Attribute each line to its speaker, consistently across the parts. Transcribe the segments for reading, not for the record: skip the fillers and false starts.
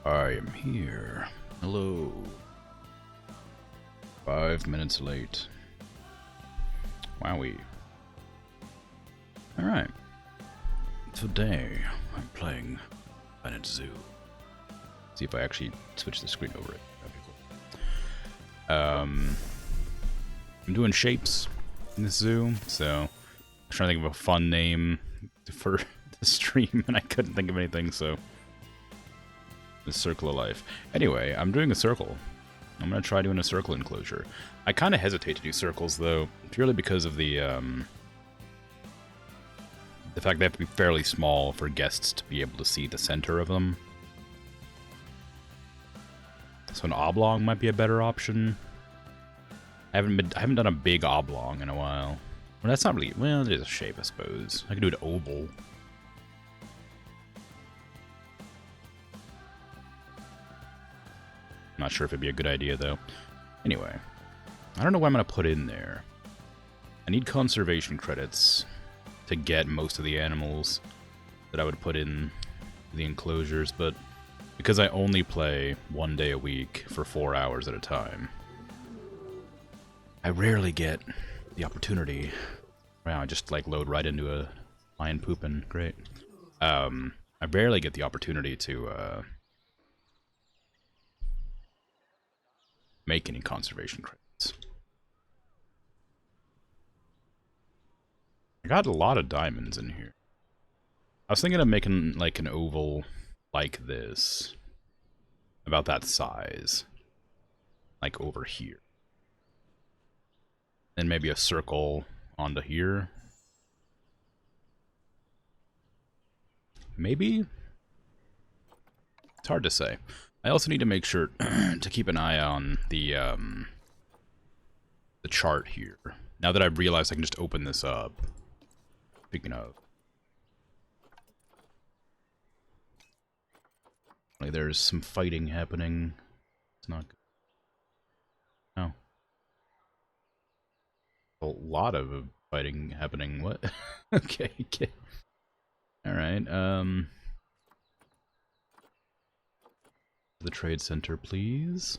Speaker 1: I am here. Hello. 5 minutes late. Wowie. Alright. Today, I'm playing Planet Zoo. See if I actually switch the screen over it. That'd be cool. I'm doing shapes in this zoo, so I was trying to think of a fun name for the stream, and I couldn't think of anything, so... The Circle of Life. Anyway, I'm doing a circle. I'm gonna try doing a circle enclosure. I kind of hesitate to do circles, though, purely because of the fact they have to be fairly small for guests to be able to see the center of them. So an oblong might be a better option. I haven't done a big oblong in a while. Well, that's not really... Well, it is a shape, I suppose. I could do an oval. Not sure if it'd be a good idea, though. Anyway, I don't know what I'm going to put in there. I need conservation credits to get most of the animals that I would put in the enclosures, but because I only play 1 day a week for 4 hours at a time, I rarely get the opportunity. Wow, I just like load right into a lion pooping. Great. I barely get the opportunity to make any conservation credits. I got a lot of diamonds in here. I was thinking of making like an oval like this. About that size. Like over here. And maybe a circle onto here. Maybe? It's hard to say. I also need to make sure to keep an eye on the chart here. Now that I've realized I can just open this up. Speaking of, like, there's some fighting happening. It's not good. No. A lot of fighting happening. What? Okay. All right. The trade center, please.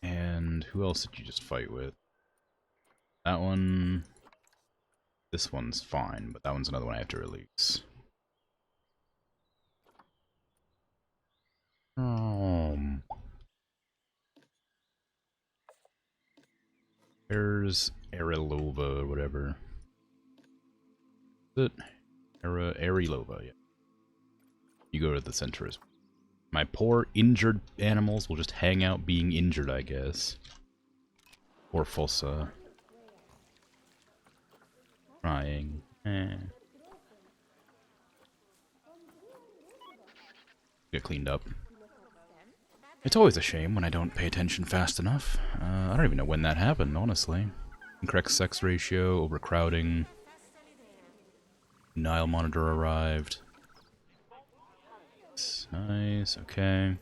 Speaker 1: And who else did you just fight with? That one... This one's fine, but that one's another one I have to release. There's Arilova or whatever. Is it? Arilova, yeah. You go to the center as well. My poor injured animals will just hang out being injured, I guess. Poor Fossa. Crying. Get cleaned up. It's always a shame when I don't pay attention fast enough. I don't even know when that happened, honestly. Incorrect sex ratio, overcrowding. Nile monitor arrived. Nice, okay.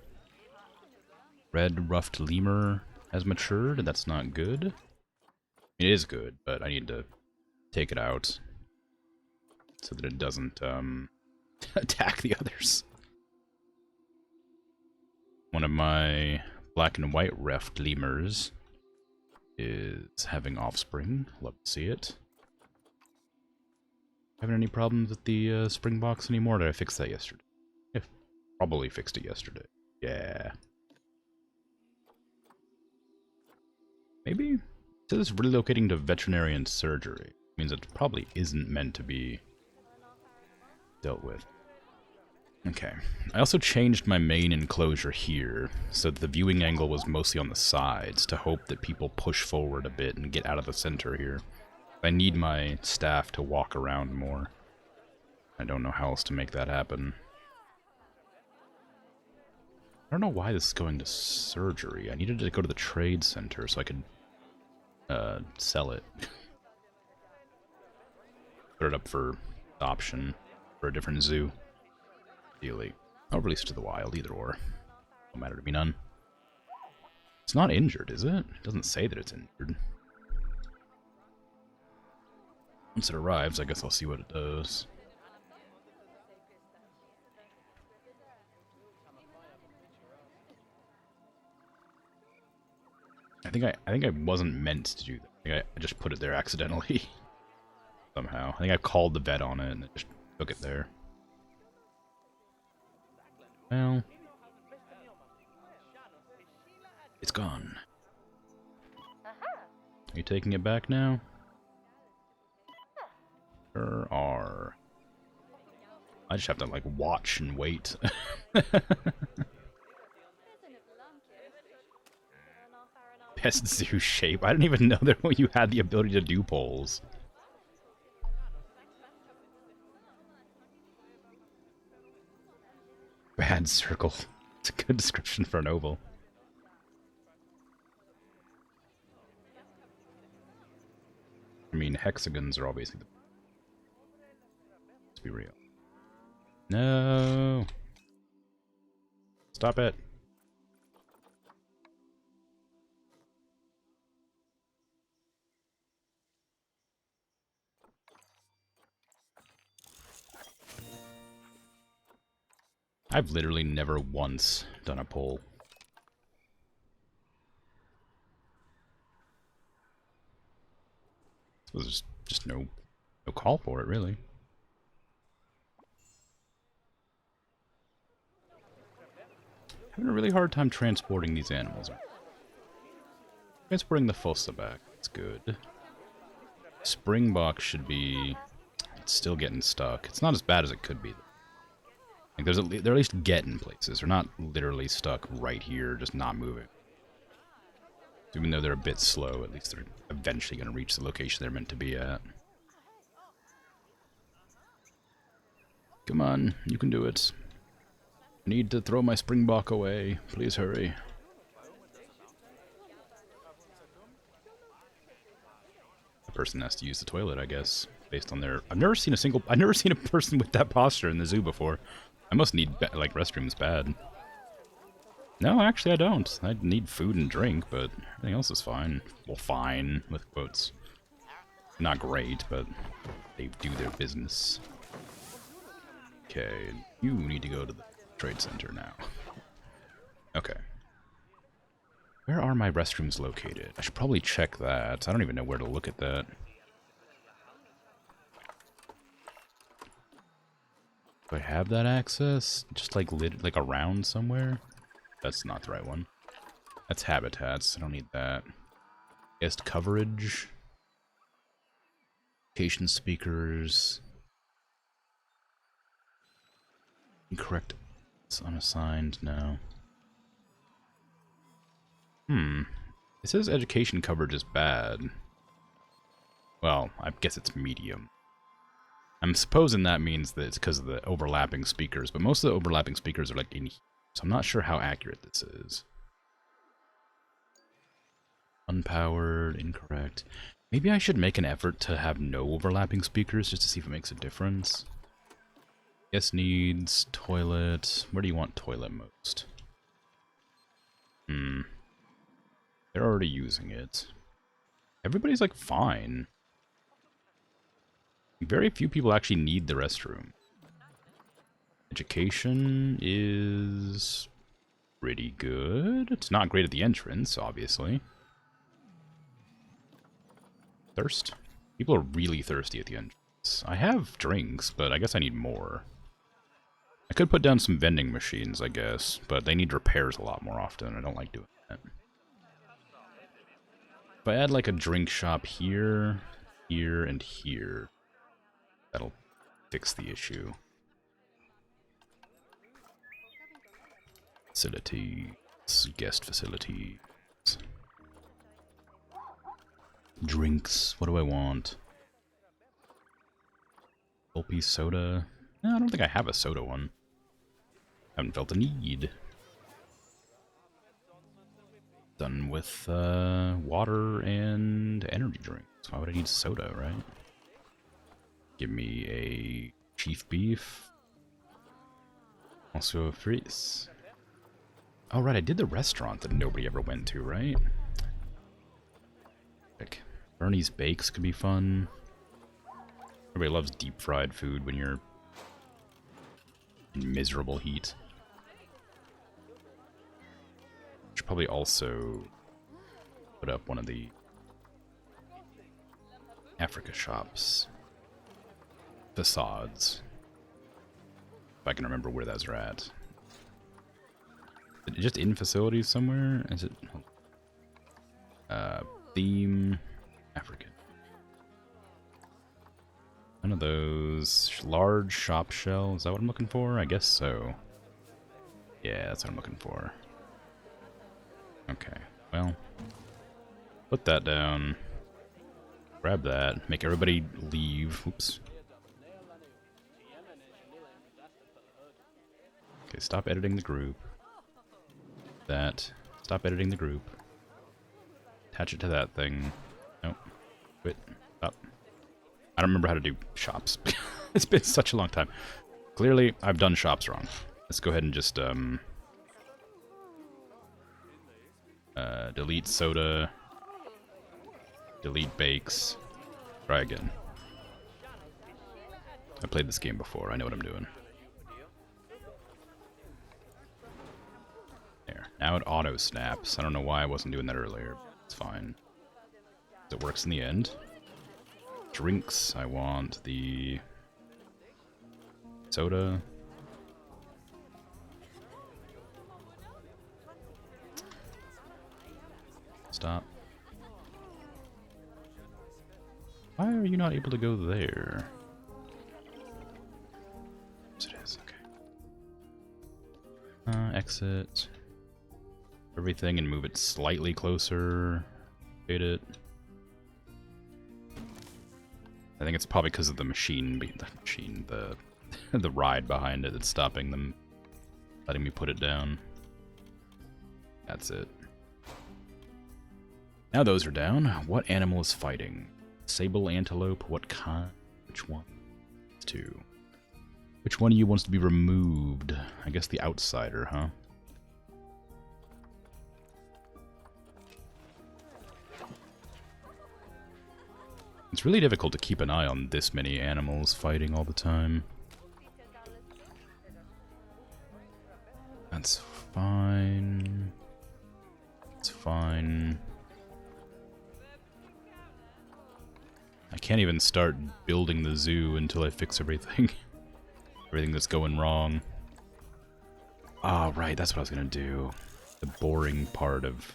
Speaker 1: Red ruffed lemur has matured, and that's not good. It is good, but I need to take it out so that it doesn't attack the others. One of my black and white ruffed lemurs is having offspring. Love to see it. Having any problems with the spring box anymore? Did I fix that yesterday? Probably fixed it yesterday. Yeah. Maybe? It says it's relocating to veterinarian surgery. It means it probably isn't meant to be dealt with. Okay. I also changed my main enclosure here, so that the viewing angle was mostly on the sides, to hope that people push forward a bit and get out of the center here. I need my staff to walk around more. I don't know how else to make that happen. I don't know why this is going to surgery. I needed to go to the trade center so I could sell it. Put it up for adoption for a different zoo. Ideally. I'll release it to the wild, either or. No matter to me none. It's not injured, is it? It doesn't say that it's injured. Once it arrives, I guess I'll see what it does. I think I wasn't meant to do that. I think I just put it there accidentally. Somehow. I think I called the vet on it and it just took it there. Well, it's gone. Are you taking it back now? Sure are. I just have to, like, watch and wait. Pest zoo shape. I didn't even know that you had the ability to do polls. Bad circle. It's a good description for an oval. I mean, hexagons are obviously the... Let's be real. No! Stop it! I've literally never once done a poll. There's just no call for it, really. Having a really hard time transporting these animals. Transporting the fossa back. That's good. Springbok should be... It's still getting stuck. It's not as bad as it could be. Like they're at least getting places. They're not literally stuck right here, just not moving. Even though they're a bit slow, at least they're eventually going to reach the location they're meant to be at. Come on, you can do it. I need to throw my Springbok away. Please hurry. The person has to use the toilet, I guess, based on their... I've never seen a person with that posture in the zoo before. I must need, like, restrooms bad. No, actually I don't. I need food and drink, but everything else is fine. Well, fine, with quotes. Not great, but they do their business. Okay, you need to go to the trade center now. Okay. Where are my restrooms located? I should probably check that. I don't even know where to look at that. Do I have that access? Just like around somewhere? That's not the right one. That's habitats. I don't need that. Guest coverage. Location speakers. Incorrect. It's unassigned. No. It says education coverage is bad. Well, I guess it's medium. I'm supposing that means that it's because of the overlapping speakers, but most of the overlapping speakers are like in here, so I'm not sure how accurate this is. Unpowered, incorrect. Maybe I should make an effort to have no overlapping speakers just to see if it makes a difference. Guest needs, toilet. Where do you want toilet most? They're already using it. Everybody's like fine. Very few people actually need the restroom. Education is pretty good. It's not great at the entrance, obviously. Thirst? People are really thirsty at the entrance. I have drinks, but I guess I need more. I could put down some vending machines, I guess, but they need repairs a lot more often. I don't like doing that. If I add like a drink shop here, here, and here, that'll fix the issue. Facilities, guest facilities. Drinks, what do I want? Pulpy soda? No, I don't think I have a soda one. Haven't felt a need. Done with water and energy drinks. Why would I need soda, right? Give me a chief beef. Also a fries. Oh, right, I did the restaurant that nobody ever went to, right? Like, Bernie's Bakes could be fun. Everybody loves deep-fried food when you're in miserable heat. Should probably also put up one of the Africa shops facades. If I can remember where those are at. Is it just in facilities somewhere? Is it theme African? One of those large shop shell. Is that what I'm looking for? I guess so. Yeah, that's what I'm looking for. Okay, well, put that down. Grab that. Make everybody leave. Oops. Okay, stop editing the group. That. Stop editing the group. Attach it to that thing. Nope. Quit. Stop. I don't remember how to do shops. It's been such a long time. Clearly, I've done shops wrong. Let's go ahead and just, delete soda. Delete bakes. Try again. I played this game before. I know what I'm doing. There. Now it auto snaps. I don't know why I wasn't doing that earlier. It's fine. It works in the end. Drinks. I want the soda. Stop. Why are you not able to go there? Yes, it is. Okay. Exit. Everything and move it slightly closer. Hit it. I think it's probably because of the the ride behind it that's stopping them, letting me put it down. That's it. Now those are down. What animal is fighting? Sable antelope? What kind? Which one? Two. Which one of you wants to be removed? I guess the outsider, huh? It's really difficult to keep an eye on this many animals fighting all the time. That's fine. It's fine. I can't even start building the zoo until I fix everything. Everything that's going wrong. Ah, right, that's what I was gonna do. The boring part of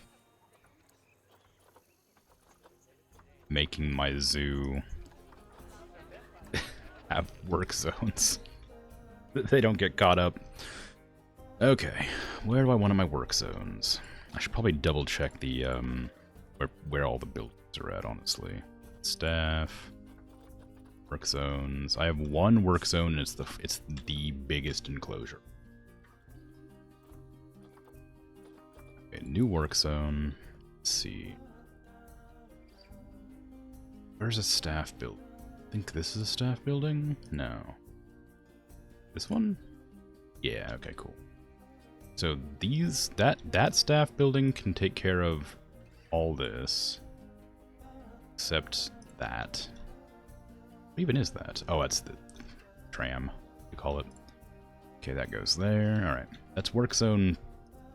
Speaker 1: making my zoo have work zones. They don't get caught up. Okay, where do I want my work zones? I should probably double check the where all the buildings are at, honestly. Staff, work zones. I have one work zone and it's the biggest enclosure. Okay, new work zone. Let's see. Where's a staff building? I think this is a staff building? No. This one? Yeah, okay, cool. So that staff building can take care of all this. Except that. What even is that? Oh, that's the tram, you call it. Okay, that goes there. Alright. That's work zone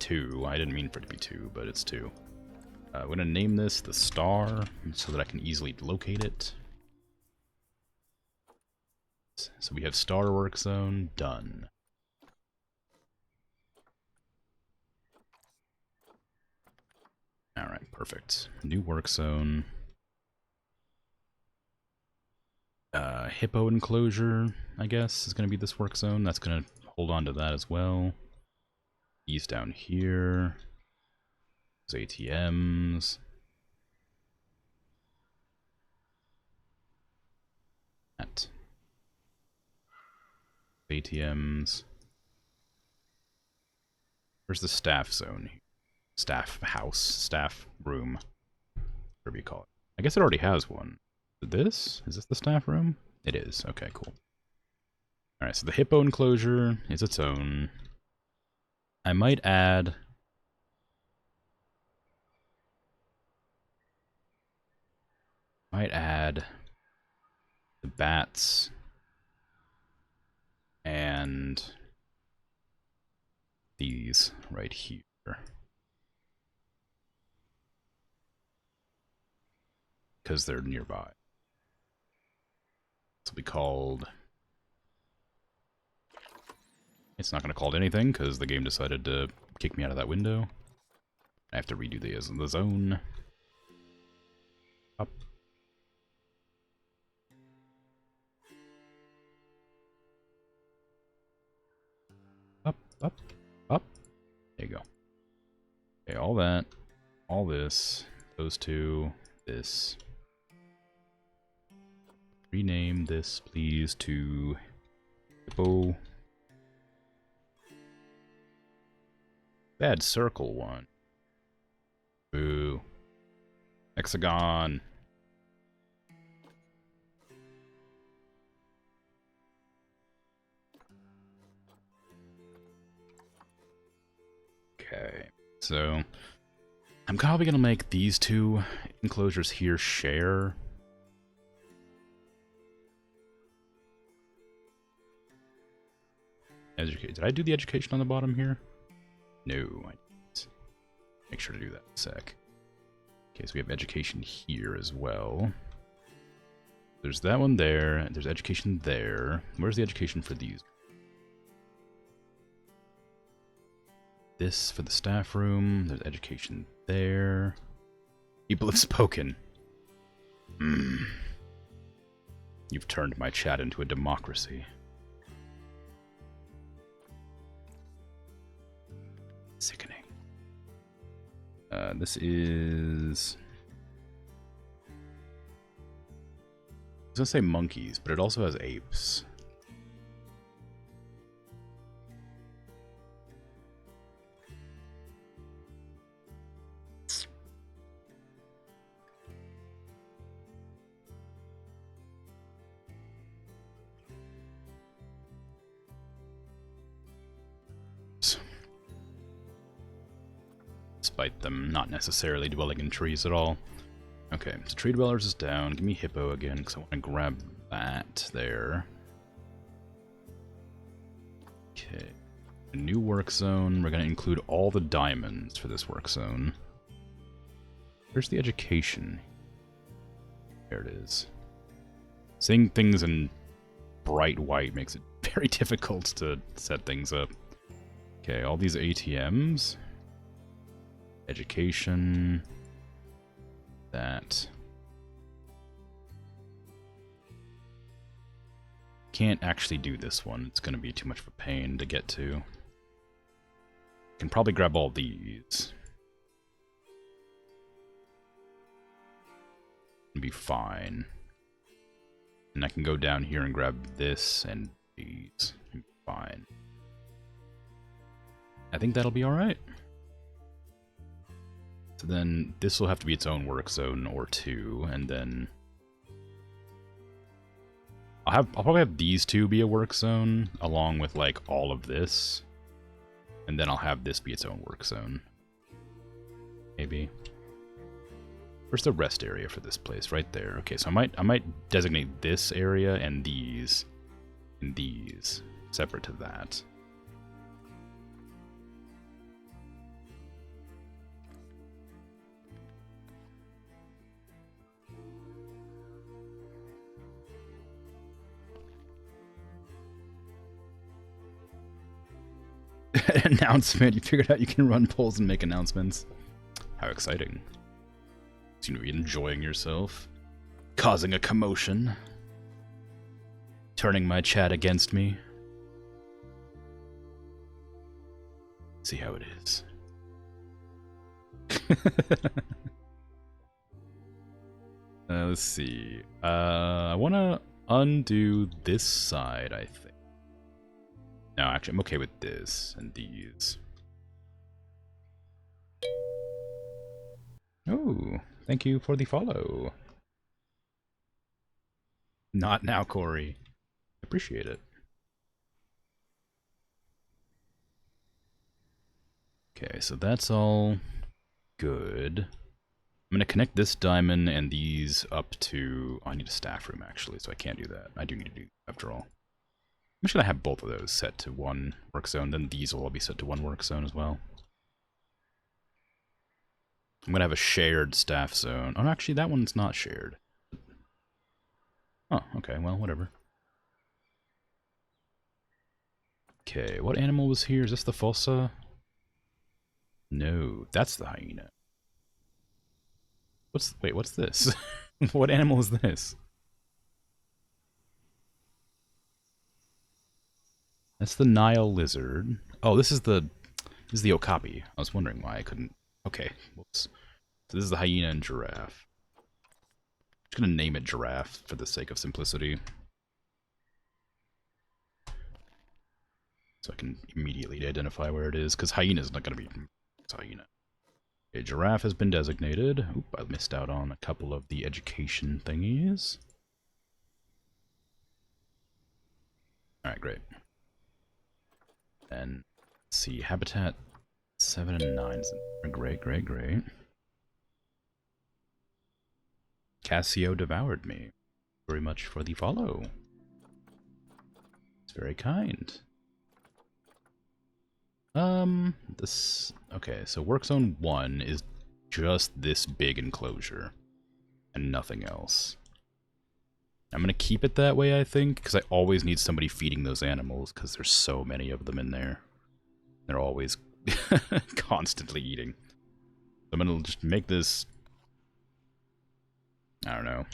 Speaker 1: 2. I didn't mean for it to be 2, but it's 2. I'm going to name this the Star so that I can easily locate it. So we have Star Work Zone done. Alright, perfect. New work zone. Hippo enclosure, I guess, is going to be this work zone. That's going to hold on to that as well. These down here. Those ATMs. That. ATMs. Where's the staff zone? Staff house, staff room, whatever you call it. I guess it already has one. Is this the staff room? It is. Okay, cool. Alright, so the hippo enclosure is its own. I might add the bats and these right here. because they're nearby. This will be called... It's not going to call it anything because the game decided to kick me out of that window. I have to redo the zone. Up. Up, up, up. There you go. Okay, all that. All this. Those two. This. Rename this, please, to Hippo. Bad circle one. Boo. Hexagon. Okay, so I'm probably gonna make these two enclosures here share. Did I do the education on the bottom here? No, I didn't. Make sure to do that in a sec. Okay, so we have education here as well. There's that one there, and there's education there. Where's the education for these? This for the staff room. There's education there. People have spoken. You've turned my chat into a democracy. Sickening. This is... I was gonna say monkeys, but it also has apes. Despite them not necessarily dwelling in trees at all. Okay, so tree dwellers is down. Give me hippo again, because I want to grab that there. Okay. A new work zone. We're going to include all the diamonds for this work zone. Where's the education? There it is. Seeing things in bright white makes it very difficult to set things up. Okay, all these ATMs. Education. That. Can't actually do this one. It's going to be too much of a pain to get to. Can probably grab all these. And be fine. And I can go down here and grab this and these. And be fine. I think that'll be alright. So then this will have to be its own work zone or two, and then I'll probably have these two be a work zone along with like all of this, and then I'll have this be its own work zone. Maybe. Where's the rest area for this place? Right there. Okay, so I might designate this area and these separate to that. Announcement. You figured out you can run polls and make announcements. How exciting. Seem to be enjoying yourself. Causing a commotion. Turning my chat against me. See how it is. Let's see. I want to undo this side, I think. No, actually, I'm okay with this and these. Oh, thank you for the follow. Not now, Corey. Appreciate it. Okay, so that's all good. I'm going to connect this diamond and these up to... Oh, I need a staff room, actually, so I can't do that. I do need to do that, after all. I'm just going to have both of those set to one work zone, then these will all be set to one work zone as well. I'm going to have a shared staff zone. Oh, no, actually, that one's not shared. okay, well, whatever. Okay, what animal was here? Is this the fossa? No, that's the hyena. Wait, what's this? What animal is this? That's the Nile lizard. Oh, this is the okapi. I was wondering why I couldn't. Okay, whoops. So this is the hyena and giraffe. I'm just gonna name it giraffe for the sake of simplicity. So I can immediately identify where it is, because hyena is not gonna be it's hyena. Okay, giraffe has been designated. Oop, I missed out on a couple of the education thingies. Alright, great. And let's see, habitat 7 and 9 is great, great, great. Cassio devoured me. Very much for the follow. It's very kind. Okay, so work zone 1 is just this big enclosure and nothing else. I'm gonna keep it that way, I think, because I always need somebody feeding those animals, because there's so many of them in there. They're always constantly eating. So I'm gonna just make this, I don't know,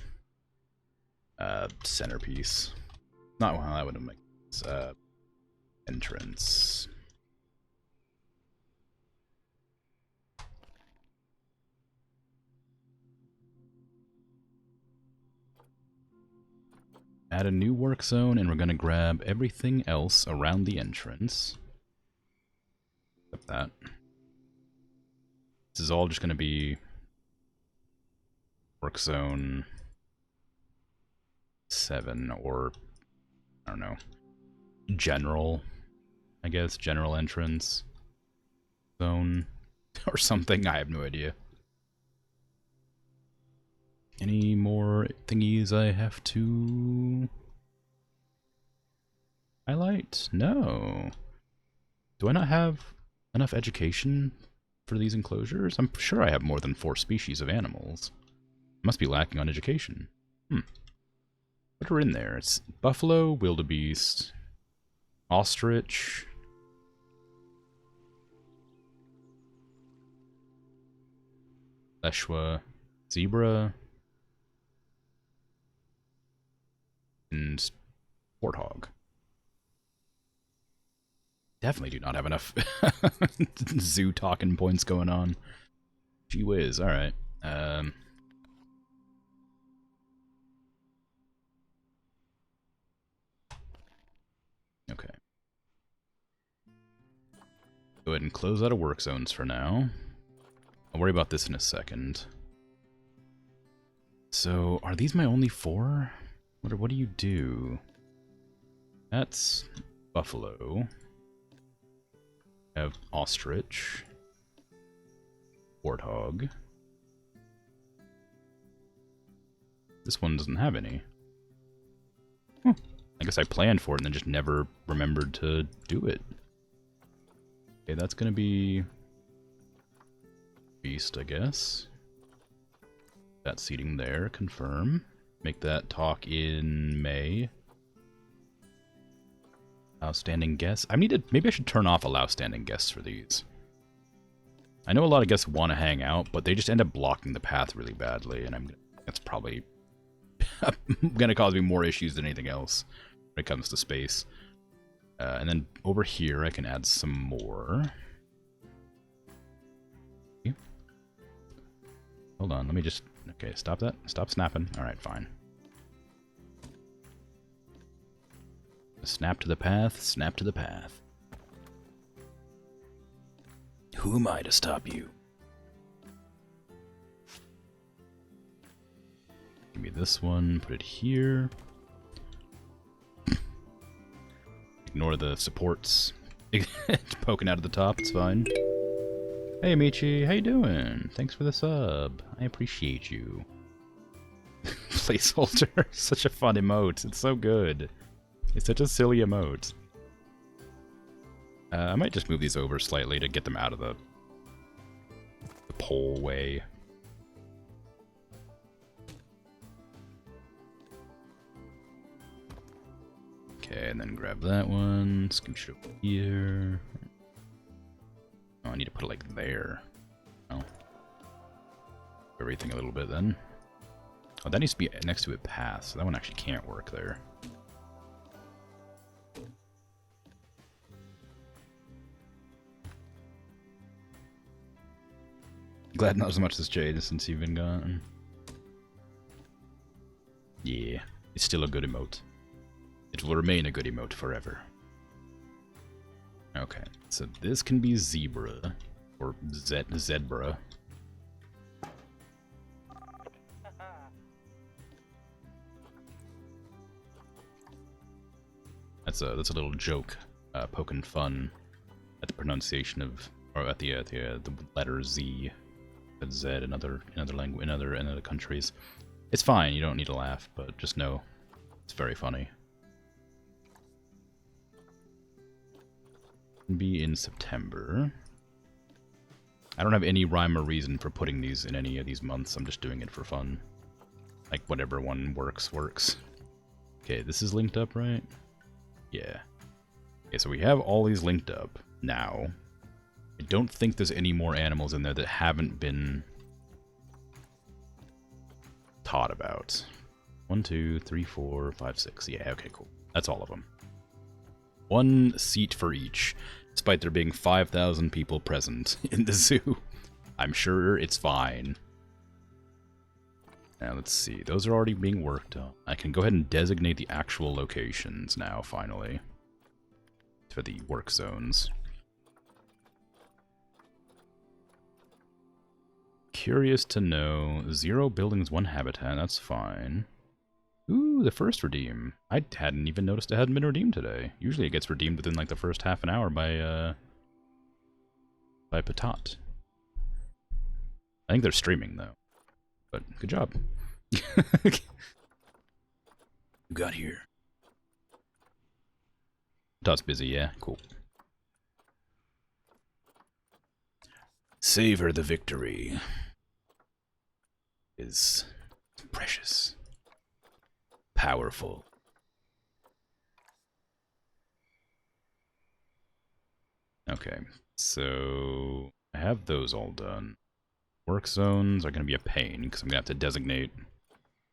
Speaker 1: centerpiece. Not well, that wouldn't make sense. Entrance. Add a new work zone, and we're gonna grab everything else around the entrance. Except that. This is all just gonna be work zone 7, or I don't know, general, I guess, general entrance zone or something. I have no idea. Any more thingies I have to highlight? No. Do I not have enough education for these enclosures? I'm sure I have more than 4 species of animals. Must be lacking on education. What are in there? It's buffalo, wildebeest, ostrich, leshwa, zebra, and warthog. Definitely do not have enough zoo talking points going on. Gee whiz, alright. Okay. Go ahead and close out of work zones for now. I'll worry about this in a second. So, are these my only 4? What do you do? That's buffalo. I have ostrich. Warthog. This one doesn't have any. I guess I planned for it and then just never remembered to do it. Okay, that's gonna be beast, I guess. That seating there, confirm. Make that talk in May. Allow standing guests. Maybe I should turn off allow standing guests for these. I know a lot of guests want to hang out, but they just end up blocking the path really badly, and that's probably gonna cause me more issues than anything else when it comes to space. And then over here, I can add some more. Hold on, let me just... Okay, stop that. Stop snapping. Alright, fine. Snap to the path, snap to the path. Who am I to stop you? Give me this one, put it here. Ignore the supports. It's poking out of the top, it's fine. Hey Michi, how you doing? Thanks for the sub. I appreciate you. Placeholder. Such a fun emote. It's so good. It's such a silly emote. I might just move these over slightly to get them out of the pole way. Okay, and then grab that one, scooch it over here. Oh, I need to put it like there. Oh. Everything a little bit then. Oh, that needs to be next to a path, so that one actually can't work there. Glad not as much as Jade since you've been gone. Yeah, it's still a good emote. It will remain a good emote forever. Okay, so this can be Zebra, or Zebra. That's a little joke, poking fun at the pronunciation of, or at the letter Z, but Z in other language, in other countries. It's fine. You don't need to laugh, but just know it's very funny. Be in September. I don't have any rhyme or reason for putting these in any of these months. I'm just doing it for fun. Like whatever one works. Okay, this is linked up, right? Yeah. Okay, so we have all these linked up now. I don't think there's any more animals in there that haven't been taught about. 1, 2, 3, 4, 5, 6. Yeah, okay, cool. That's all of them. 1 seat for each, despite there being 5,000 people present in the zoo. I'm sure it's fine. Now, let's see. Those are already being worked on. I can go ahead and designate the actual locations now, finally, for the work zones. Curious to know. 0 buildings, 1 habitat. That's fine. Ooh, the first redeem. I hadn't even noticed it hadn't been redeemed today. Usually it gets redeemed within like the first half an hour by Patat. I think they're streaming though. But good job. You got here. Patat's busy, yeah, cool. Savor the victory. Is precious. Powerful. Okay, so I have those all done. Work zones are going to be a pain because I'm going to have to designate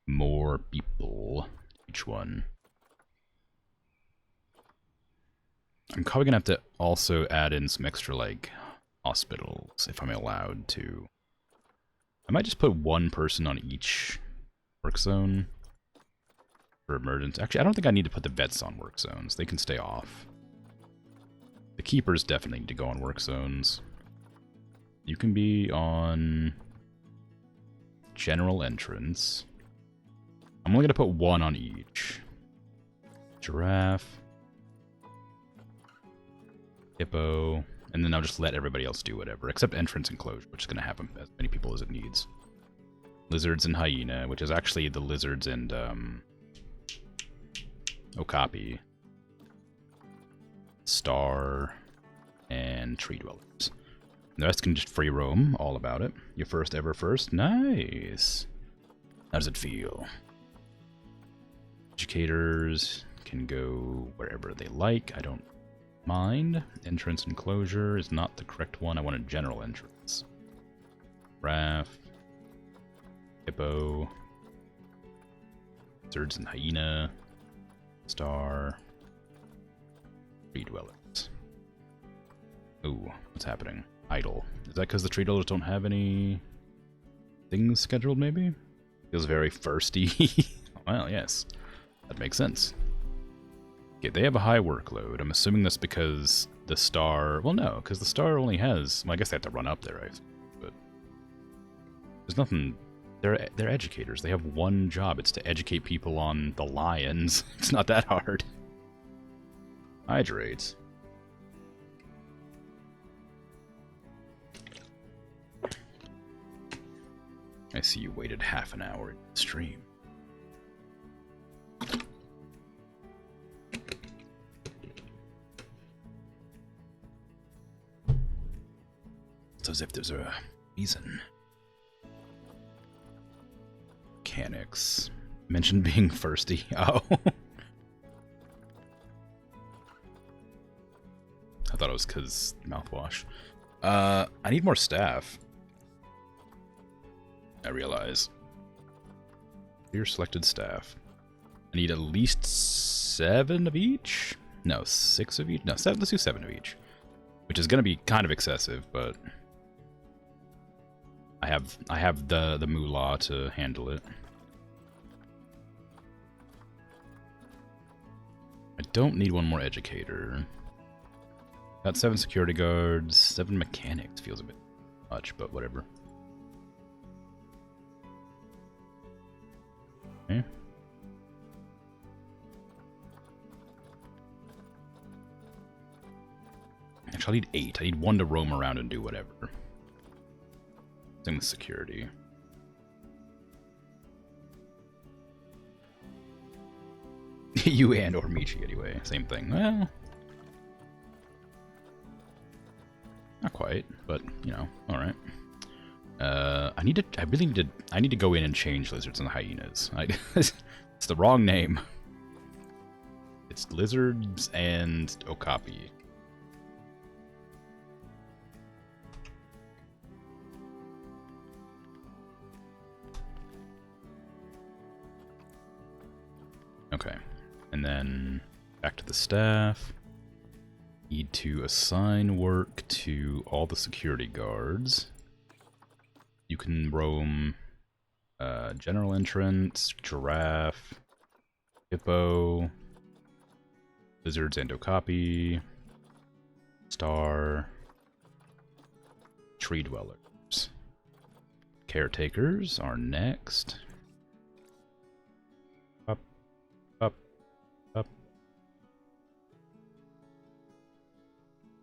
Speaker 1: more people each one. I'm probably going to have to also add in some extra, like, hospitals if I'm allowed to. I might just put 1 person on each work zone. For emergency. Actually, I don't think I need to put the vets on work zones. They can stay off. The keepers definitely need to go on work zones. You can be on general entrance. I'm only going to put 1 on each. Giraffe. Hippo. And then I'll just let everybody else do whatever. Except entrance enclosure, which is going to have as many people as it needs. Lizards and hyena, which is actually the lizards and, Okapi, Star, and Tree Dwellers. And the rest can just free roam, all about it. Your first ever first? Nice! How does it feel? Educators can go wherever they like, I don't mind. Entrance enclosure is not the correct one, I want a general entrance. Raft, Hippo, Lizards and Hyena, Star, Tree Dwellers. Ooh, what's happening? Idle. Is that because the Tree Dwellers don't have any things scheduled, maybe? Feels very firsty. Well, yes. That makes sense. Okay, they have a high workload. I'm assuming that's because the Star... Well, no, because the Star only has... Well, I guess they have to run up there, right? But there's nothing... They're educators. They have 1 job. It's to educate people on the lions. It's not that hard. Hydrate. I see you waited half an hour in the stream. It's as if there's a reason. Mechanics. Mentioned being firsty. Oh. it's because mouthwash. I need more staff. I realize. Your selected staff. I need at least 7 of each? No, 6 of each? No, 7. Let's do 7 of each. Which is going to be kind of excessive, but I have the moolah to handle it. I don't need one more educator. Got 7 security guards, 7 mechanics. Feels a bit much, but whatever. Okay. Actually, I need 8. I need 1 to roam around and do whatever. Same with security. You and or Michi anyway. Same thing. Well, not quite, but you know, all right. I need to go in and change lizards and hyenas. It's the wrong name. It's lizards and okapi. Okay, and then back to the staff. Need to assign work to all the security guards. You can roam general entrance, giraffe, hippo, lizards and okapi, star, tree dwellers. Caretakers are next. Up, up, up.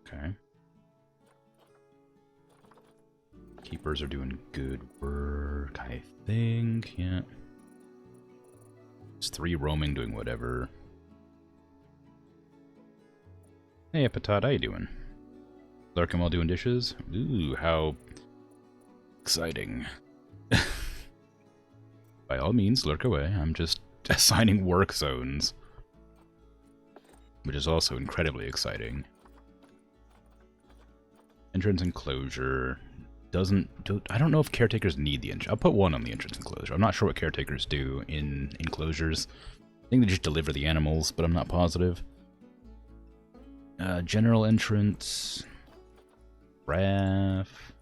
Speaker 1: Okay. Keepers are doing good work, I think. Yeah. It's 3 roaming, doing whatever. Hey, Epitot, how you doing? Lurking while doing dishes? Ooh, how exciting. By all means, lurk away. I'm just assigning work zones. Which is also incredibly exciting. Entrance enclosure. I don't know if caretakers need the entrance. I'll put 1 on the entrance enclosure. I'm not sure what caretakers do in enclosures. I think they just deliver the animals, but I'm not positive. General entrance. Giraffe.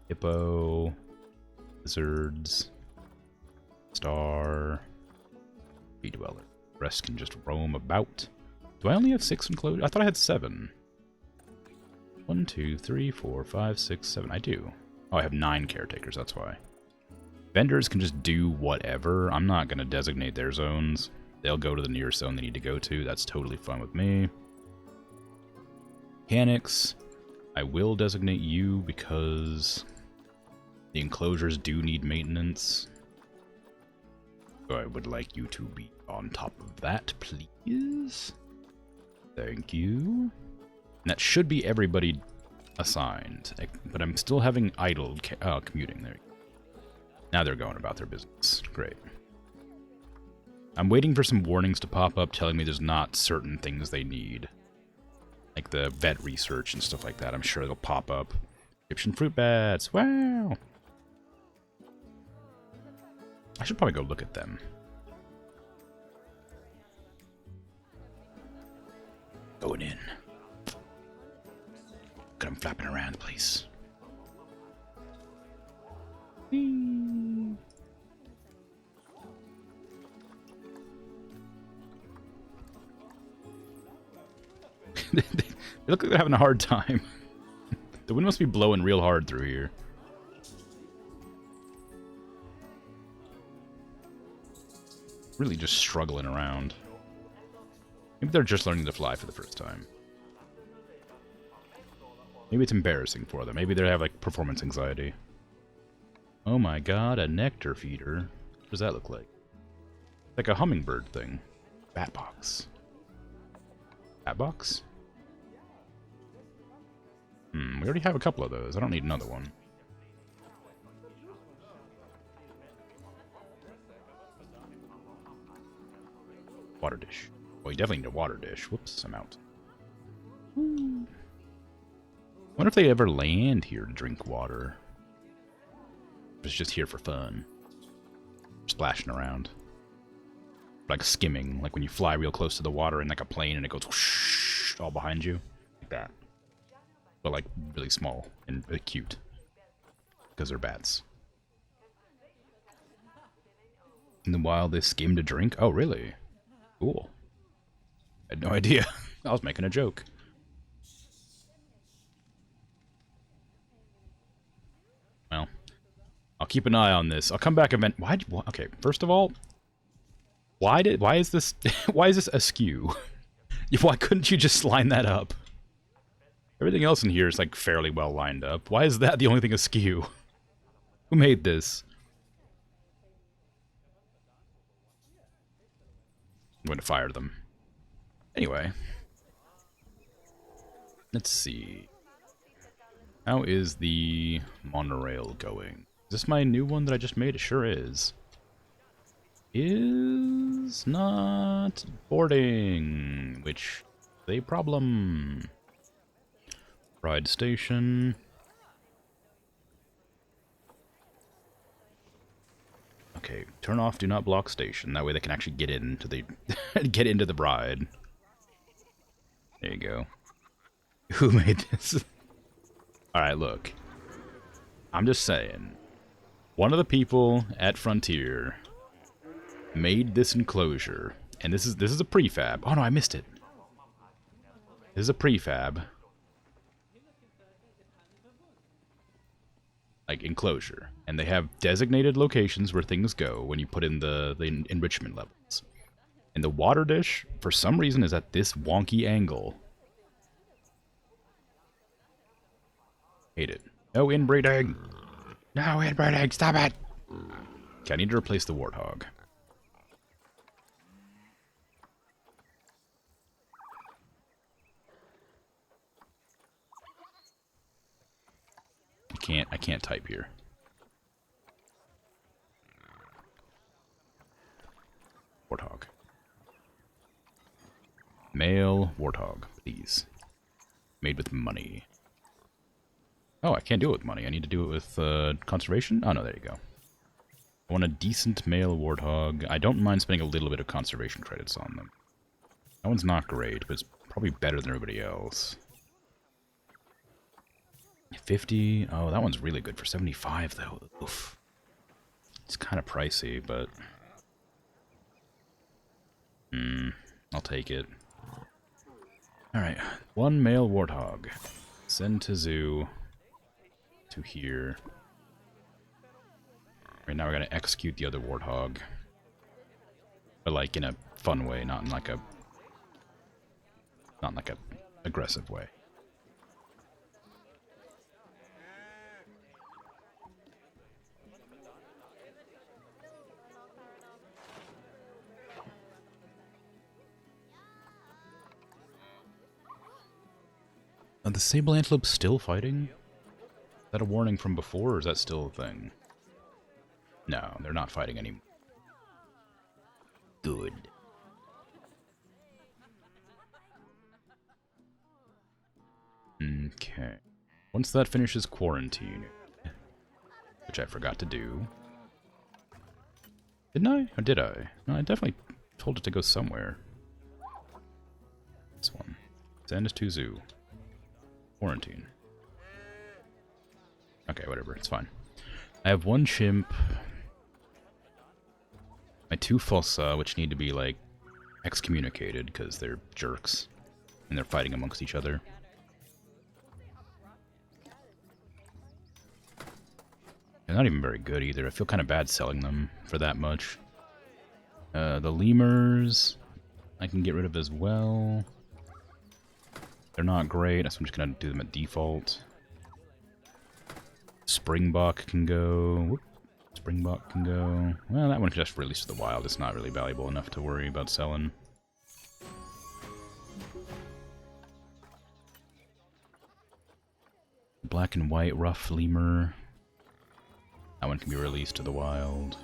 Speaker 1: Hippo. Lizards. Star. Tree dweller. The rest can just roam about. Do I only have 6 enclosures? I thought I had 7. 1, 2, 3, 4, 5, 6, 7. I do. Oh, I have 9 caretakers, that's why. Vendors can just do whatever. I'm not going to designate their zones. They'll go to the nearest zone they need to go to. That's totally fine with me. Mechanics. I will designate you because the enclosures do need maintenance. So I would like you to be on top of that, please. Thank you. And that should be everybody assigned, but I'm still having idle commuting there. Now they're going about their business. Great. I'm waiting for some warnings to pop up telling me there's not certain things they need. Like the vet research and stuff like that. I'm sure they'll pop up. Egyptian fruit bats. Wow. I should probably go look at them. Going in. Look at them flapping around the place. They look like they're having a hard time. The wind must be blowing real hard through here. Really just struggling around. Maybe they're just learning to fly for the first time. Maybe it's embarrassing for them. Maybe they have, like, performance anxiety. Oh my god, a nectar feeder. What does that look like? Like a hummingbird thing. Bat box. Bat box? We already have a couple of those. I don't need another one. Water dish. Well, you definitely need a water dish. Whoops, I'm out. Wonder if they ever land here to drink water. Or it's just here for fun. Splashing around. Like skimming, like when you fly real close to the water in like a plane and it goes whoosh, all behind you. Like that. But like really small and cute. Because they're bats. In the wild, they skim to drink? Oh, really? Cool. I had no idea. I was making a joke. Well, I'll keep an eye on this. I'll come back event. Okay, first of all, why is this askew? Why couldn't you just line that up? Everything else in here is like fairly well lined up. Why is that the only thing askew? Who made this? I'm going to fire them. Anyway. Let's see. How is the monorail going? Is this my new one that I just made? It sure is. Is not boarding, which is a problem. Ride station. Okay, turn off do not block station. That way they can actually get into the get into the ride. There you go. Who made this? Alright, look. I'm just saying. One of the people at Frontier made this enclosure. And this is a prefab. Oh no, I missed it. This is a prefab. Like enclosure. And they have designated locations where things go when you put in the enrichment levels. And the water dish, for some reason, is at this wonky angle. Hate it. No inbreeding! No inbreeding! Stop it! Okay, I need to replace the warthog. I can't type here. Warthog. Male warthog, please. Made with money. Oh, I can't do it with money. I need to do it with conservation? Oh, no, there you go. I want a decent male warthog. I don't mind spending a little bit of conservation credits on them. That one's not great, but it's probably better than everybody else. 50. Oh, that one's really good for 75, though. Oof. It's kind of pricey, but... I'll take it. Alright, one male warthog. Send to zoo. To here. Right now we're gonna execute the other warthog. But like in a fun way, not in like a... Not in like a aggressive way. Are the sable antelopes still fighting? Is that a warning from before, or is that still a thing? No, they're not fighting anymore. Good. Okay. Once that finishes quarantine, which I forgot to do. Didn't I? Or did I? No, I definitely told it to go somewhere. This one. Send us to zoo. Quarantine. Okay, whatever, it's fine. I have one chimp. My two fossa, which need to be, like, excommunicated, because they're jerks. And they're fighting amongst each other. They're not even very good, either. I feel kind of bad selling them for that much. The lemurs, I can get rid of as well. They're not great, so I'm just gonna do them at default. Springbok can go. Whoop. Springbok can go. Well, that one can just release to the wild. It's not really valuable enough to worry about selling. Black and white rough lemur. That one can be released to the wild.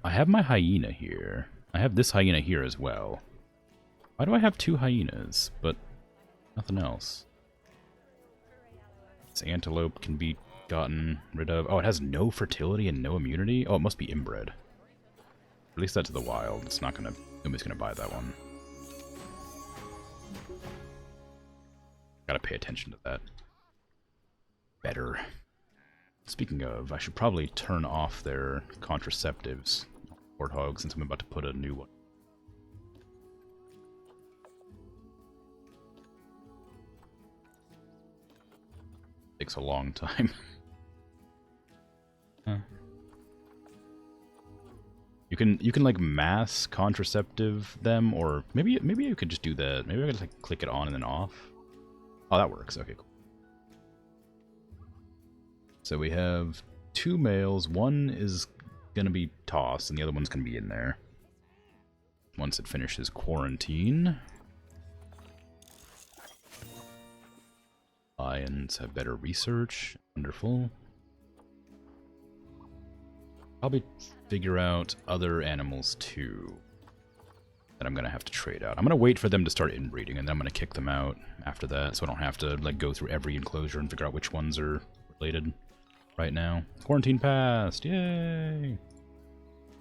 Speaker 1: I have my hyena here. I have this hyena here as well. Why do I have 2 hyenas, but nothing else? This antelope can be gotten rid of. Oh, it has no fertility and no immunity? Oh, it must be inbred. Release that to the wild. It's not gonna... Nobody's gonna buy that one. Gotta pay attention to that. Better. Speaking of, I should probably turn off their contraceptives. Warthog, since I'm about to put a new one. Takes a long time. Huh. You can like mass contraceptive them, or maybe you could just do that. Maybe I could just like click it on and then off. Oh, that works. Okay, cool. So we have 2 males. One is gonna be tossed, and the other one's gonna be in there once it finishes quarantine. Lions have better research. Wonderful. Probably figure out other animals too that I'm gonna have to trade out. I'm gonna wait for them to start inbreeding, and then I'm gonna kick them out after that, so I don't have to like go through every enclosure and figure out which ones are related right now. Quarantine passed! Yay!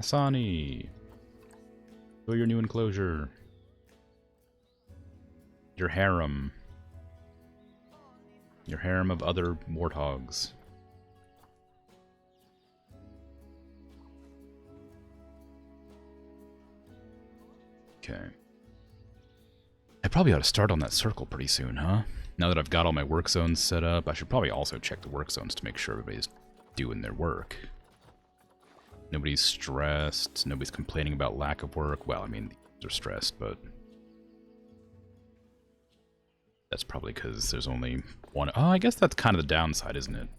Speaker 1: Asani! Go your new enclosure. Your harem. Your harem of other warthogs. Okay. I probably ought to start on that circle pretty soon, huh? Now that I've got all my work zones set up, I should probably also check the work zones to make sure everybody's doing their work. Nobody's stressed, nobody's complaining about lack of work. Well, I mean, they're stressed, but that's probably because there's only one. Oh, I guess that's kind of the downside, isn't it?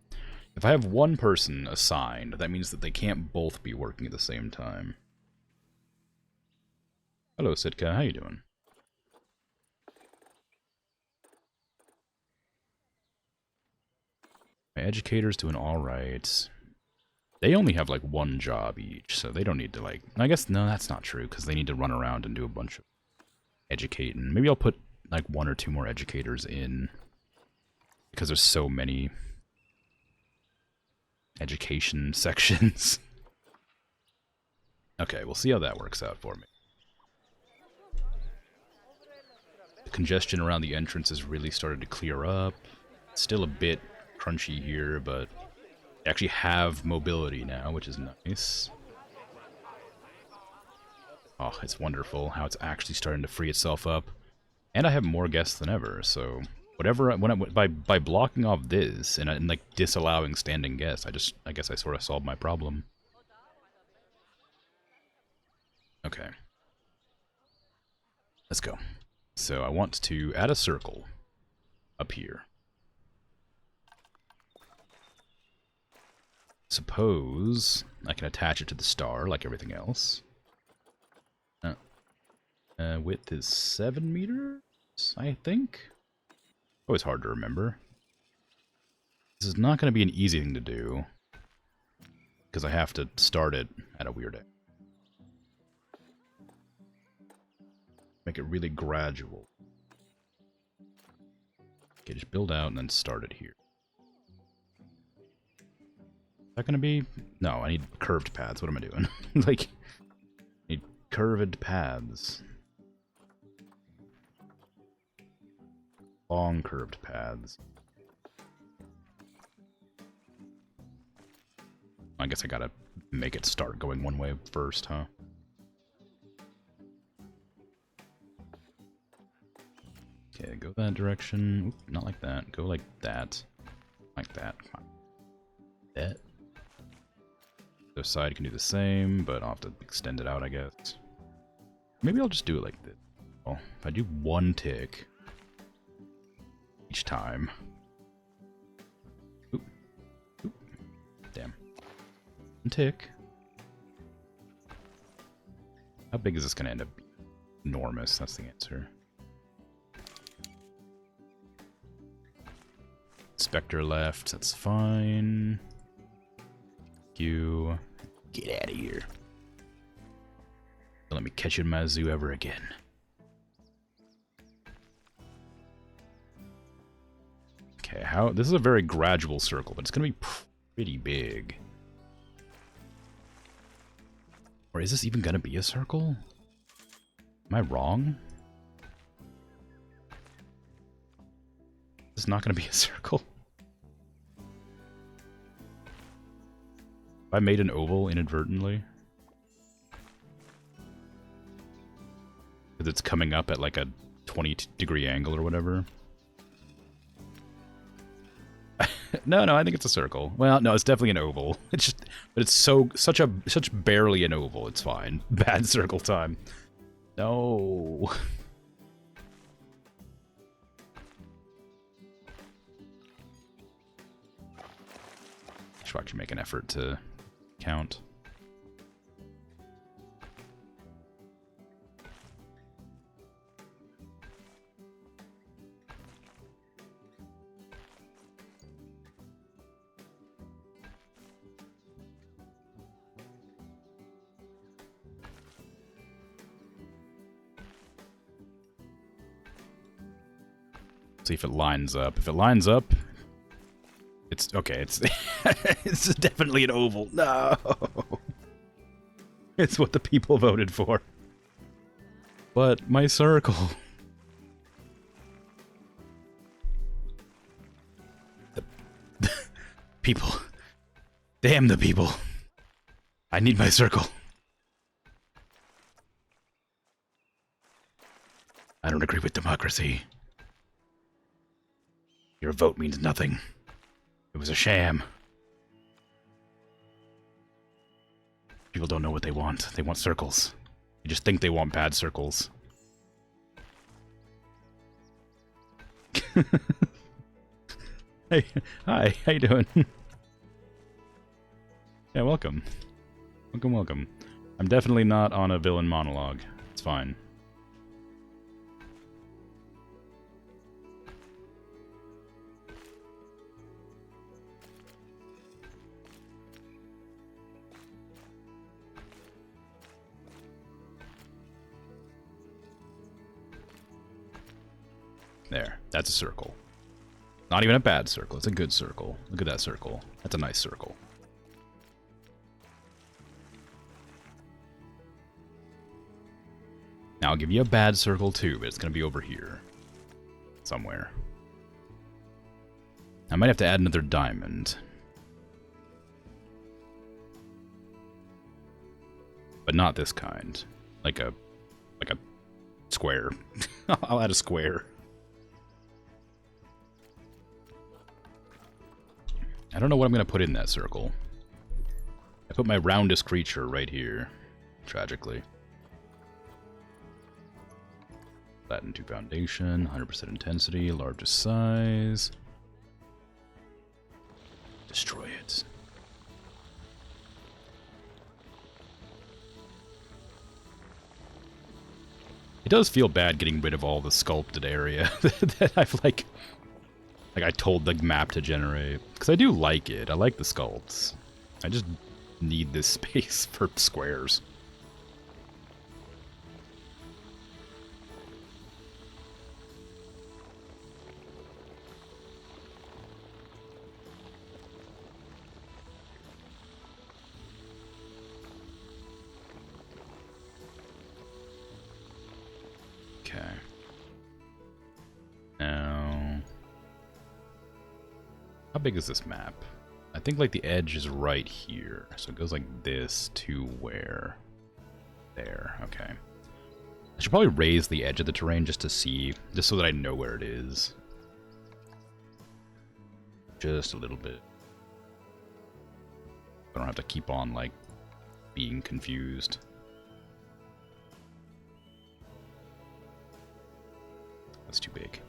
Speaker 1: If I have one person assigned, that means that they can't both be working at the same time. Hello, Sitka. How you doing? My educator's doing alright. They only have, like, 1 job each, so they don't need to, like... I guess, no, that's not true, because they need to run around and do a bunch of educating. Maybe I'll put, like, 1 or 2 more educators in, because there's so many education sections. Okay, we'll see how that works out for me. The congestion around the entrance has really started to clear up. It's still a bit crunchy here, but I actually have mobility now, which is nice. Oh, it's wonderful how it's actually starting to free itself up. And I have more guests than ever, so whatever, by blocking off this and like disallowing standing guests, I guess I sort of solved my problem. Okay. Let's go. So I want to add a circle up here. Suppose I can attach it to the star like everything else. Width is 7 meters, I think. Always hard to remember. This is not going to be an easy thing to do, because I have to start it at a weird angle. Make it really gradual. Okay, just build out and then start it here. Is that going to be... No, I need curved paths. What am I doing? Like, I need curved paths. Long curved paths. I guess I gotta make it start going one way first, huh? Okay, go that direction. Oop, not like that. Go like that. Like that. Come on. That. The other side can do the same, but I'll have to extend it out, I guess. Maybe I'll just do it like this. Well, if I do 1 tick each time. Oop. Oop. Damn. 1 tick. How big is this going to end up being? Enormous, that's the answer. Spectre left, that's fine. You get out of here. Don't let me catch you in my zoo ever again. Okay, this is a very gradual circle, but it's gonna be pretty big. Or is this even gonna be a circle? Am I wrong? It's not gonna be a circle. I made an oval inadvertently. Because it's coming up at like a 20-degree angle or whatever. No, I think it's a circle. Well, no, it's definitely an oval. It's just, but it's such barely an oval. It's fine. Bad circle time. No. Should actually make an effort to count. See if it lines up. If it lines up, it's okay. It's it's definitely an oval. No, it's what the people voted for. But my circle. The people. Damn the people. I need my circle. I don't agree with democracy. Your vote means nothing. It was a sham. People don't know what they want. They want circles. You just think they want bad circles. Hey, hi, how you doing? Yeah, welcome. Welcome. I'm definitely not on a villain monologue. It's fine. There, that's a circle. Not even a bad circle, it's a good circle. Look at that circle. That's a nice circle. Now I'll give you a bad circle too, but it's gonna be over here. Somewhere. I might have to add another diamond. But not this kind. Like a square. I'll add a square. I don't know what I'm going to put in that circle. I put my roundest creature right here, tragically. Flatten to foundation, 100% intensity, largest size. Destroy it. It does feel bad getting rid of all the sculpted area that I've like I told the map to generate. Because I do like it. I like the sculpts. I just need this space for squares. Okay. Now... how big is this map? I think like the edge is right here. So it goes like this to where? There, okay. I should probably raise the edge of the terrain just to see, just so that I know where it is. Just a little bit. I don't have to keep on like being confused. That's too big.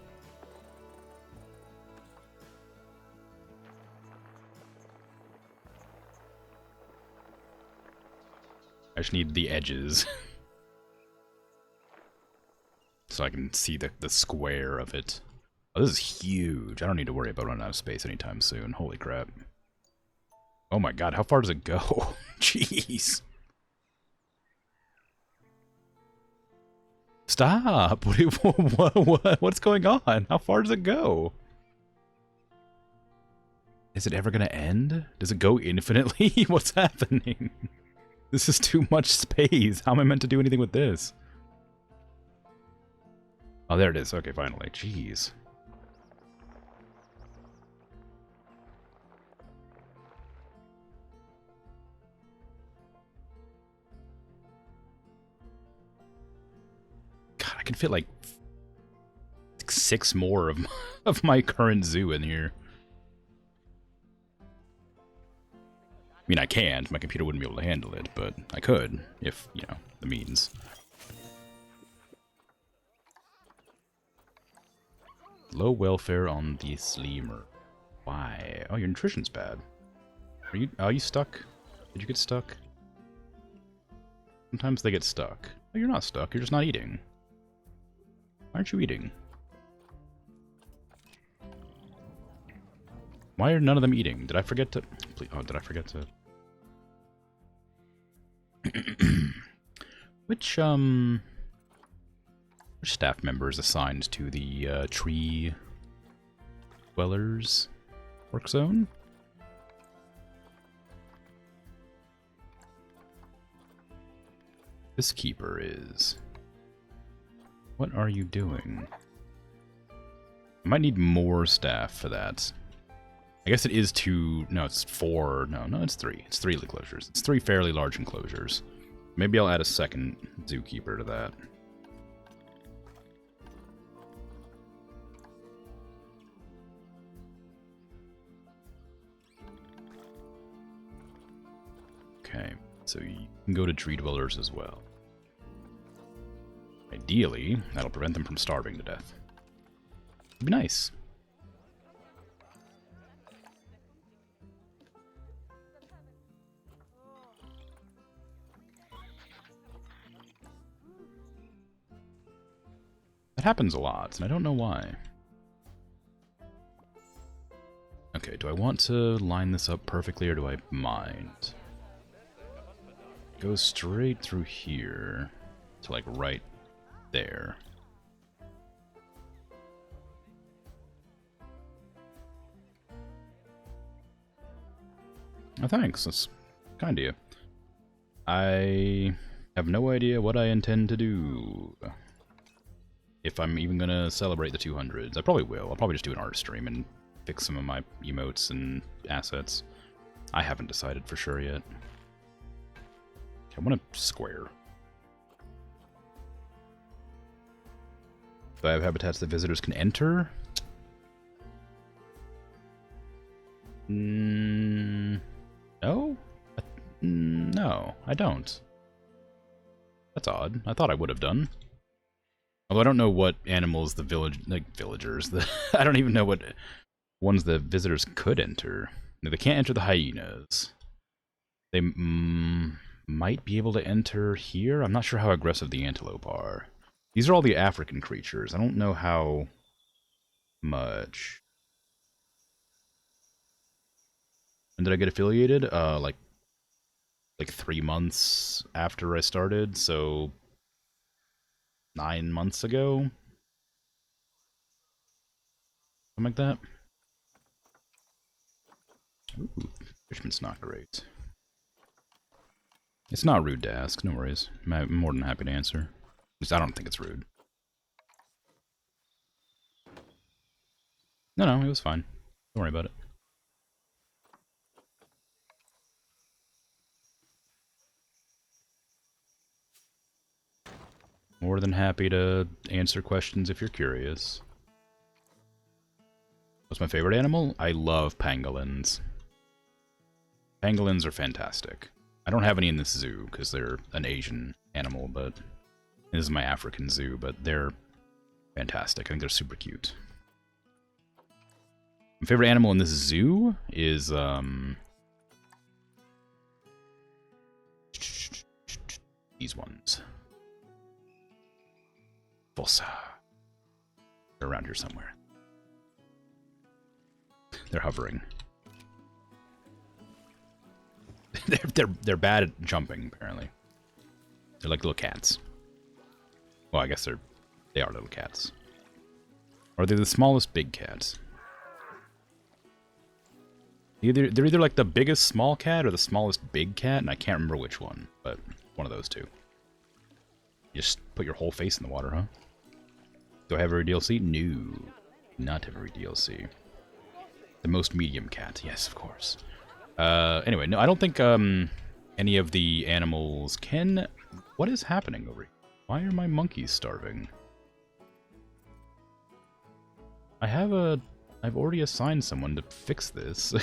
Speaker 1: I just need the edges. So I can see the square of it. Oh, this is huge. I don't need to worry about running out of space anytime soon. Holy crap. Oh my god, how far does it go? Jeez. Stop! What's going on? How far does it go? Is it ever gonna end? Does it go infinitely? What's happening? This is too much space. How am I meant to do anything with this? Oh, there it is. Okay, finally. Jeez. God, I can fit like 6 more of of my current zoo in here. I mean, I can't. My computer wouldn't be able to handle it, but I could, if, you know, the means. Low welfare on the lemur. Why? Oh, your nutrition's bad. Are you stuck? Did you get stuck? Sometimes they get stuck. Oh, you're not stuck. You're just not eating. Why aren't you eating? Why are none of them eating? Did I forget to... Please, oh, did I forget to... Which staff member is assigned to the tree dwellers work zone? This keeper is... What are you doing? I might need more staff for that. I guess it is 2... No, it's 4... No, it's 3. It's 3 enclosures. It's 3 fairly large enclosures. Maybe I'll add a second zookeeper to that. Okay, so you can go to tree dwellers as well. Ideally, that'll prevent them from starving to death. It'd be nice. That happens a lot, and I don't know why. Okay, do I want to line this up perfectly, or do I mind? Go straight through here to, like, right there. Oh, thanks. That's kind of you. I have no idea what I intend to do. If I'm even gonna celebrate the 200s. I probably will. I'll probably just do an art stream and fix some of my emotes and assets. I haven't decided for sure yet. Okay, I want a square. Do I have habitats that visitors can enter? No? No, I don't. That's odd. I thought I would have done. Although I don't know what animals the villagers, I don't even know what ones the visitors could enter. No, they can't enter the hyenas. They might be able to enter here. I'm not sure how aggressive the antelope are. These are all the African creatures. I don't know how much. When did I get affiliated? Like 3 months after I started, so 9 months ago? Something like that. Ooh, Fishman's not great. It's not rude to ask, no worries. I'm more than happy to answer. At least I don't think it's rude. No, it was fine. Don't worry about it. More than happy to answer questions if you're curious. What's my favorite animal? I love pangolins. Pangolins are fantastic. I don't have any in this zoo because they're an Asian animal, but this is my African zoo, but they're fantastic. I think they're super cute. My favorite animal in this zoo is these ones. Fossa. They're around here somewhere. They're hovering. they're bad at jumping, apparently. They're like little cats. Well, I guess they are little cats. Or are they the smallest big cats? They're either like the biggest small cat or the smallest big cat, and I can't remember which one, but one of those two. You just put your whole face in the water, huh? Do I have every DLC? No. Not every DLC. The most medium cat, yes, of course. Anyway, no, I don't think any of the animals can... What is happening over here? Why are my monkeys starving? I've already assigned someone to fix this.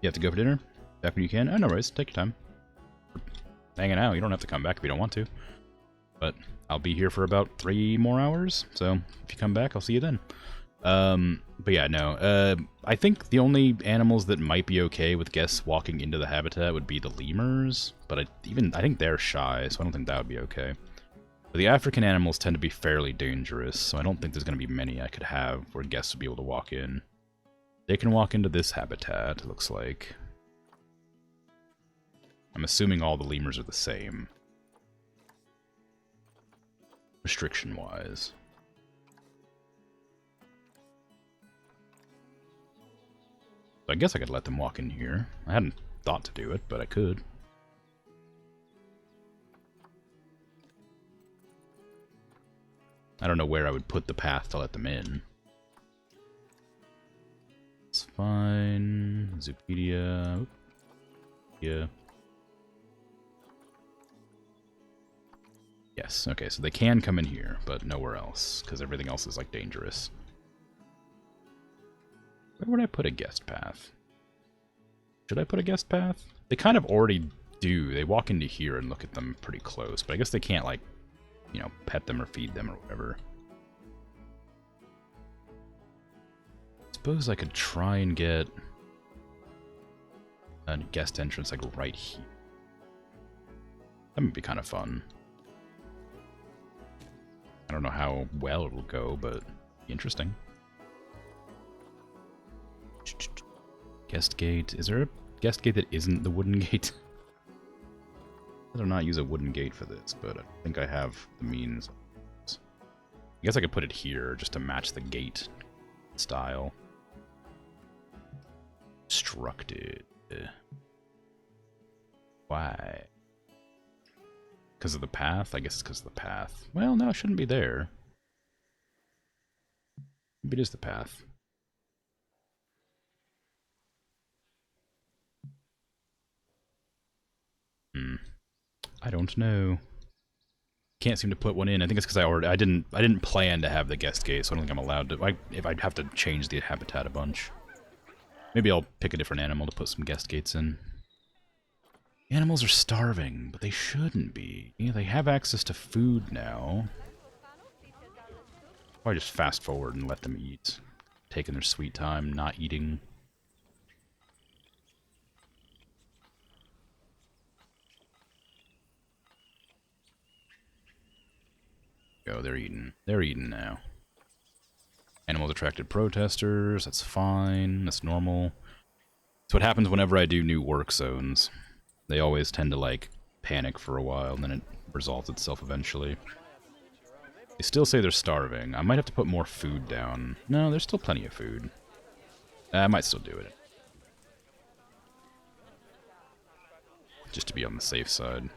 Speaker 1: You have to go for dinner? Back when you can? Oh, no worries. Take your time. Hanging out. You don't have to come back if you don't want to. But I'll be here for about 3 more hours. So if you come back, I'll see you then. But yeah, no. I think the only animals that might be okay with guests walking into the habitat would be the lemurs. But I think they're shy, so I don't think that would be okay. But the African animals tend to be fairly dangerous, so I don't think there's going to be many I could have where guests would be able to walk in. They can walk into this habitat, it looks like. I'm assuming all the lemurs are the same. Restriction-wise. So I guess I could let them walk in here. I hadn't thought to do it, but I could. I don't know where I would put the path to let them in. It's fine. Zoopedia. Yeah. Yes, okay, so they can come in here, but nowhere else, because everything else is, like, dangerous. Where would I put a guest path? Should I put a guest path? They kind of already do. They walk into here and look at them pretty close, but I guess they can't, like, you know, pet them or feed them or whatever. Suppose I could try and get a guest entrance, like, right here. That would be kind of fun. I don't know how well it'll go, but interesting. Guest gate. Is there a guest gate that isn't the wooden gate? I do not use a wooden gate for this, but I think I have the means. I guess I could put it here just to match the gate style. Constructed. Why? Because of the path? I guess it's because of the path. Well, no, it shouldn't be there. Maybe it is the path. I don't know. Can't seem to put one in. I think it's because I didn't plan to have the guest gate, so I don't think I'm allowed to. If I'd have to change the habitat a bunch. Maybe I'll pick a different animal to put some guest gates in. Animals are starving, but they shouldn't be. Yeah, they have access to food now. Or I just fast forward and let them eat. Taking their sweet time, not eating. Go, they're eating. They're eating now. Animals attracted protesters, that's fine, that's normal. That's what happens whenever I do new work zones. They always tend to, like, panic for a while, and then it resolves itself eventually. They still say they're starving. I might have to put more food down. No, there's still plenty of food. I might still do it. Just to be on the safe side.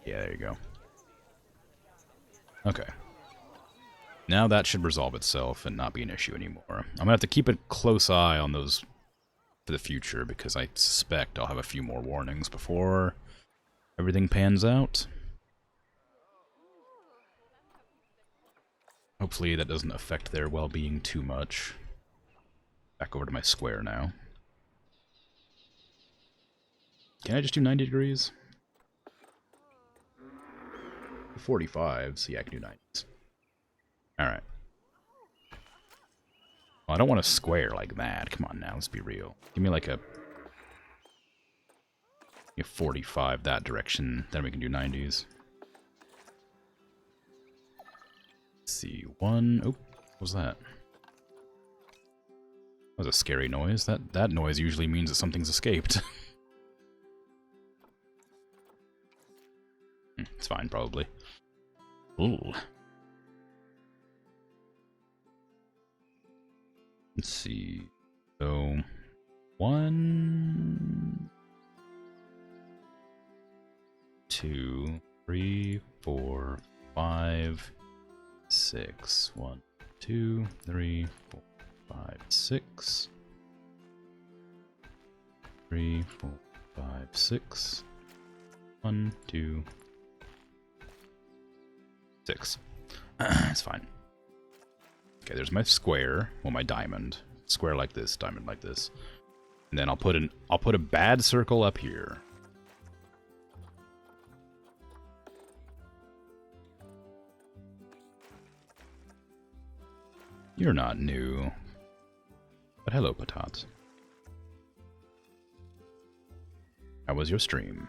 Speaker 1: Yeah, there you go. Okay. Now that should resolve itself and not be an issue anymore. I'm gonna have to keep a close eye on those for the future, because I suspect I'll have a few more warnings before everything pans out. Hopefully that doesn't affect their well-being too much. Back over to my square now. Can I just do 90 degrees? 45, so yeah, I can do 90s. Alright. Well, I don't want a square like that. Come on now, let's be real. Give me like a 45 that direction, then we can do 90s. Let's see, one... Oh, what was that? That was a scary noise. That noise usually means that something's escaped. It's fine, probably. Ooh. Let's see. So, 1, 2, 3, 4, 5, 6. 1, 2, 3, 4, 5, 6. 3, 4, 5, 6. 1, 2, 6. It's fine. Okay, there's my square. Well, my diamond. Square like this, diamond like this. And then I'll put a bad circle up here. You're not new. But hello, Patat. How was your stream?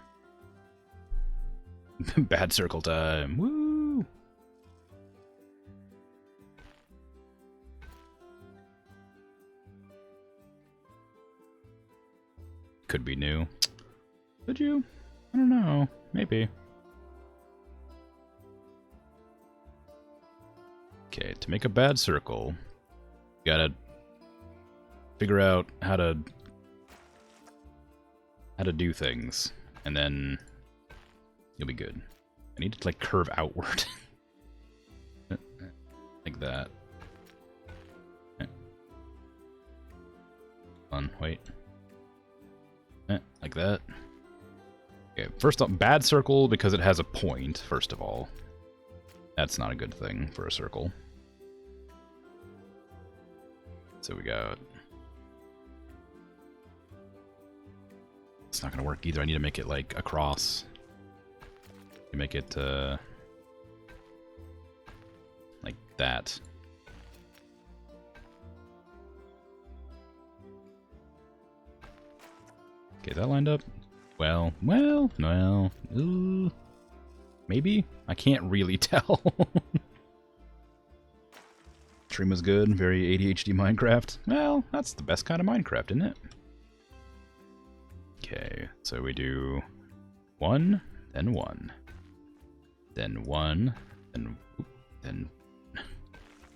Speaker 1: Bad circle time. Woo! Could be new. Could you? I don't know. Maybe. Okay, to make a bad circle, you gotta figure out how to do things, and then you'll be good. I need to like curve outward. Like that. Hold on, wait. Like that. Okay, first off, bad circle because it has a point, first of all. That's not a good thing for a circle. So we got... It's not gonna work either. I need to make it like across. You make it like that. Okay, is that lined up? Well, ooh, maybe? I can't really tell. Stream was good, very ADHD Minecraft. Well, that's the best kind of Minecraft, isn't it? Okay, so we do 1, then 1, then 1, then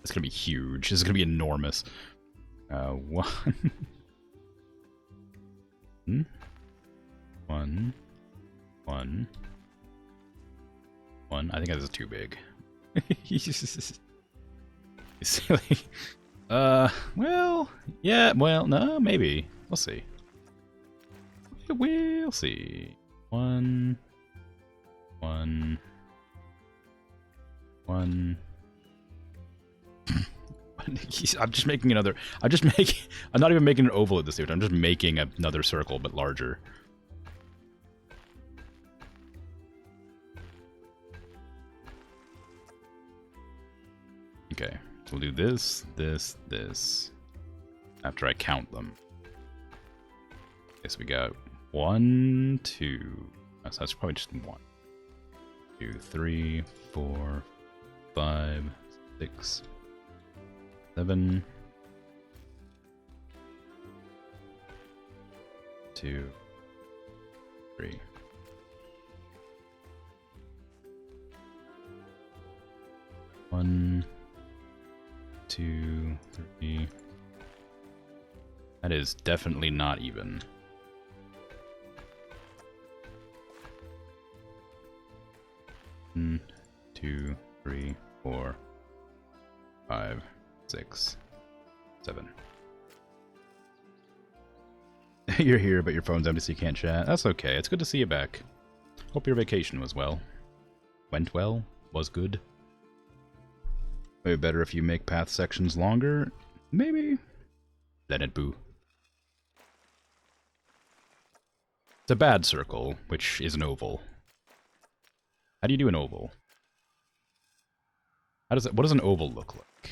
Speaker 1: it's gonna be huge. This is gonna be enormous. 1, 1, 1, 1. I think this is too big. You silly. Well, yeah, well, no, maybe. We'll see. We'll see. 1, 1, 1. I'm just making another. I'm not even making an oval at this stage. I'm just making another circle, but larger. Okay, so we'll do this, this, this. After I count them. Okay, so we got 1, 2. So that's probably just 1, 2, 3, 4, 5, 6, 7, 2, 3. One, 2, 3. That is definitely not even. One, 2, 3, 4, 5, 6, 7. You're here, but your phone's empty, so you can't chat. That's okay. It's good to see you back. Hope your vacation was well. Went well? Was good? Maybe better if you make path sections longer? Maybe. Let it boo. It's a bad circle, which is an oval. How do you do an oval? How does it? What does an oval look like?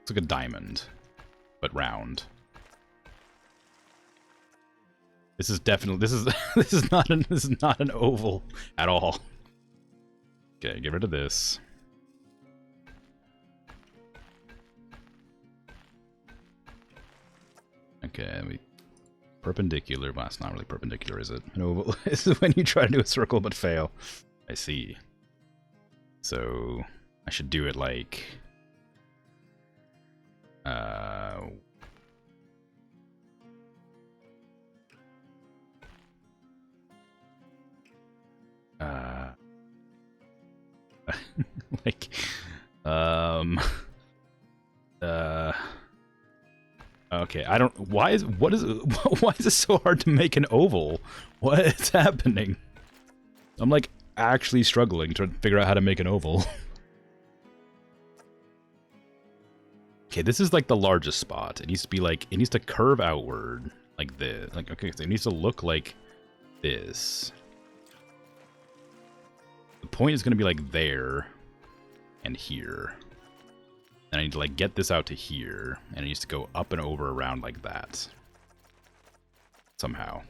Speaker 1: It's like a diamond, but round. This is definitely this is not an oval at all. Okay, get rid of this. Okay, Perpendicular. Well, it's not really perpendicular, is it? An oval is when you try to do a circle but fail. I see. So I should do it like... like, okay, I don't, why is it so hard to make an oval? What is happening? I'm like actually struggling to figure out how to make an oval. Okay, this is like the largest spot. It needs to be like, it needs to curve outward like this. Like, okay, so it needs to look like this. The point is going to be like there and here. And I need to like get this out to here, and it needs to go up and over around like that. Somehow.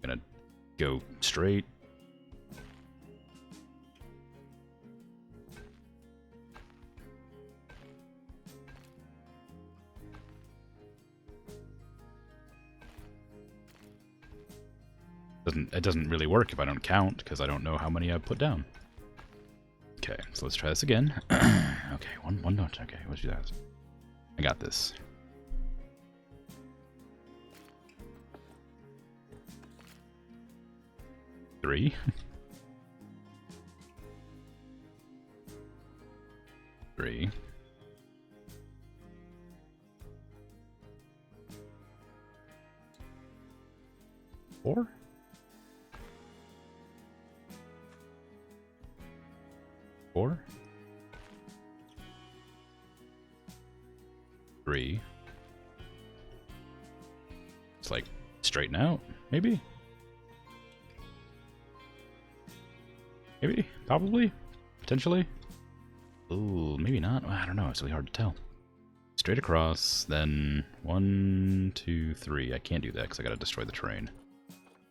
Speaker 1: I'm gonna go straight. It doesn't really work if I don't count, because I don't know how many I've put down. Okay, so let's try this again. Okay, one notch. Okay, let's do that. I got this. Three. Three. Four. 4, 3. It's like straighten out, maybe? Maybe? Probably? Potentially? Ooh, maybe not. I don't know. It's really hard to tell. Straight across, then 1, 2, 3. I can't do that because I gotta destroy the terrain.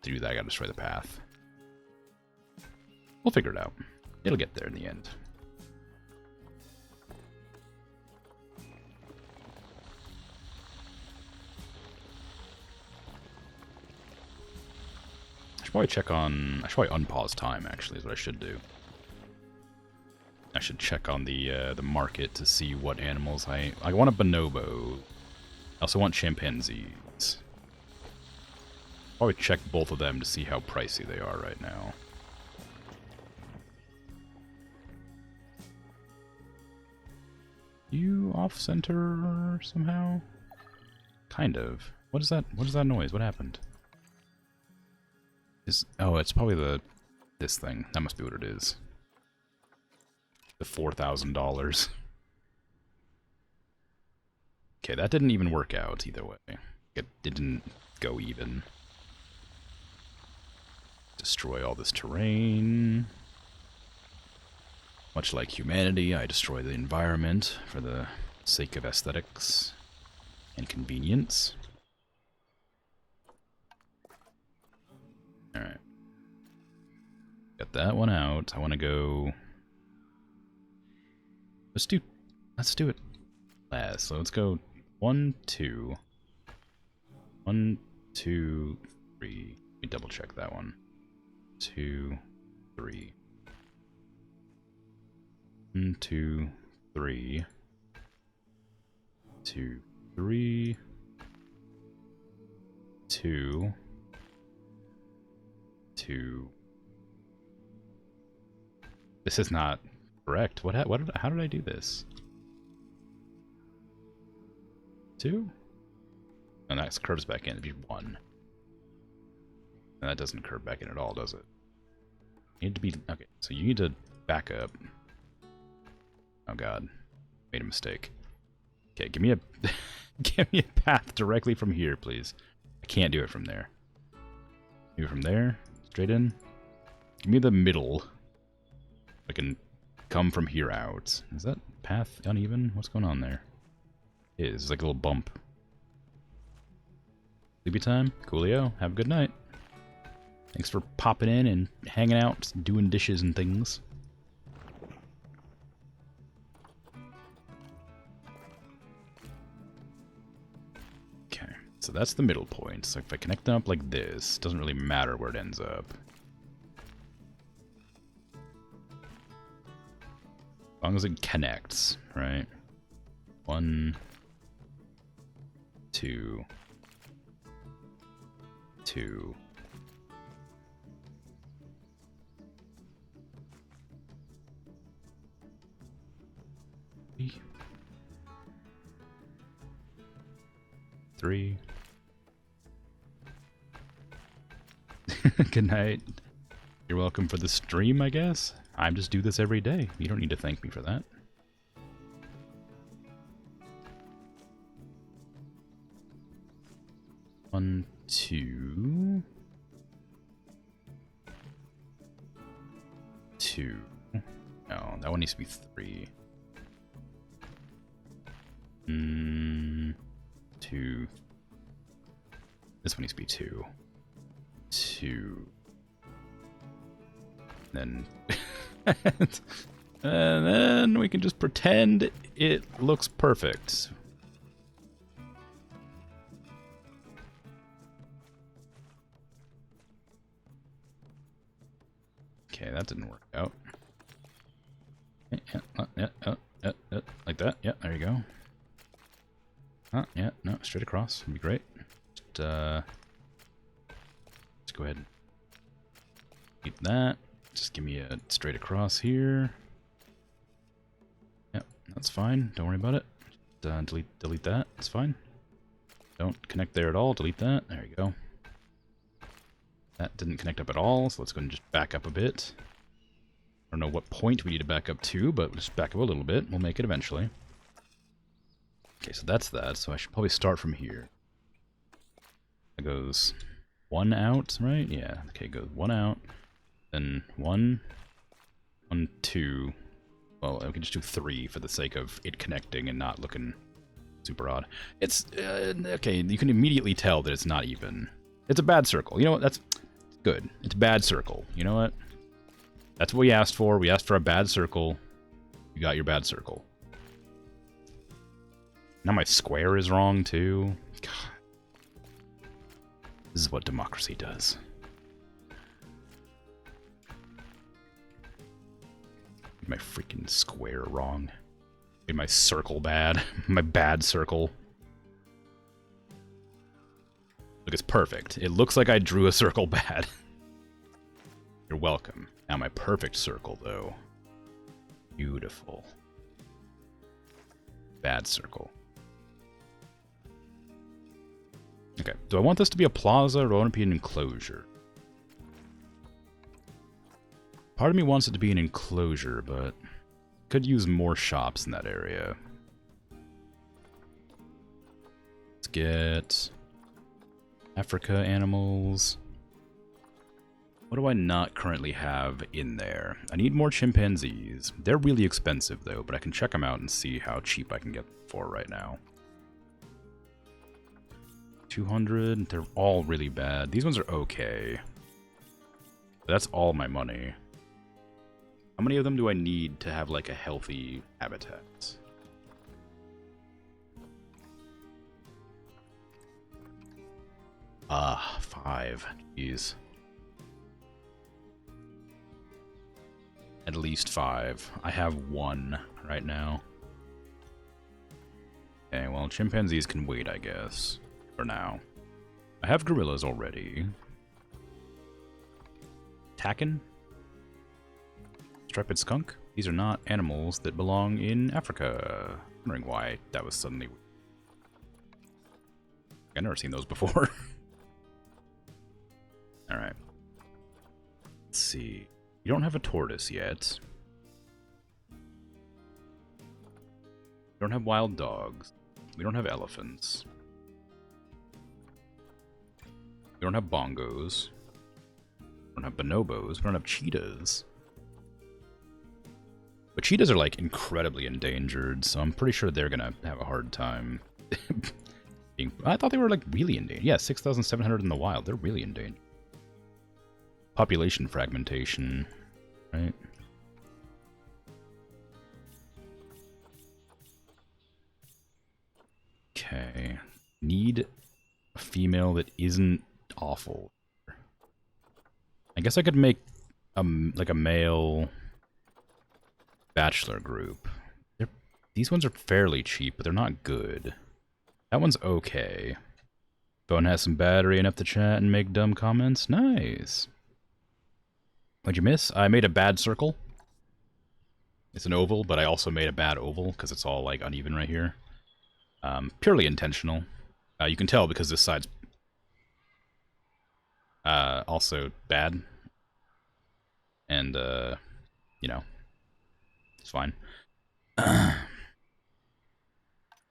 Speaker 1: To do that, I gotta destroy the path. We'll figure it out. It'll get there in the end. I should probably unpause time, actually, is what I should do. I should check on the market to see what animals I want a bonobo. I also want chimpanzees. Probably check both of them to see how pricey they are right now. You off center somehow? Kind of. What is that? What is that noise? What happened? Oh, it's probably this thing. That must be what it is. The $4,000. Okay, that didn't even work out either way. It didn't go even. Destroy all this terrain. Much like humanity, I destroy the environment for the sake of aesthetics and convenience. Alright. Got that one out. I want to go... Let's do it last. So let's go 1, 2. 1, 2, 3. Let me double check that one. 2, 3. 1, 2, 3. 2, 3. 2. 2. This is not correct. How did I do this? 2? And that curves back in. It'd be 1. And that doesn't curve back in at all, does it? You need to be... Okay, so you need to back up. Oh god. Made a mistake. Okay, give me a... give me a path directly from here, please. I can't do it from there. Do it from there. Straight in. Give me the middle. I can come from here out. Is that path uneven? What's going on there? It is like a little bump. Sleepy time. Coolio. Have a good night. Thanks for popping in and hanging out, doing dishes and things. Okay, So that's the middle point. So if I connect them up like this, it doesn't really matter where it ends up. As long as it connects, right? 1, 2, 2. 3. Good night. You're welcome for the stream, I guess. I just do this every day. You don't need to thank me for that. One, 2. 2. No, that one needs to be 3. 2. This one needs to be 2. 2. Then and then we can just pretend it looks perfect. Okay, that didn't work out. Like that. Yeah, there you go. Yeah, no, straight across would be great. Just go ahead and keep that. Just give me a straight across here. Yep, that's fine. Don't worry about it. Just, delete that. It's fine. Don't connect there at all. Delete that. There you go. That didn't connect up at all, so let's go and just back up a bit. I don't know what point we need to back up to, but we'll just back up a little bit. We'll make it eventually. Okay, so that's that. So I should probably start from here. It goes 1 out, right? Yeah. Okay, goes 1 out. Then 1, 1, 2. Well, we can just do 3 for the sake of it connecting and not looking super odd. It's okay. You can immediately tell that it's not even. It's a bad circle. You know what? That's good. It's a bad circle. You know what? That's what we asked for. We asked for a bad circle. You got your bad circle. Now my square is wrong too. God. This is what democracy does. Made my freaking square wrong. Made my circle bad. My bad circle. Look, it's perfect. It looks like I drew a circle bad. You're welcome. Now my perfect circle, though. Beautiful. Bad circle. Okay, do I want this to be a plaza or do I want it to be an enclosure? Part of me wants it to be an enclosure, but could use more shops in that area. Let's get Africa animals. What do I not currently have in there? I need more chimpanzees. They're really expensive though, but I can check them out and see how cheap I can get them for right now. 200, they're all really bad. These ones are okay. But that's all my money. How many of them do I need to have like a healthy habitat? Ah, 5. Jeez. At least 5. I have 1 right now. Okay, well, chimpanzees can wait, I guess. For now. I have gorillas already. Takin? Striped skunk? These are not animals that belong in Africa. Wondering why that was suddenly... I've never seen those before. Alright. Let's see. You don't have a tortoise yet. You don't have wild dogs. We don't have elephants. We don't have bongos. We don't have bonobos. We don't have cheetahs. But cheetahs are like incredibly endangered, so I'm pretty sure they're gonna have a hard time. I thought they were like really endangered. Yeah, 6,700 in the wild. They're really endangered. Population fragmentation, right? Okay. Need a female that isn't awful. I guess I could make like a male bachelor group. These ones are fairly cheap, but they're not good. That one's okay. Phone has some battery enough to chat and make dumb comments. Nice. What'd you miss? I made a bad circle. It's an oval, but I also made a bad oval because it's all like uneven right here. Purely intentional. You can tell because this side's also bad. And, you know, it's fine.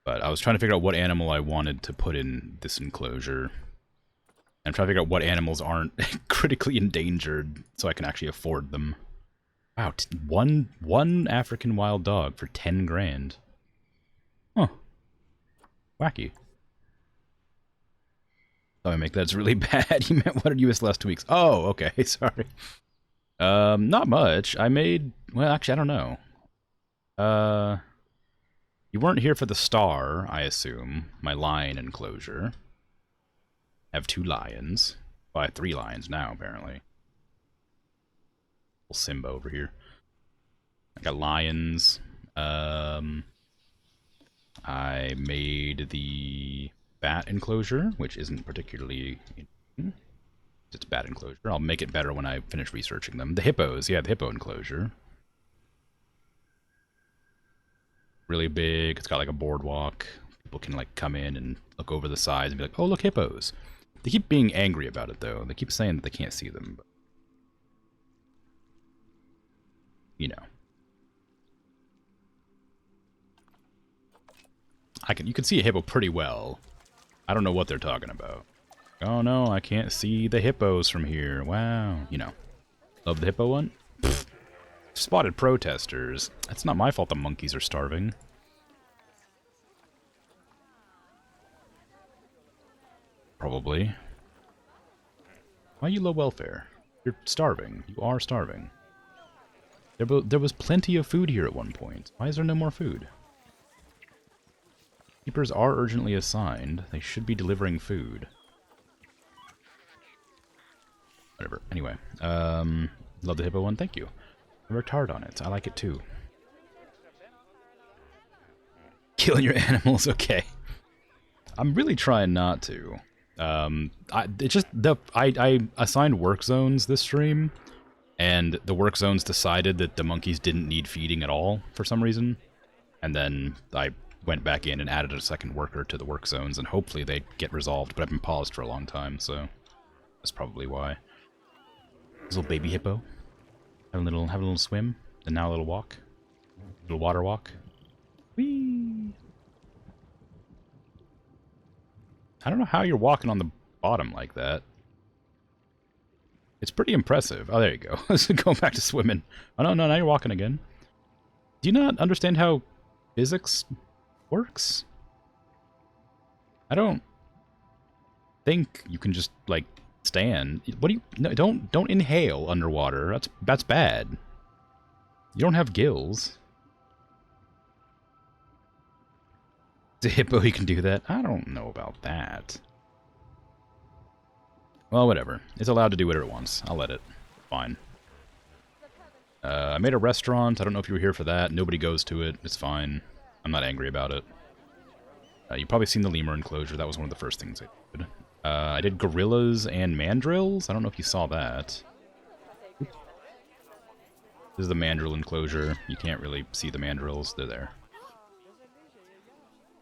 Speaker 1: But I was trying to figure out what animal I wanted to put in this enclosure. I'm trying to figure out what animals aren't critically endangered so I can actually afford them. Wow, one African wild dog for 10 grand. Huh. Wacky. Oh, I make that's really bad. You meant what did you miss last 2 weeks? Oh, okay, sorry. Not much. I made, well, actually, I don't know. You weren't here for the star, I assume. My lion enclosure. I have 2 lions. Well, I have 3 lions now, apparently. Little Simba over here. I got lions. I made the bat enclosure, which isn't particularly... It's a bat enclosure. I'll make it better when I finish researching them. The hippos, yeah, the hippo enclosure. Really big. It's got like a boardwalk. People can like come in and look over the sides and be like, oh, look, hippos. They keep being angry about it, though. They keep saying that they can't see them. But, you know. You can see a hippo pretty well. I don't know what they're talking about. Oh, no, I can't see the hippos from here. Wow. You know. Love the hippo one? Pfft. Spotted protesters. That's not my fault the monkeys are starving. Probably. Why are you low welfare? You're starving. You are starving. There was plenty of food here at one point. Why is there no more food? Keepers are urgently assigned. They should be delivering food. Whatever. Anyway. Love the hippo one. Thank you. I worked hard on it. I like it too. Killing your animals, okay. I'm really trying not to. I assigned work zones this stream, and the work zones decided that the monkeys didn't need feeding at all for some reason. And then I went back in and added a second worker to the work zones, and hopefully they get resolved, but I've been paused for a long time, so that's probably why. This little baby hippo. Have a little swim, and now a little walk. A little water walk. Whee! I don't know how you're walking on the bottom like that. It's pretty impressive. Oh, there you go. Let's go back to swimming. Oh, no, now you're walking again. Do you not understand how physics works? I don't think you can just, like, stand. What do you... No, don't inhale underwater. That's bad. You don't have gills. The hippo, he can do that? I don't know about that. Well, whatever. It's allowed to do whatever it wants. I'll let it. Fine. I made a restaurant. I don't know if you were here for that. Nobody goes to it. It's fine. I'm not angry about it. You've probably seen the lemur enclosure. That was one of the first things I did. I did gorillas and mandrills. I don't know if you saw that. This is the mandrill enclosure. You can't really see the mandrills. They're there.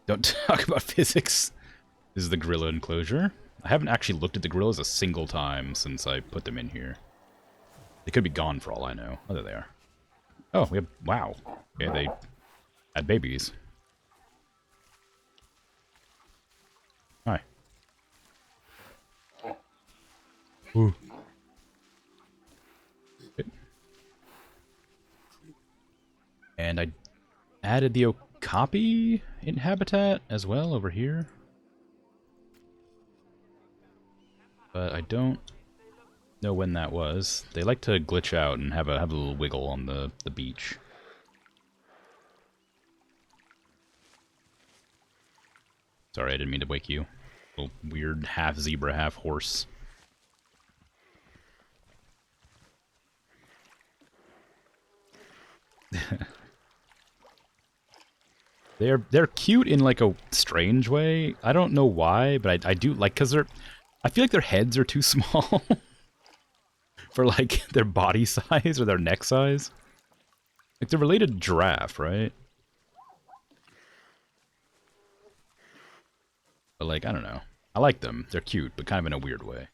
Speaker 1: Don't talk about physics. This is the gorilla enclosure. I haven't actually looked at the gorillas a single time since I put them in here. They could be gone for all I know. Oh, there they are. Oh, we have... Wow. Okay, they had babies. Hi. Ooh. Okay. And I added the okapi in habitat as well over here. But I don't know when that was. They like to glitch out and have a little wiggle on the beach. Sorry, I didn't mean to wake you. Little weird half zebra, half horse. They're cute in like a strange way. I don't know why, but I do like, because I feel like their heads are too small for like their body size or their neck size. Like they're related to giraffe, right? But like, I don't know. I like them. They're cute, but kind of in a weird way.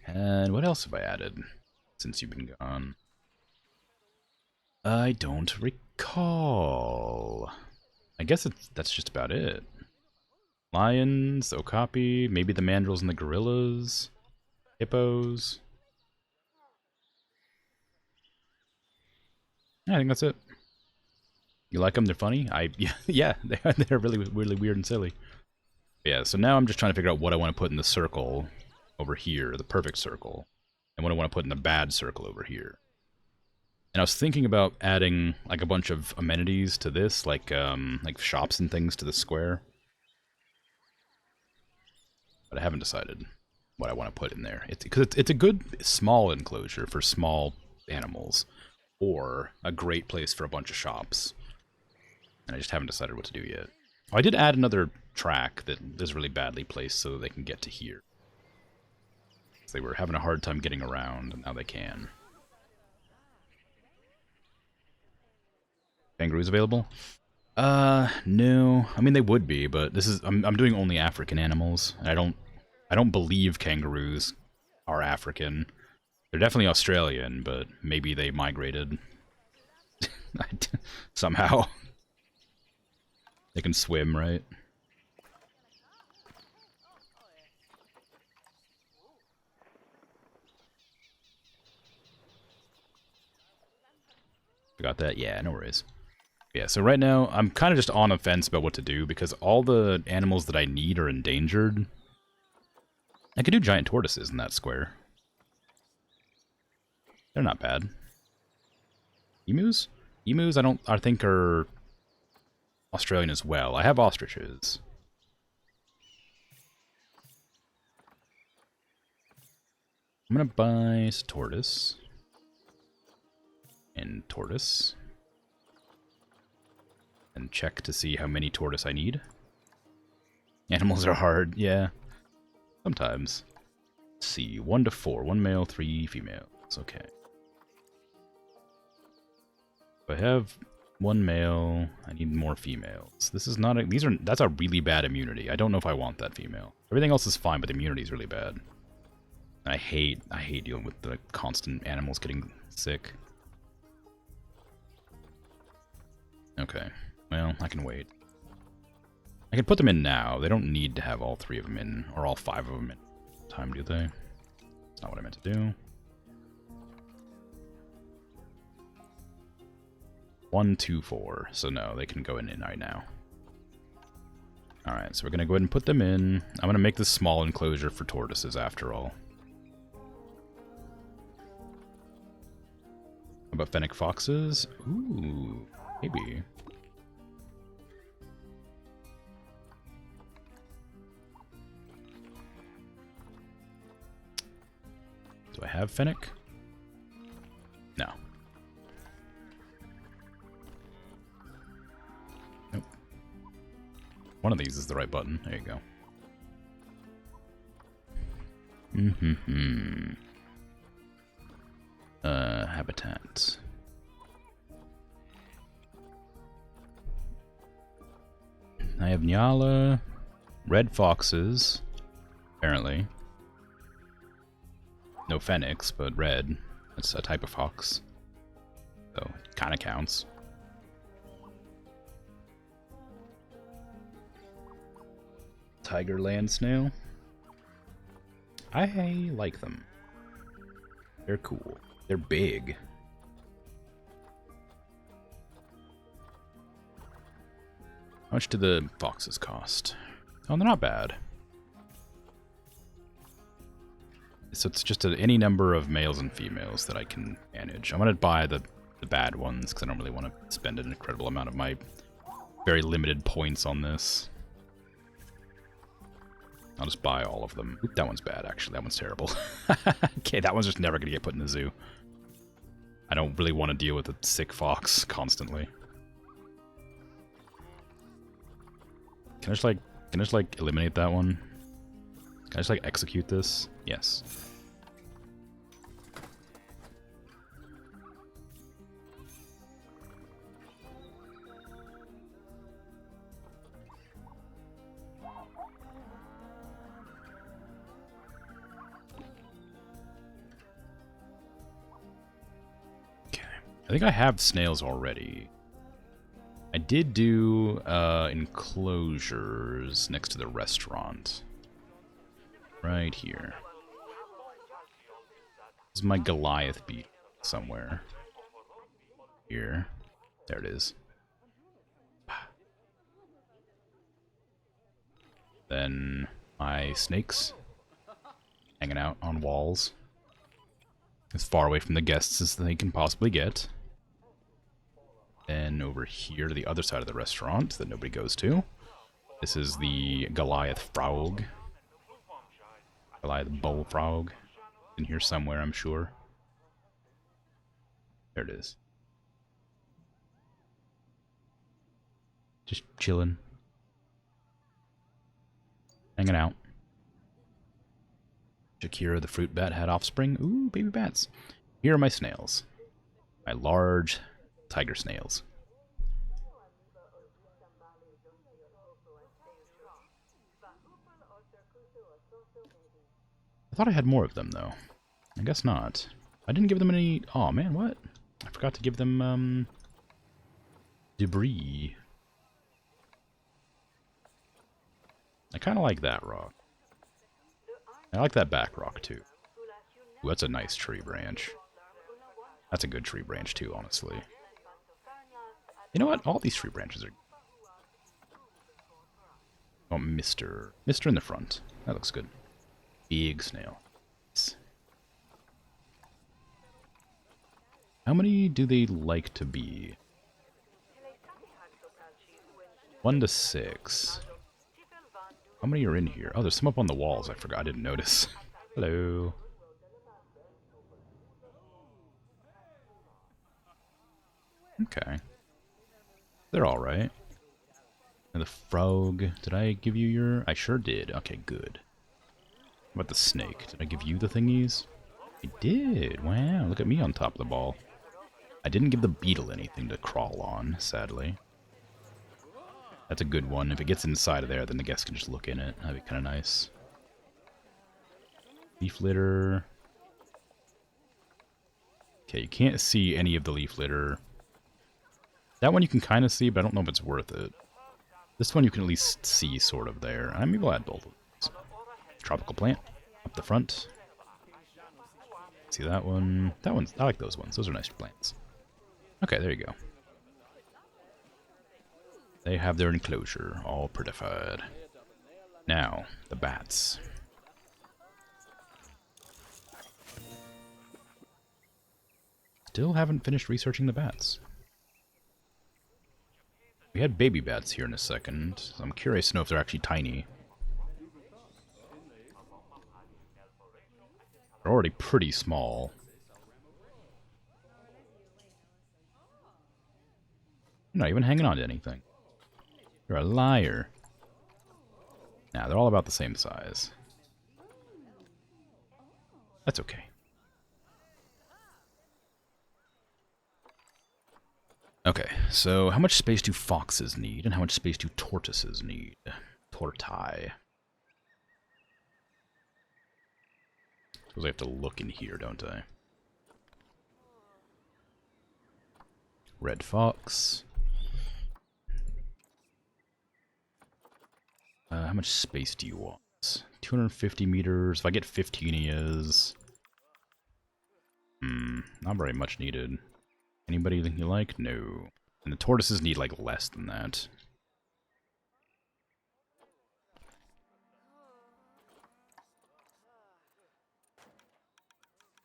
Speaker 1: And what else have I added since you've been gone? I don't recall. I guess that's just about it. Lions, okapi, maybe the mandrills and the gorillas, hippos. Yeah, I think that's it. You like them? They're funny? Yeah, they're really weird and silly. Yeah, so now I'm just trying to figure out what I want to put in the circle over here, the perfect circle, and what I want to put in the bad circle over here. And I was thinking about adding like a bunch of amenities to this, like shops and things to the square. But I haven't decided what I want to put in there. It's a good small enclosure for small animals, or a great place for a bunch of shops. And I just haven't decided what to do yet. Oh, I did add another track that is really badly placed so that they can get to here. They were having a hard time getting around, and now they can. Kangaroos available? No. I mean, they would be, but this is I'm doing only African animals. I don't believe kangaroos are African. They're definitely Australian, but maybe they migrated somehow. They can swim, right? Got that? Yeah, no worries. Yeah, so right now, I'm kind of just on a fence about what to do, because all the animals that I need are endangered. I could do giant tortoises in that square. They're not bad. Emus? Emus, I think are Australian as well. I have ostriches. I'm gonna buy tortoise. And tortoise. And check to see how many tortoise I need. Animals are hard, yeah. Sometimes. Let's see, 1 to 4. 1 male, 3 females. Okay. If I have 1 male, I need more females. This is not a... That's a really bad immunity. I don't know if I want that female. Everything else is fine, but the immunity is really bad. And I hate dealing with the constant animals getting sick. Okay. Well, I can wait. I can put them in now. They don't need to have all 3 of them in, or all 5 of them in time, do they? That's not what I meant to do. 1, 2, 4. So no, they can go in right now. Alright, so we're going to go ahead and put them in. I'm going to make this small enclosure for tortoises after all. How about fennec foxes? Ooh, maybe. Do I have fennec? No. Nope. One of these is the right button. There you go. Habitat. I have Nyala, red foxes, apparently. No fennecs, but red. That's a type of fox. So, it kind of counts. Tiger land snail. I like them. They're cool. They're big. How much do the foxes cost? Oh, they're not bad. So it's just any number of males and females that I can manage. I'm going to buy the bad ones because I don't really want to spend an incredible amount of my very limited points on this. I'll just buy all of them. Oop, that one's bad, actually. That one's terrible. Okay, that one's just never gonna get put in the zoo. I don't really want to deal with a sick fox constantly. Can I just like eliminate that one? Can I just like execute this? Yes. I think I have snails already. I did do enclosures next to the restaurant. Right here. This is my Goliath beat somewhere. Here. There it is. Then my snakes hanging out on walls. As far away from the guests as they can possibly get. Then over here to the other side of the restaurant that nobody goes to. This is the Goliath frog. Goliath bullfrog. In here somewhere, I'm sure. There it is. Just chilling. Hanging out. Shakira the fruit bat had offspring. Ooh, baby bats. Here are my snails. My large tiger snails. I thought I had more of them, though. I guess not. I didn't give them any... Oh, man, what? I forgot to give them, debris. I kind of like that rock. I like that back rock, too. Ooh, that's a nice tree branch. That's a good tree branch, too, honestly. You know what? All these tree branches are... Oh, Mr. in the front. That looks good. Big snail. How many do they like to be? 1 to 6. How many are in here? Oh, there's some up on the walls. I forgot. I didn't notice. Hello. Okay. They're alright. And the frog. Did I give you your... I sure did. Okay, good. What about the snake? Did I give you the thingies? I did. Wow, look at me on top of the ball. I didn't give the beetle anything to crawl on, sadly. That's a good one. If it gets inside of there, then the guests can just look in it. That'd be kind of nice. Leaf litter. Okay, you can't see any of the leaf litter. That one you can kind of see, but I don't know if it's worth it. This one you can at least see sort of there. Maybe we'll add both of these. Tropical plant up the front. See that one? That one's... I like those ones. Those are nice plants. Okay, there you go. They have their enclosure, all prettified. Now, the bats. Still haven't finished researching the bats. We had baby bats here in a second, so I'm curious to know if they're actually tiny. They're already pretty small. You're not even hanging on to anything. You're a liar. Nah, they're all about the same size. That's okay. Okay, so how much space do foxes need, and how much space do tortoises need? Tortai. Suppose I have to look in here, don't I? Red fox. How much space do you want? 250 meters. If I get 15 is... not very much needed. Anybody that you like? No. And the tortoises need, like, less than that.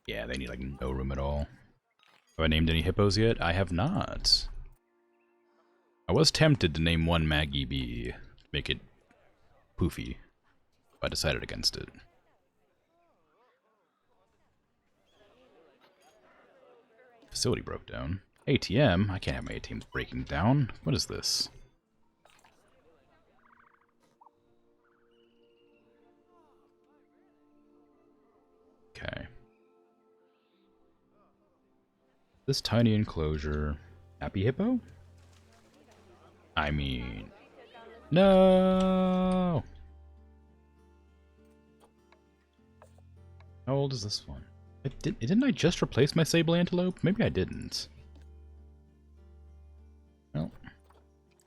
Speaker 1: Yeah, they need, like, no room at all. Have I named any hippos yet? I have not. I was tempted to name one Maggie Bee. Make it poofy. I decided against it. Facility broke down. ATM? I can't have my ATMs breaking down. What is this? Okay. This tiny enclosure. Happy Hippo? I mean... No! How old is this one? Didn't I just replace my sable antelope? Maybe I didn't. Well,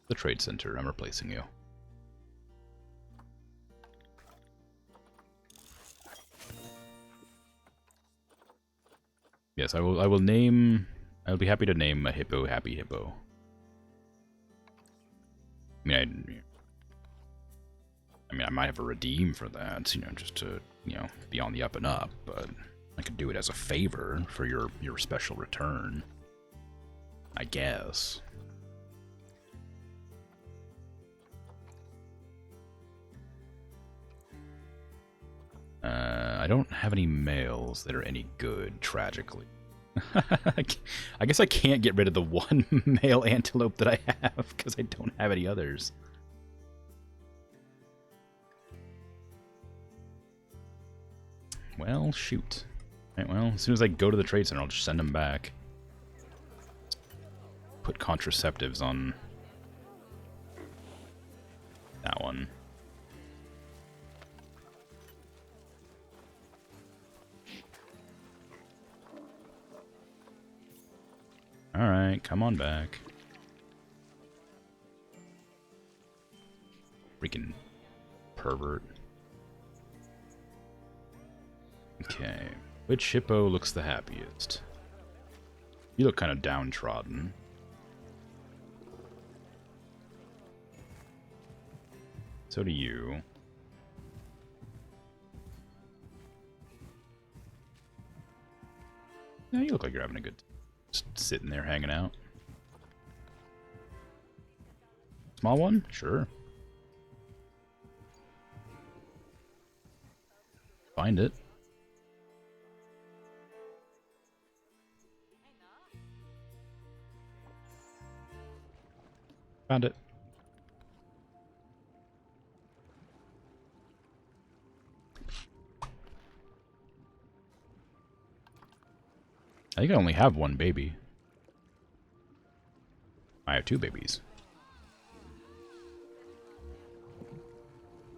Speaker 1: the trade center, I'm replacing you. Yes, I will name... I'll be happy to name a hippo Happy Hippo. I mean, I might have a redeem for that, you know, just to, you know, be on the up and up, but I could do it as a favor for your special return. I guess. I don't have any males that are any good, tragically. I guess I can't get rid of the one male antelope that I have, because I don't have any others. Well, shoot. Right, well, as soon as I go to the trade center, I'll just send them back. Put contraceptives on that one. Alright, come on back. Freaking pervert. Okay. Which hippo looks the happiest? You look kind of downtrodden. So do you. Yeah, you look like you're having a good time. Just sitting there hanging out. Small one? Sure. Find it. Found it. I think I only have one baby. I have two babies.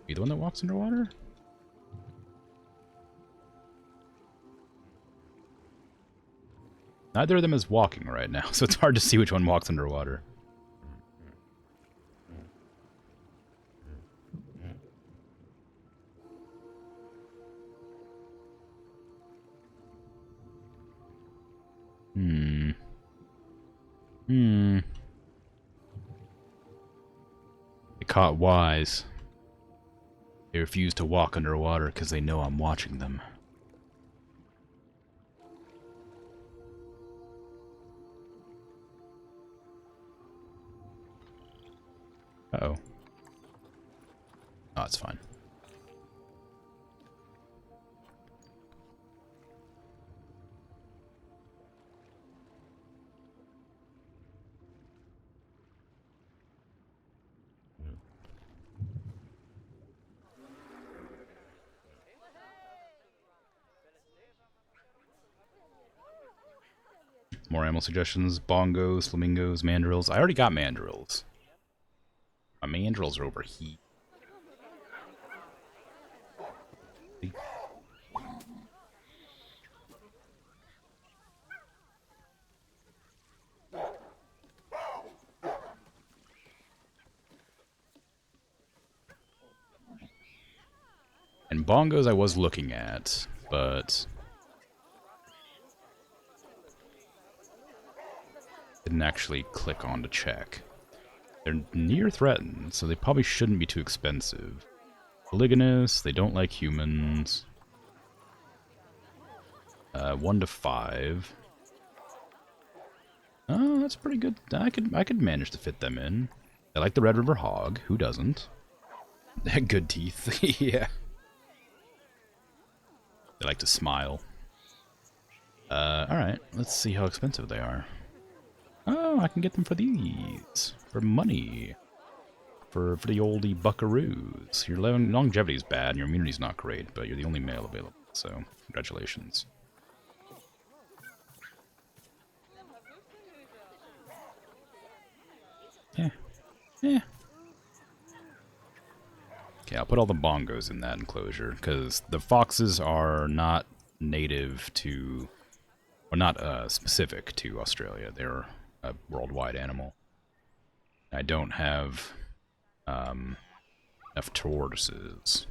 Speaker 1: You the one that walks underwater? Neither of them is walking right now, so it's hard to see which one walks underwater. They caught wise. They refuse to walk underwater because they know I'm watching them. Uh-oh. Oh, it's fine. More animal suggestions. Bongos, flamingos, mandrills. I already got mandrills. My mandrills are over here. And bongos I was looking at, but didn't actually click on to check. They're near threatened, so they probably shouldn't be too expensive. Polygamous, they don't like humans. 1 to 5. Oh, that's pretty good. I could manage to fit them in. I like the Red River Hog. Who doesn't? Good teeth. Yeah. They like to smile. Alright, let's see how expensive they are. Oh, I can get them for these. For money. For the oldie buckaroos. Your longevity's bad and your immunity's not great, but you're the only male available, so congratulations. Yeah. Yeah. Okay, I'll put all the bongos in that enclosure, because the foxes are not native to, or not specific to Australia. They're a worldwide animal. I don't have enough tortoises.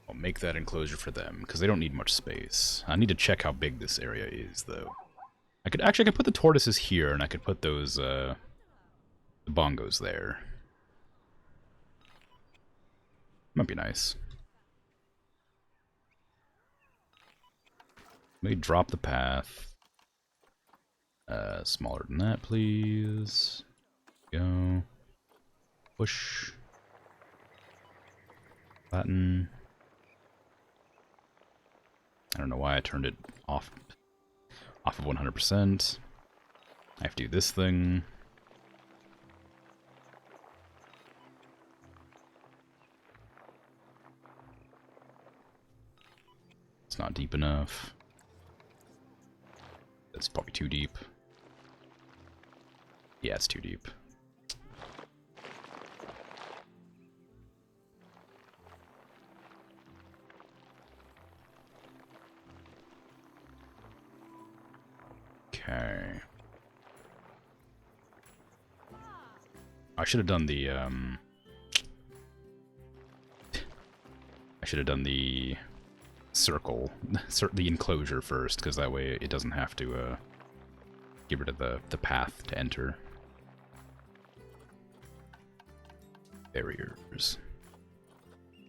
Speaker 1: I'll make that enclosure for them, because they don't need much space. I need to check how big this area is, though. I could put the tortoises here, and I could put those the bongos there. Might be nice. Let me drop the path. Smaller than that, please. Go. Push. Flatten. I don't know why I turned it off of 100%. I have to do this thing. It's not deep enough. That's probably too deep. Yeah, it's too deep. Okay. I should have done the circle, the enclosure first, because that way it doesn't have to get rid of the path to enter. Barriers.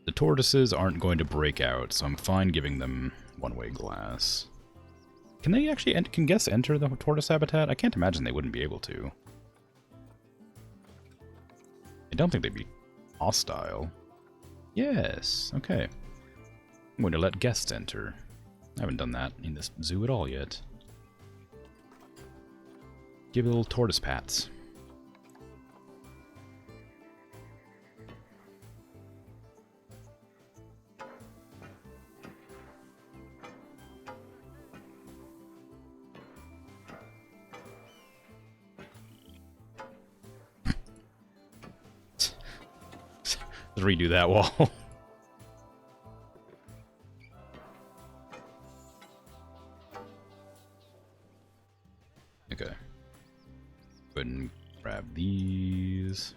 Speaker 1: The tortoises aren't going to break out, so I'm fine giving them one-way glass. Can they actually can guests enter the tortoise habitat? I can't imagine they wouldn't be able to. I don't think they'd be hostile. Yes, okay. I'm going to let guests enter. I haven't done that in this zoo at all yet. Give it little tortoise pats. Let's redo that wall. Okay. Go ahead and grab these.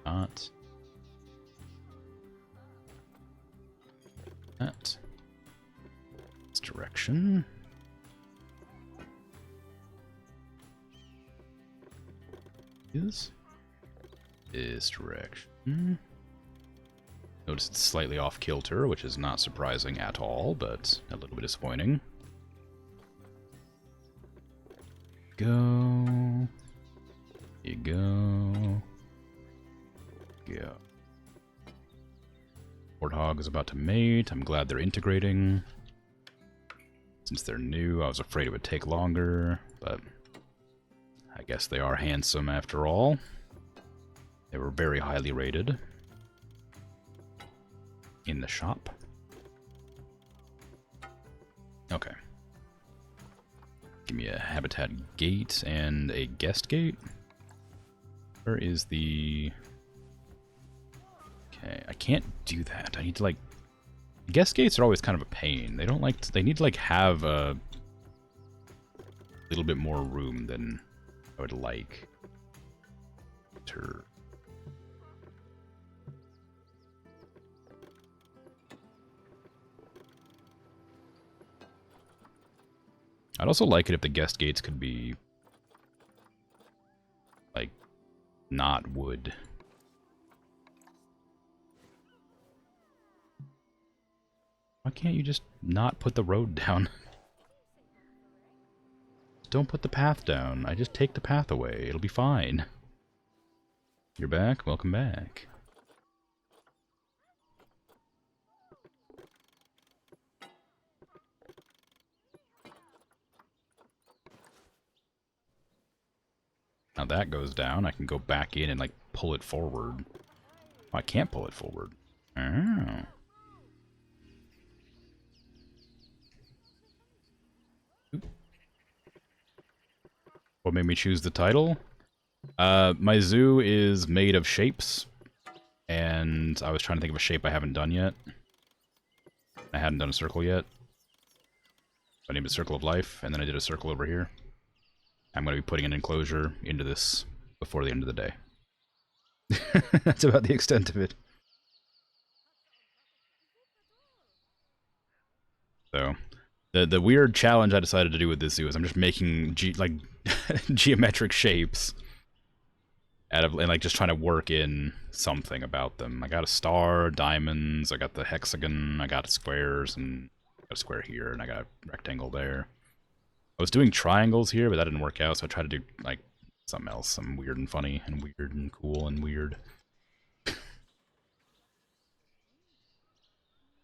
Speaker 1: Not. That. This direction. Is this direction. Notice it's slightly off kilter, which is not surprising at all, but a little bit disappointing. Go. You go. Go. Warthog is about to mate. I'm glad they're integrating. Since they're new, I was afraid it would take longer, but I guess they are handsome after all. They were very highly rated in the shop. Okay. Give me a habitat gate and a guest gate. Where is the... Okay, I can't do that. I need to, like... Guest gates are always kind of a pain. They don't like... They need to, like, have a little bit more room than I would like. I'd also like it if the guest gates could be, like, not wood. Why can't you just not put the road down? Don't put the path down. I just take the path away. It'll be fine. You're back? Welcome back. Now that goes down. I can go back in and, like, pull it forward. Oh, I can't pull it forward. Oh. What made me choose the title? My zoo is made of shapes, and I was trying to think of a shape I haven't done yet. I hadn't done a circle yet. I named it Circle of Life, and then I did a circle over here. I'm going to be putting an enclosure into this before the end of the day. That's about the extent of it. So, the weird challenge I decided to do with this zoo is I'm just making geometric shapes out of, and like just trying to work in something about them. I got a star, diamonds, I got the hexagon, I got squares, and I got a square here, and I got a rectangle there. I was doing triangles here, but that didn't work out, so I tried to do like something else, some weird and funny and weird and cool and weird.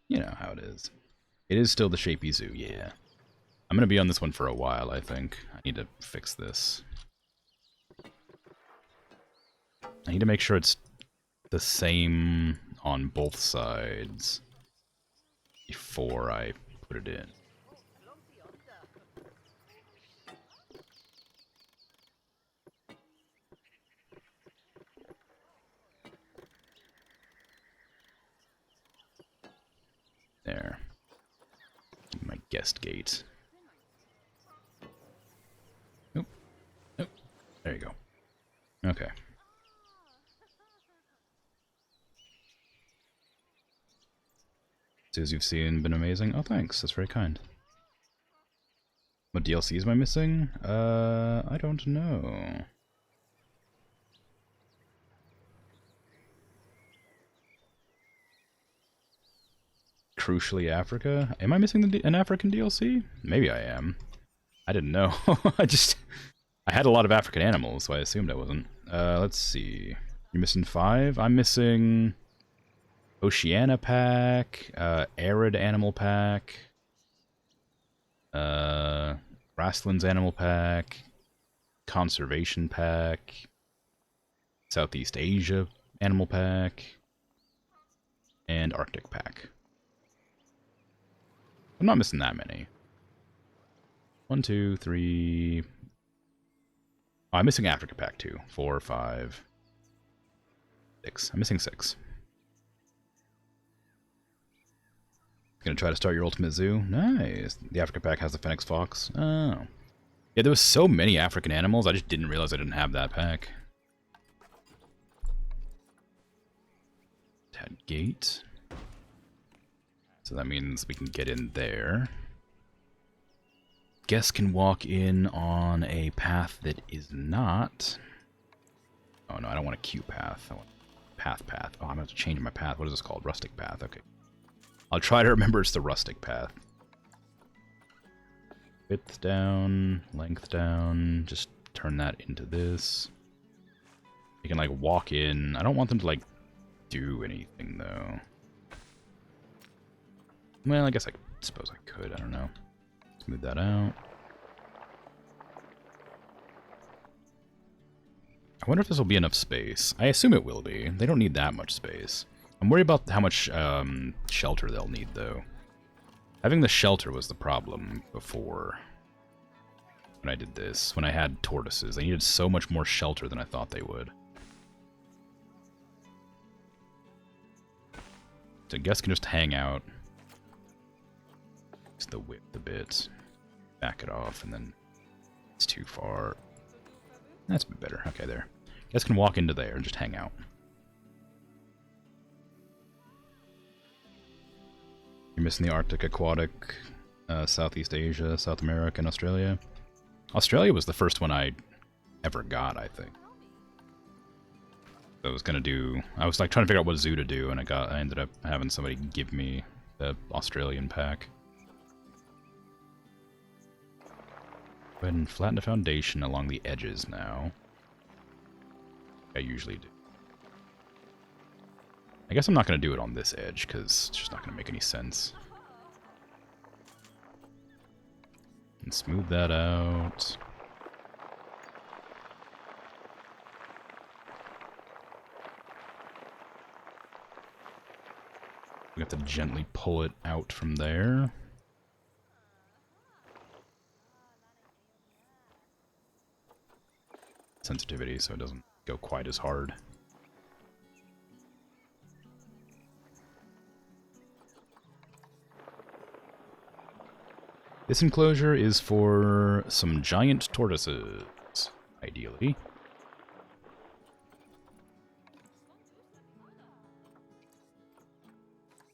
Speaker 1: You know how it is. It is still the Shapey Zoo, yeah. I'm gonna be on this one for a while, I think. I need to fix this. I need to make sure it's the same on both sides before I put it in. There. My guest gate. Nope. Nope. There you go. Okay. Zoos you've seen been amazing. Oh, thanks. That's very kind. What DLCs am I missing? I don't know. Crucially Africa? Am I missing an African DLC? Maybe I am. I didn't know. I had a lot of African animals, so I assumed I wasn't. Let's see. You're missing 5? I'm missing Oceania Pack, Arid Animal Pack, Grasslands Animal Pack, Conservation Pack, Southeast Asia Animal Pack, and Arctic Pack. I'm not missing that many. 1, 2, 3... Oh, I'm missing Africa Pack too. 4, 5, 6. I'm missing 6. Gonna try to start your ultimate zoo? Nice. The Africa Pack has the Phoenix Fox. Oh. Yeah, there was so many African animals, I just didn't realize I didn't have that pack. Tad gate. So that means we can get in there. Guests can walk in on a path that is not... Oh no, I don't want a queue path. I want path. Oh, I'm going to have to change my path. What is this called? Rustic path. Okay. I'll try to remember it's the rustic path. Width down, length down. Just turn that into this. You can like walk in. I don't want them to like do anything though. Well, I guess I suppose I could. I don't know. Smooth that out. I wonder if this will be enough space. I assume it will be. They don't need that much space. I'm worried about how much shelter they'll need, though. Having the shelter was the problem before when I did this. When I had tortoises, they needed so much more shelter than I thought they would. So guests can just hang out. Just the width a bit. Back it off, and then it's too far. That's a bit better. Okay, there. Guests can walk into there and just hang out. You're missing the Arctic, Aquatic, Southeast Asia, South America, and Australia. Australia was the first one I ever got, I think. I was gonna do... I was like trying to figure out what zoo to do, and I ended up having somebody give me the Australian pack. Go ahead and flatten the foundation along the edges now. I usually do. I guess I'm not going to do it on this edge, because it's just not going to make any sense. And smooth that out. We have to gently pull it out from there. Sensitivity so it doesn't go quite as hard. This enclosure is for some giant tortoises, ideally.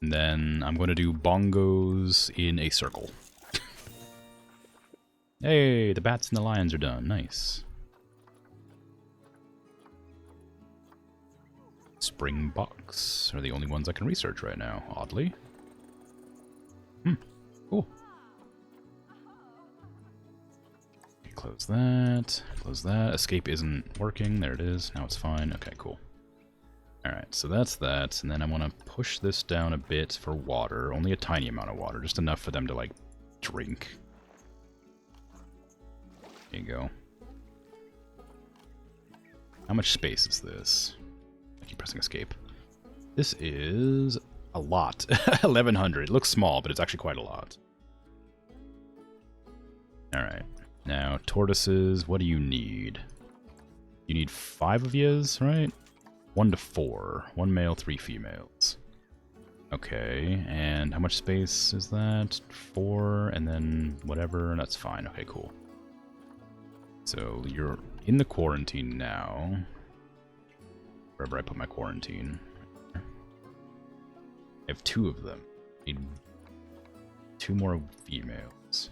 Speaker 1: And then I'm going to do bongos in a circle. Hey, the bats and the lions are done. Nice. Springboks are the only ones I can research right now, oddly. Cool. Okay, close that. Close that. Escape isn't working. There it is. Now it's fine. Okay, cool. Alright, so that's that. And then I want to push this down a bit for water. Only a tiny amount of water. Just enough for them to, like, drink. There you go. How much space is this? I keep pressing escape. This is a lot. 1100. It looks small, but it's actually quite a lot. Alright. Now, tortoises, what do you need? You need 5 of yous, right? 1 to 4. 1 male, 3 females. Okay, and how much space is that? 4, and then whatever, that's fine. Okay, cool. So, you're in the quarantine now. Wherever I put my quarantine. I have 2 of them. I need 2 more females.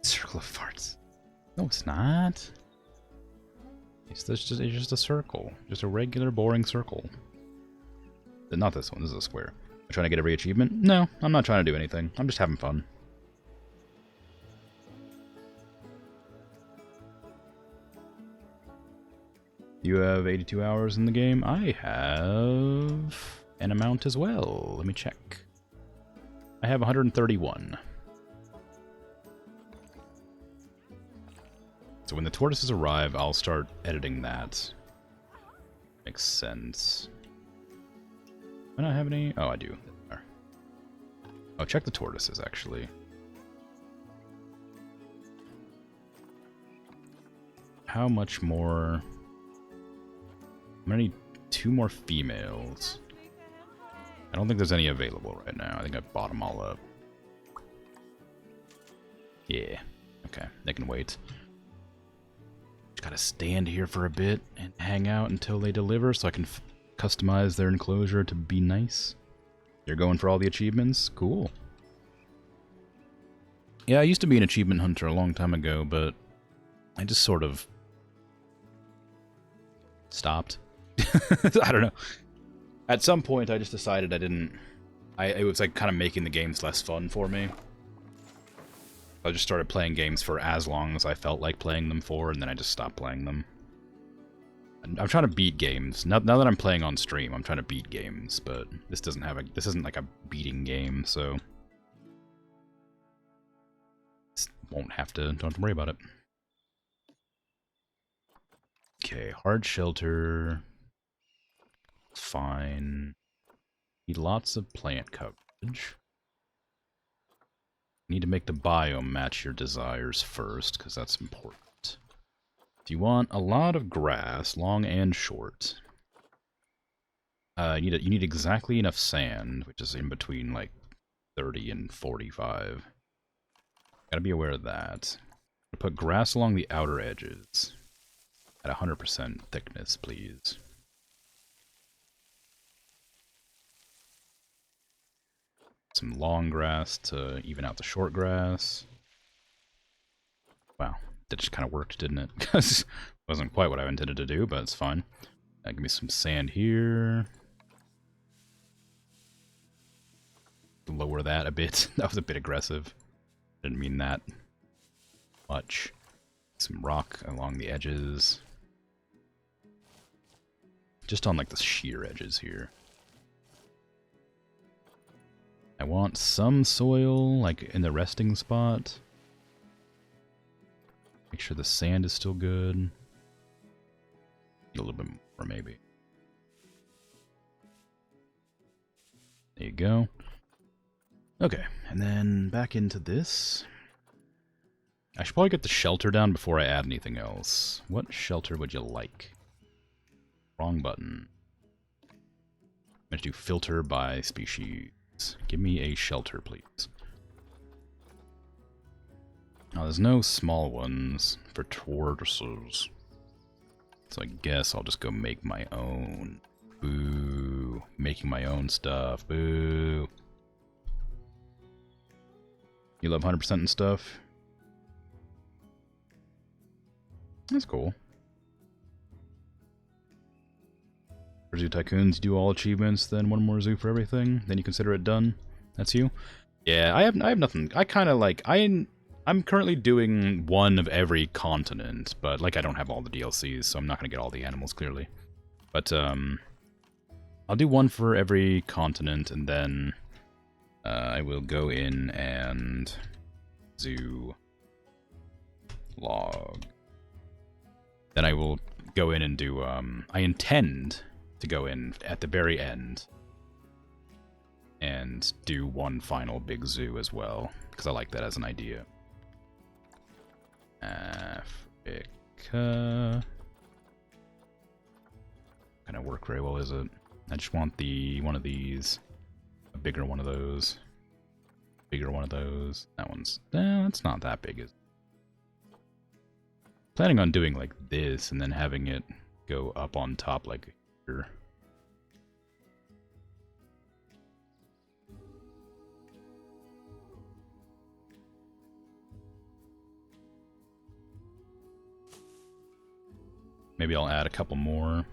Speaker 1: Circle of farts. No, it's not. It's just a circle. Just a regular, boring circle. Not this one. This is a square. Am I trying to get every achievement? No, I'm not trying to do anything. I'm just having fun. You have 82 hours in the game. I have an amount as well. Let me check. I have 131. So when the tortoises arrive, I'll start editing that. Makes sense. Do I not have any? Oh, I do. There. Oh, check the tortoises, actually. How much more? I'm gonna need 2 more females. I don't think there's any available right now. I think I bought them all up. Yeah. Okay, they can wait. Just gotta stand here for a bit and hang out until they deliver so I can customize their enclosure to be nice. You're going for all the achievements? Cool. Yeah, I used to be an achievement hunter a long time ago, but I just sort of stopped. I don't know. At some point, I just decided I didn't... it was like kind of making the games less fun for me. I just started playing games for as long as I felt like playing them for, and then I just stopped playing them. I'm trying to beat games. Now that I'm playing on stream, I'm trying to beat games, but this doesn't have a... This isn't like a beating game, so... Won't have to... Don't have to worry about it. Okay, hard shelter... Fine. Need lots of plant coverage. Need to make the biome match your desires first, because that's important. Do you want a lot of grass, long and short? You need exactly enough sand, which is in between like 30 and 45. Gotta be aware of that. Put grass along the outer edges at 100% thickness, please. Some long grass to even out the short grass. Wow, that just kind of worked, didn't it? Because it wasn't quite what I intended to do, but it's fine. Give me some sand here. Lower that a bit. That was a bit aggressive. Didn't mean that much. Some rock along the edges. Just on like the sheer edges here. I want some soil, like in the resting spot. Make sure the sand is still good. A little bit more, maybe. There you go. Okay, and then back into this. I should probably get the shelter down before I add anything else. What shelter would you like? Wrong button. I'm going to do filter by species. Give me a shelter, please. Oh, there's no small ones for tortoises. So I guess I'll just go make my own. Boo. Making my own stuff. Boo. You love 100% and stuff? That's cool. For Zoo Tycoons, you do all achievements, then one more zoo for everything, then you consider it done. That's you? Yeah, I have nothing. I kind of like, I'm currently doing one of every continent, but like I don't have all the DLCs, so I'm not going to get all the animals clearly. But I'll do one for every continent, and then I will go in and zoo log. Then I will go in and do, I intend to go in at the very end and do one final big zoo as well, because I like that as an idea. Africa. Gonna work very well, is it? I just want one of these, a bigger one of those, bigger one of those. That one's, that's not that big. Is planning on doing like this and then having it go up on top like here. Maybe I'll add a couple more,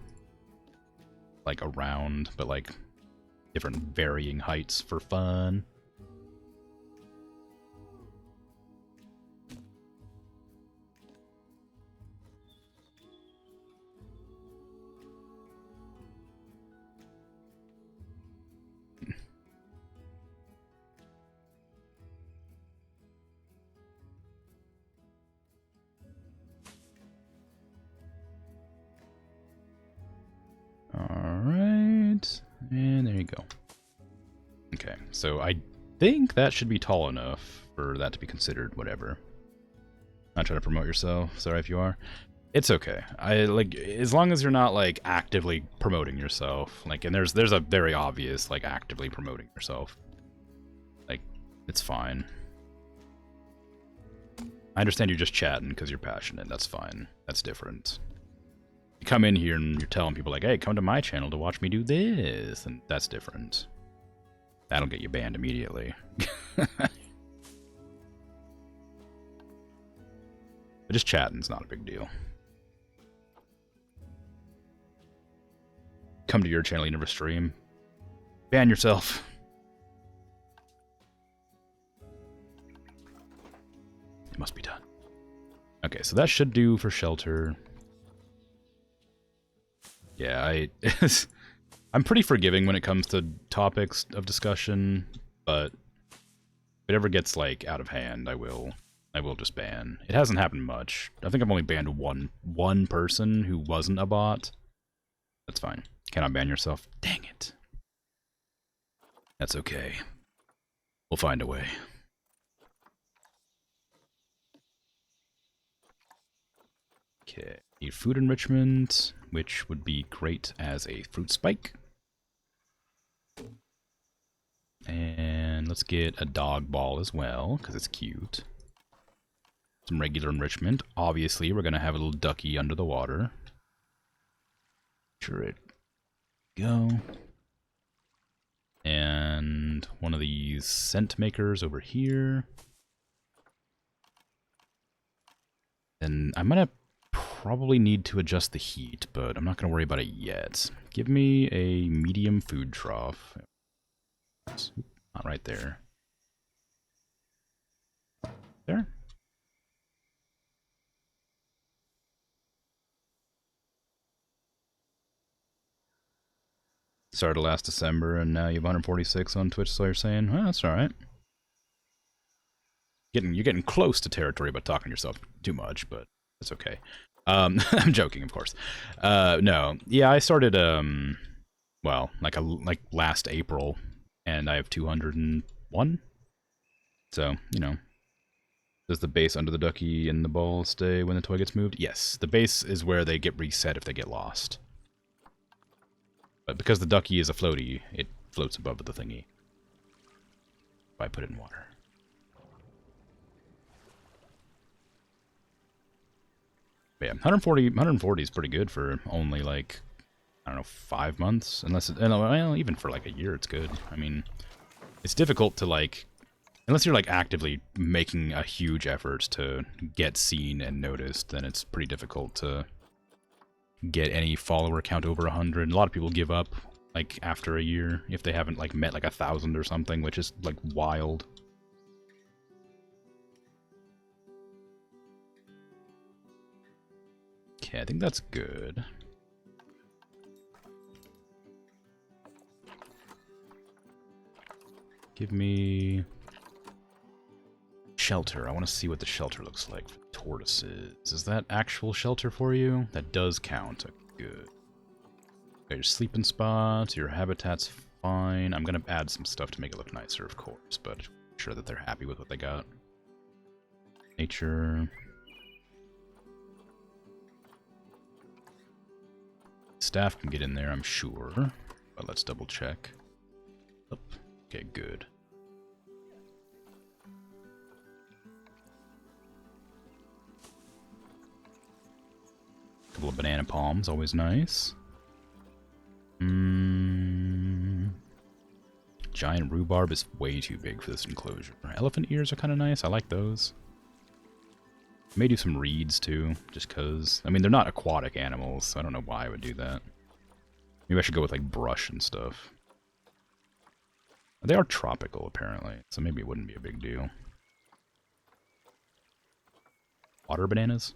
Speaker 1: like around, but like different varying heights for fun. Alright, and there you go. Okay, so I think that should be tall enough for that to be considered whatever. Not trying to promote yourself, sorry if you are. It's okay. I like, as long as you're not like actively promoting yourself, like, and there's a very obvious like actively promoting yourself. Like, it's fine. I understand you're just chatting because you're passionate, that's fine. That's different. You come in here and you're telling people like, hey, come to my channel to watch me do this, and that's different. That'll get you banned immediately. But just chatting's not a big deal. Come to your channel, you never stream. Ban yourself. It must be done. Okay, so that should do for shelter. Yeah, I'm pretty forgiving when it comes to topics of discussion, but if it ever gets like out of hand, I will just ban. It hasn't happened much. I think I've only banned one person who wasn't a bot. That's fine. Cannot ban yourself. Dang it. That's okay. We'll find a way. Okay. Need food enrichment, which would be great as a fruit spike. And let's get a dog ball as well, because it's cute. Some regular enrichment. Obviously, we're going to have a little ducky under the water. Sure it go. And one of these scent makers over here. And I'm going to probably need to adjust the heat, but I'm not going to worry about it yet. Give me a medium food trough. Not right there. There. Started last December, and now you have 146 on Twitch, so you're saying, well, that's alright. You're getting close to territory by talking yourself too much, but it's okay. I'm joking, of course. No, yeah, I started well, like last April, and I have 201. So does the base under the ducky and the ball stay when the toy gets moved? Yes, the base is where they get reset if they get lost. But because the ducky is a floaty, it floats above the thingy. If I put it in water. But yeah, 140 is pretty good for only like, I don't know, 5 months. Unless, well, even for like a year, it's good. I mean, it's difficult to like, unless you're like actively making a huge effort to get seen and noticed, then it's pretty difficult to get any follower count over 100. A lot of people give up like after a year if they haven't like met like 1,000 or something, which is like wild. Okay, I think that's good. Give me shelter. I want to see what the shelter looks like for tortoises. Is that actual shelter for you? That does count. Good. Okay, your sleeping spots, your habitat's fine. I'm going to add some stuff to make it look nicer, of course, but make sure that they're happy with what they got. Nature. Staff can get in there, I'm sure, but let's double check. Oh, okay, good. Couple of banana palms, always nice. Giant rhubarb is way too big for this enclosure. Elephant ears are kind of nice, I like those. May do some reeds too, just cause. I mean, they're not aquatic animals, so I don't know why I would do that. Maybe I should go with like brush and stuff. They are tropical apparently, so maybe it wouldn't be a big deal. Water bananas?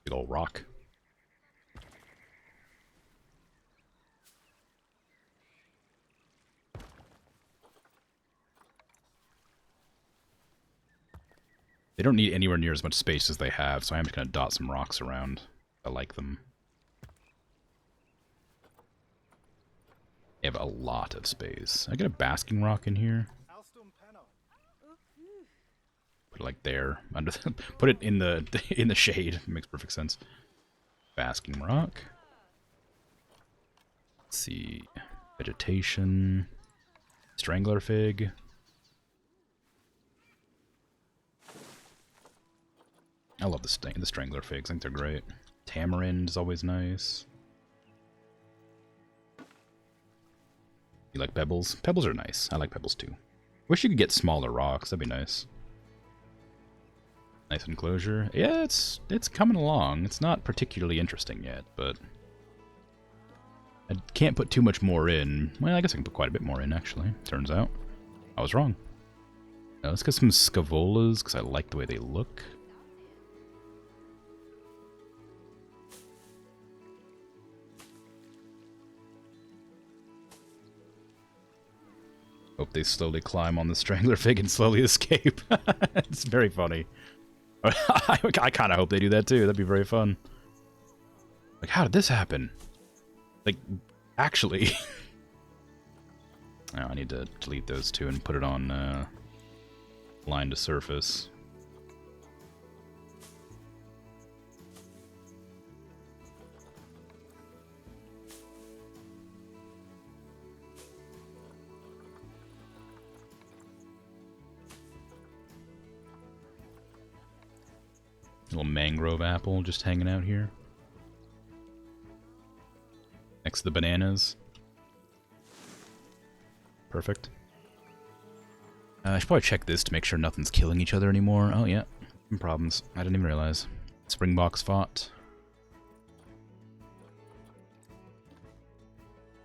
Speaker 1: Big old rock. They don't need anywhere near as much space as they have, so I'm just going to dot some rocks around. I like them. They have a lot of space. I get a basking rock in here. Put it like there, under the, put it in the shade. It makes perfect sense. Basking rock. Let's see, vegetation, strangler fig. I love the strangler figs. I think they're great. Tamarind is always nice. You like pebbles? Pebbles are nice. I like pebbles too. Wish you could get smaller rocks. That'd be nice. Nice enclosure. Yeah, it's coming along. It's not particularly interesting yet, but I can't put too much more in. Well, I guess I can put quite a bit more in, actually. Turns out. I was wrong. Now, let's get some scavolas, because I like the way they look. Hope they slowly climb on the strangler fig and slowly escape. It's very funny. I kind of hope they do that too. That'd be very fun. Like, how did this happen? Like, actually. Oh, I need to delete those two and put it on line to surface. Little mangrove apple just hanging out here. Next to the bananas. Perfect. I should probably check this to make sure nothing's killing each other anymore. Oh yeah, some problems. I didn't even realize. Springboks fought.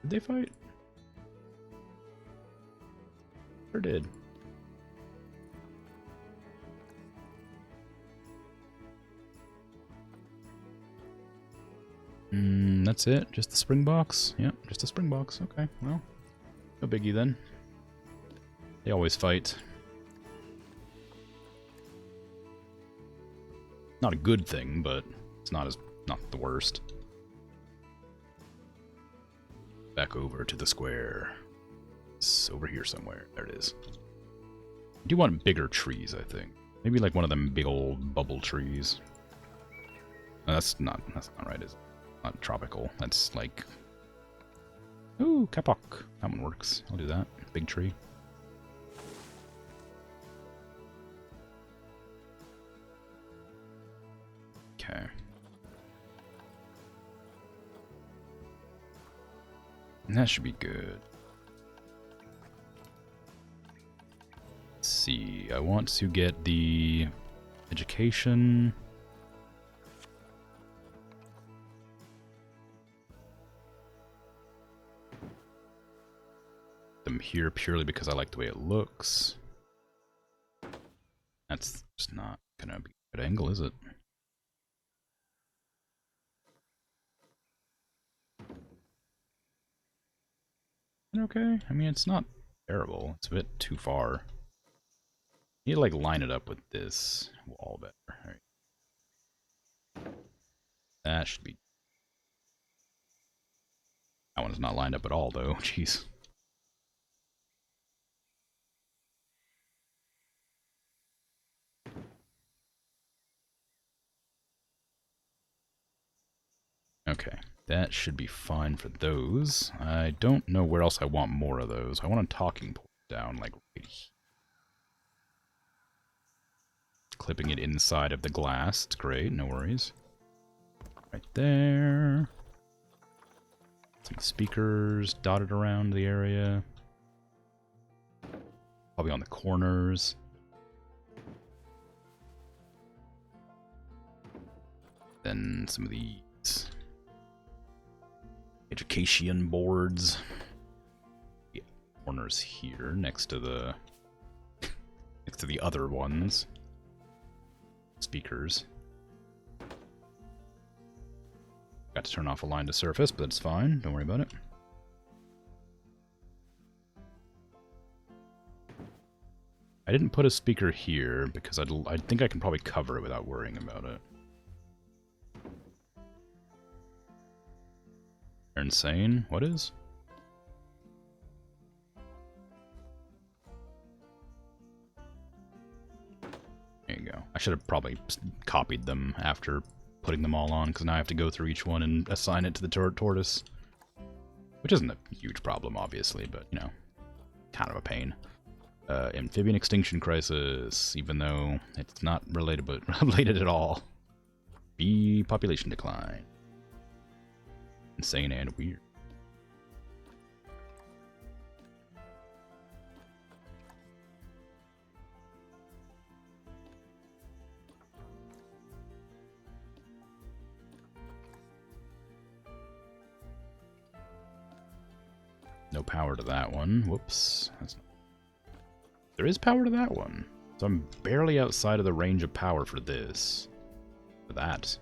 Speaker 1: Did they fight? Or did? that's it? Just the spring box? Yep, just a spring box. Okay, well, no biggie then. They always fight. Not a good thing, but it's not the worst. Back over to the square. It's over here somewhere. There it is. I do want bigger trees, I think. Maybe like one of them big old bubble trees. No, that's not right, is it? Not tropical. That's like... Ooh, kapok. That one works. I'll do that. Big tree. Okay. And that should be good. Let's see. I want to get the education. Them here purely because I like the way it looks. That's just not gonna be a good angle, is it? Okay, I mean, it's not terrible. It's a bit too far. You need to, like, line it up with this wall better. All right. That should be... That one's not lined up at all, though. Jeez. Okay, that should be fine for those. I don't know where else I want more of those. I want a talking point down, like, right here. Clipping it inside of the glass. It's great, no worries. Right there. Some speakers dotted around the area. Probably on the corners. Then some of these education boards. Yeah, corners here next to the other ones. Speakers. Got to turn off align to surface, but it's fine. Don't worry about it. I didn't put a speaker here because I think I can probably cover it without worrying about it. They're insane. What is? There you go. I should have probably copied them after putting them all on, because now I have to go through each one and assign it to the tortoise. Which isn't a huge problem, obviously, but, you know, kind of a pain. Amphibian extinction crisis, even though it's not related, but related at all. Bee population decline. Insane and weird. No power to that one. Whoops. There is power to that one. So I'm barely outside of the range of power for this. For that.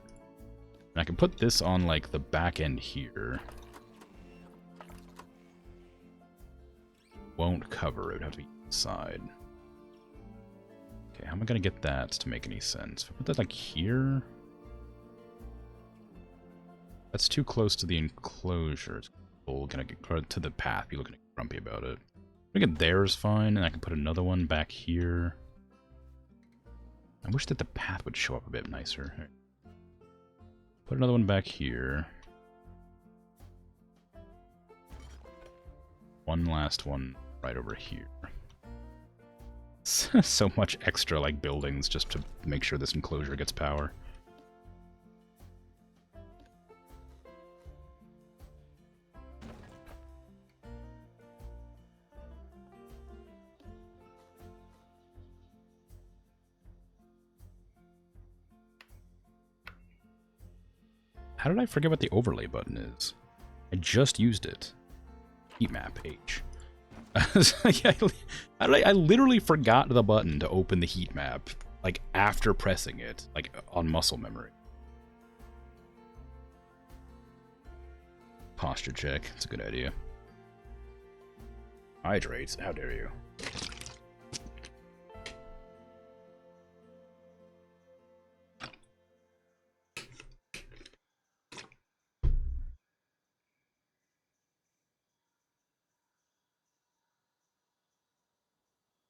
Speaker 1: And I can put this on, like, the back end here. Won't cover it. It would have to be inside. Okay, how am I going to get that to make any sense? If I put that, like, here... That's too close to the enclosure. It's gonna get to the path. Be looking grumpy about it. I think there is fine, and I can put another one back here. I wish that the path would show up a bit nicer. Right. Put another one back here. One last one right over here. So much extra, like, buildings just to make sure this enclosure gets power. How did I forget what the overlay button is? I just used it. Heat map H. I literally forgot the button to open the heat map, like, after pressing it, like, on muscle memory. Posture check. It's a good idea. Hydrates? How dare you?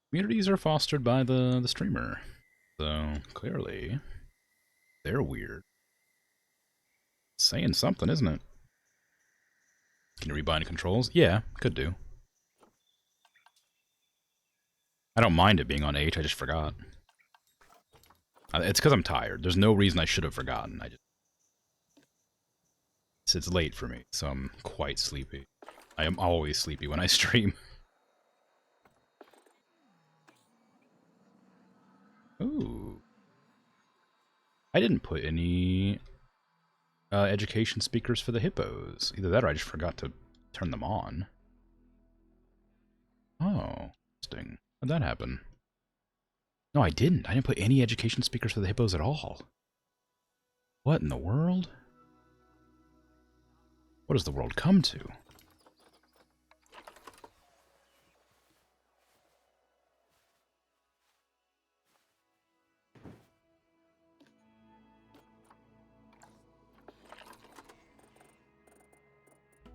Speaker 1: Communities are fostered by the streamer. So, clearly, they're weird. Saying something, isn't it? Can you rebind controls? Yeah, could do. I don't mind it being on H, I just forgot. It's because I'm tired. There's no reason I should have forgotten. It's late for me, so I'm quite sleepy. I am always sleepy when I stream. Ooh. I didn't put any education speakers for the hippos. Either that or I just forgot to turn them on. Oh, interesting. How'd that happen? No, I didn't. I didn't put any education speakers for the hippos at all. What in the world? What does the world come to?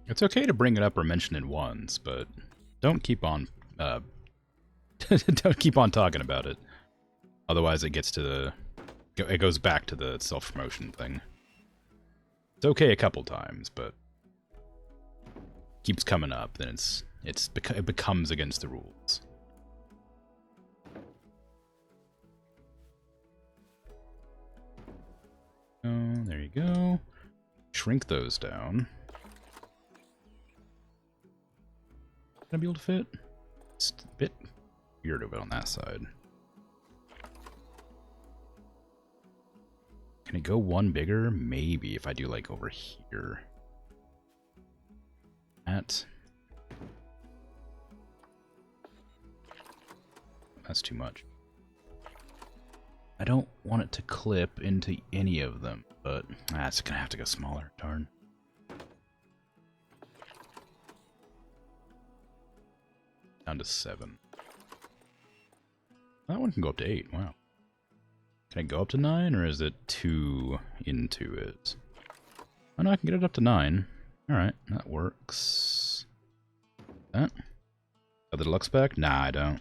Speaker 1: It's okay to bring it up or mention it once, but don't keep on don't keep on talking about it. Otherwise it gets to the it goes back to the self-promotion thing. It's okay a couple times, but keeps coming up, then it becomes against the rules. Oh, there you go. Shrink those down. Gonna be able to fit? It's a bit weird of it on that side. Can it go one bigger? Maybe if I do like over here. That's too much. I don't want it to clip into any of them, but it's gonna have to go smaller. Darn. Down to 7. That one can go up to 8. Wow. Can I go up to 9, or is it too into it? Oh no, I can get it up to 9. Alright, that works. That? Got the deluxe pack? Nah, I don't.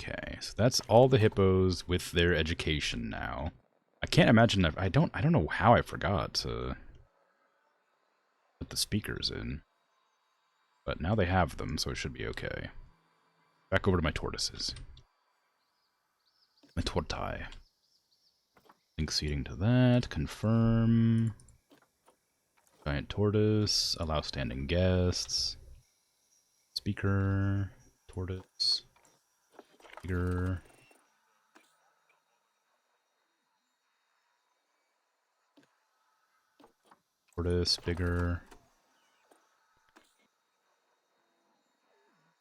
Speaker 1: Okay, so that's all the hippos with their education now. I can't imagine I don't know how I forgot to put the speakers in. But now they have them, so it should be okay. Back over to my tortoises. My tortai. Link seating to that. Confirm. Giant tortoise. Allow standing guests. Speaker. Tortoise. Speaker. Tortoise. Bigger.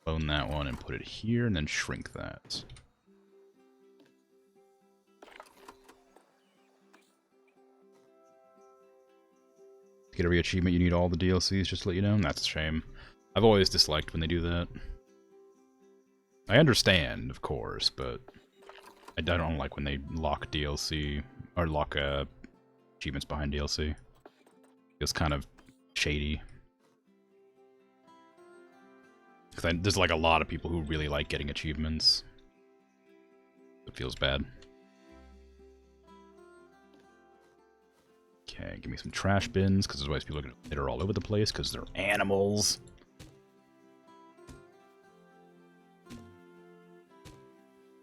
Speaker 1: Clone that one and put it here, and then shrink that. To get every achievement, you need all the DLCs, just to let you know. That's a shame. I've always disliked when they do that. I understand, of course, but I don't like when they lock DLC, or lock achievements behind DLC. It's kind of shady. Because there's like a lot of people who really like getting achievements. It feels bad. Okay, give me some trash bins, because otherwise people are going to litter all over the place, because they're animals.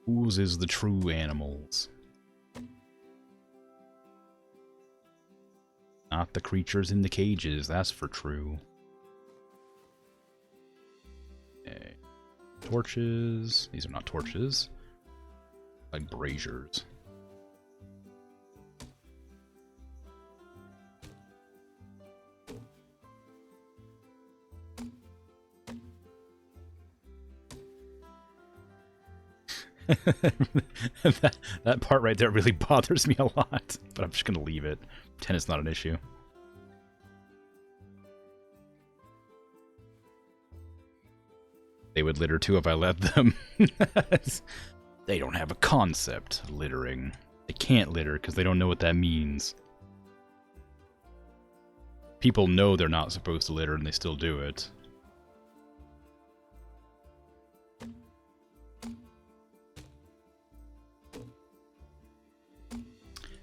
Speaker 1: Whose is the true animals? Not the creatures in the cages, that's for true. Okay. Torches. These are not torches. Like braziers. that part right there really bothers me a lot, but I'm just gonna leave it. 10 is not an issue. They would litter too if I let them. They don't have a concept, littering. They can't litter because they don't know what that means. People know they're not supposed to litter and they still do it.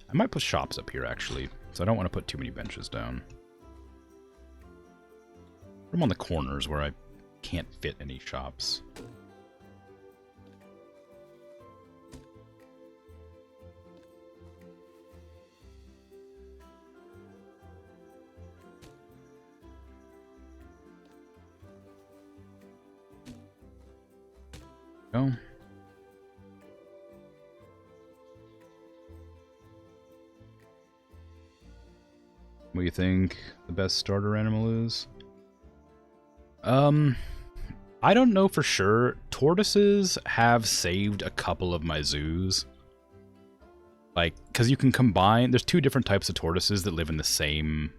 Speaker 1: I might put shops up here, actually, so I don't want to put too many benches down. I'm on the corners where I can't fit any shops. Go. What do you think the best starter animal is? I don't know for sure. Tortoises have saved a couple of my zoos. Like, because you can combine... There's two different types of tortoises that live in the same,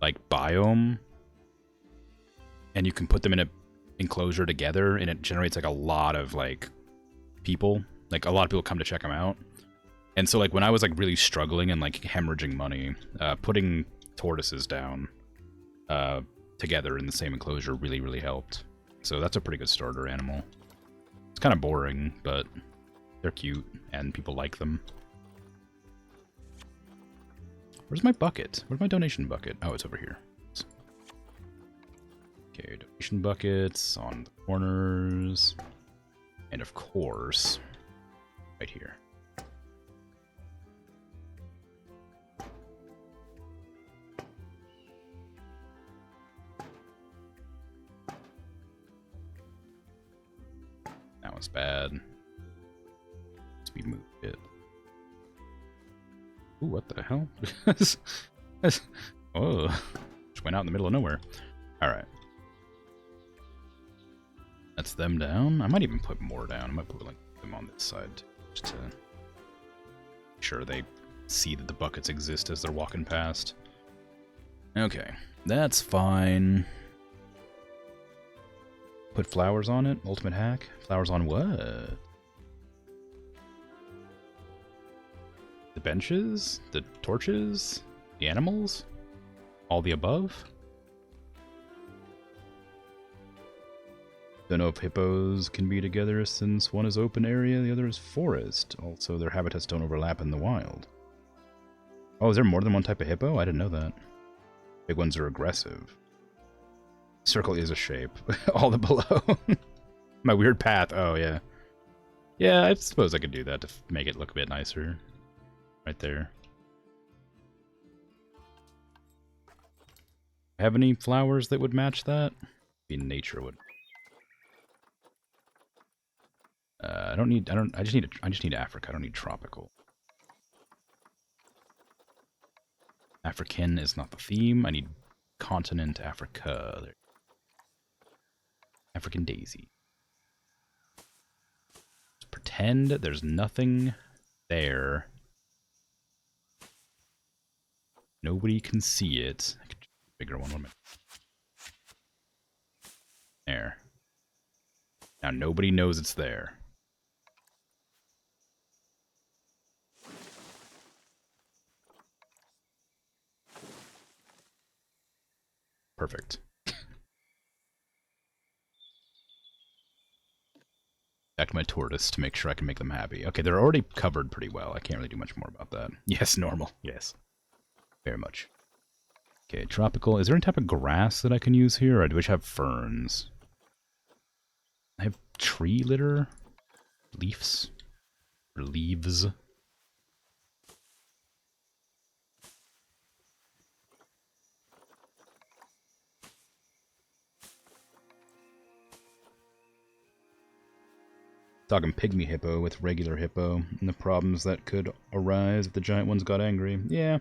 Speaker 1: like, biome. And you can put them in an enclosure together, and it generates, like, a lot of, like, people. Like, a lot of people come to check them out. And so, like, when I was, like, really struggling and, like, hemorrhaging money, putting tortoises down together in the same enclosure really, really helped. So that's a pretty good starter animal. It's kind of boring, but they're cute, and people like them. Where's my bucket? Where's my donation bucket? Oh, it's over here. Okay, donation buckets on the corners. And of course, right here. That was bad. Speed move it. Ooh, what the hell? Oh, just went out in the middle of nowhere. Alright. That's them down. I might even put more down. I might put like them on this side too, just to make sure they see that the buckets exist as they're walking past. Okay, that's fine. Put flowers on it. Ultimate hack. Flowers on what? The benches? The torches? The animals? All the above? Don't know if hippos can be together since one is open area, the other is forest. Also, their habitats don't overlap in the wild. Oh, is there more than one type of hippo? I didn't know that. Big ones are aggressive. Circle is a shape. All the below. My weird path. Oh, yeah. Yeah, I suppose I could do that to make it look a bit nicer. Right there. Have any flowers that would match that? Maybe nature would. I just need Africa. I don't need tropical. African is not the theme. I need continent Africa. There. African daisy. Just pretend there's nothing there. Nobody can see it. I could do a bigger one. There. Now nobody knows it's there. Perfect. Back to my tortoise to make sure I can make them happy. Okay, they're already covered pretty well. I can't really do much more about that. Yes, normal. Yes. Very much. Okay, tropical. Is there any type of grass that I can use here? Or do I have ferns? I have tree litter? Leaves? Or leaves? Talking pygmy hippo with regular hippo, and the problems that could arise if the giant ones got angry. Yeah,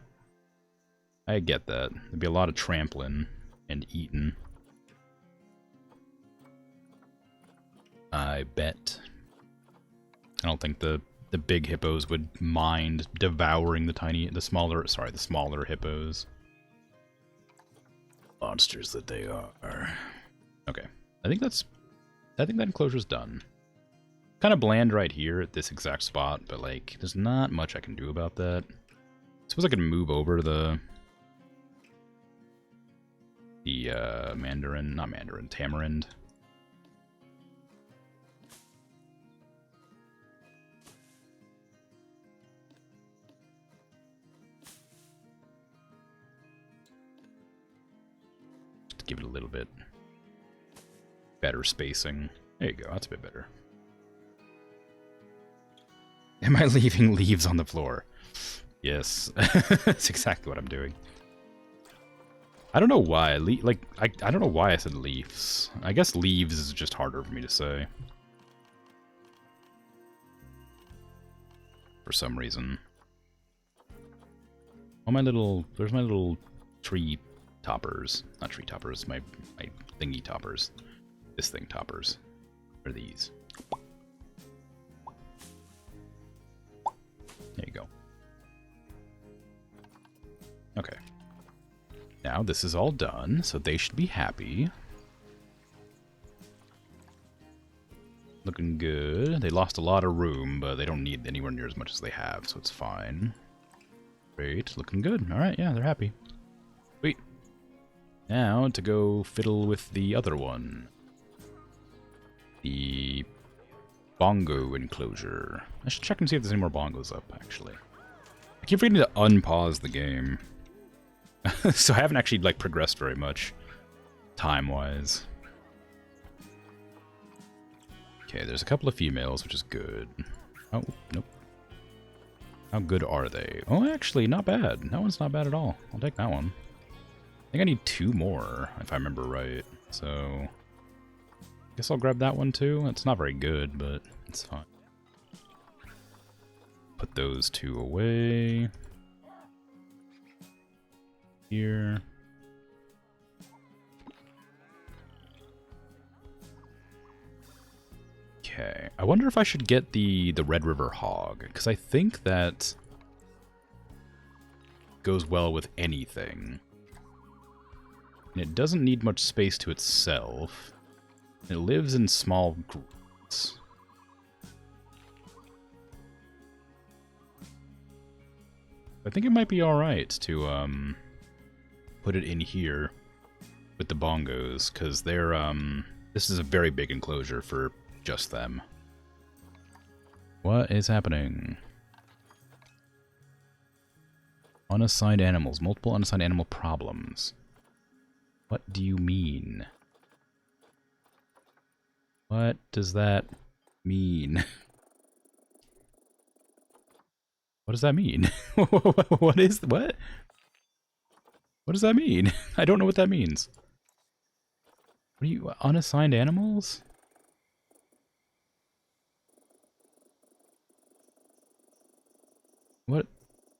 Speaker 1: I get that. There'd be a lot of trampling and eating. I bet. I don't think the big hippos would mind devouring the smaller hippos. Monsters that they are. Okay, I think that enclosure's done. Kind of bland right here at this exact spot, but like, there's not much I can do about that. I suppose I can move over the tamarind. Just give it a little bit better spacing. There you go, that's a bit better. Am I leaving leaves on the floor? Yes, that's exactly what I'm doing. I don't know why. I don't know why I said leaves. I guess leaves is just harder for me to say. For some reason. Oh, there's my little tree toppers. Not tree toppers, my thingy toppers. This thing toppers. What are these? There you go. Okay. Now this is all done, so they should be happy. Looking good. They lost a lot of room, but they don't need anywhere near as much as they have, so it's fine. Great, looking good. Alright, yeah, they're happy. Sweet. Now to go fiddle with the other one. The bongo enclosure. I should check and see if there's any more bongos up, actually. I keep forgetting to unpause the game. So I haven't actually, like, progressed very much, time-wise. Okay, there's a couple of females, which is good. Oh, nope. How good are they? Oh, actually, not bad. That one's not bad at all. I'll take that one. I think I need 2 more, if I remember right. So, guess I'll grab that one, too. It's not very good, but it's fine. Put those 2 away. Here. Okay. I wonder if I should get the Red River Hog, because I think that goes well with anything. And it doesn't need much space to itself. It lives in small groups. I think it might be alright to, put it in here with the bongos, because they're, this is a very big enclosure for just them. What is happening? Unassigned animals. Multiple unassigned animal problems. What do you mean? What does that mean? What does that mean? What is... what? What does that mean? I don't know what that means. What are you... unassigned animals? What?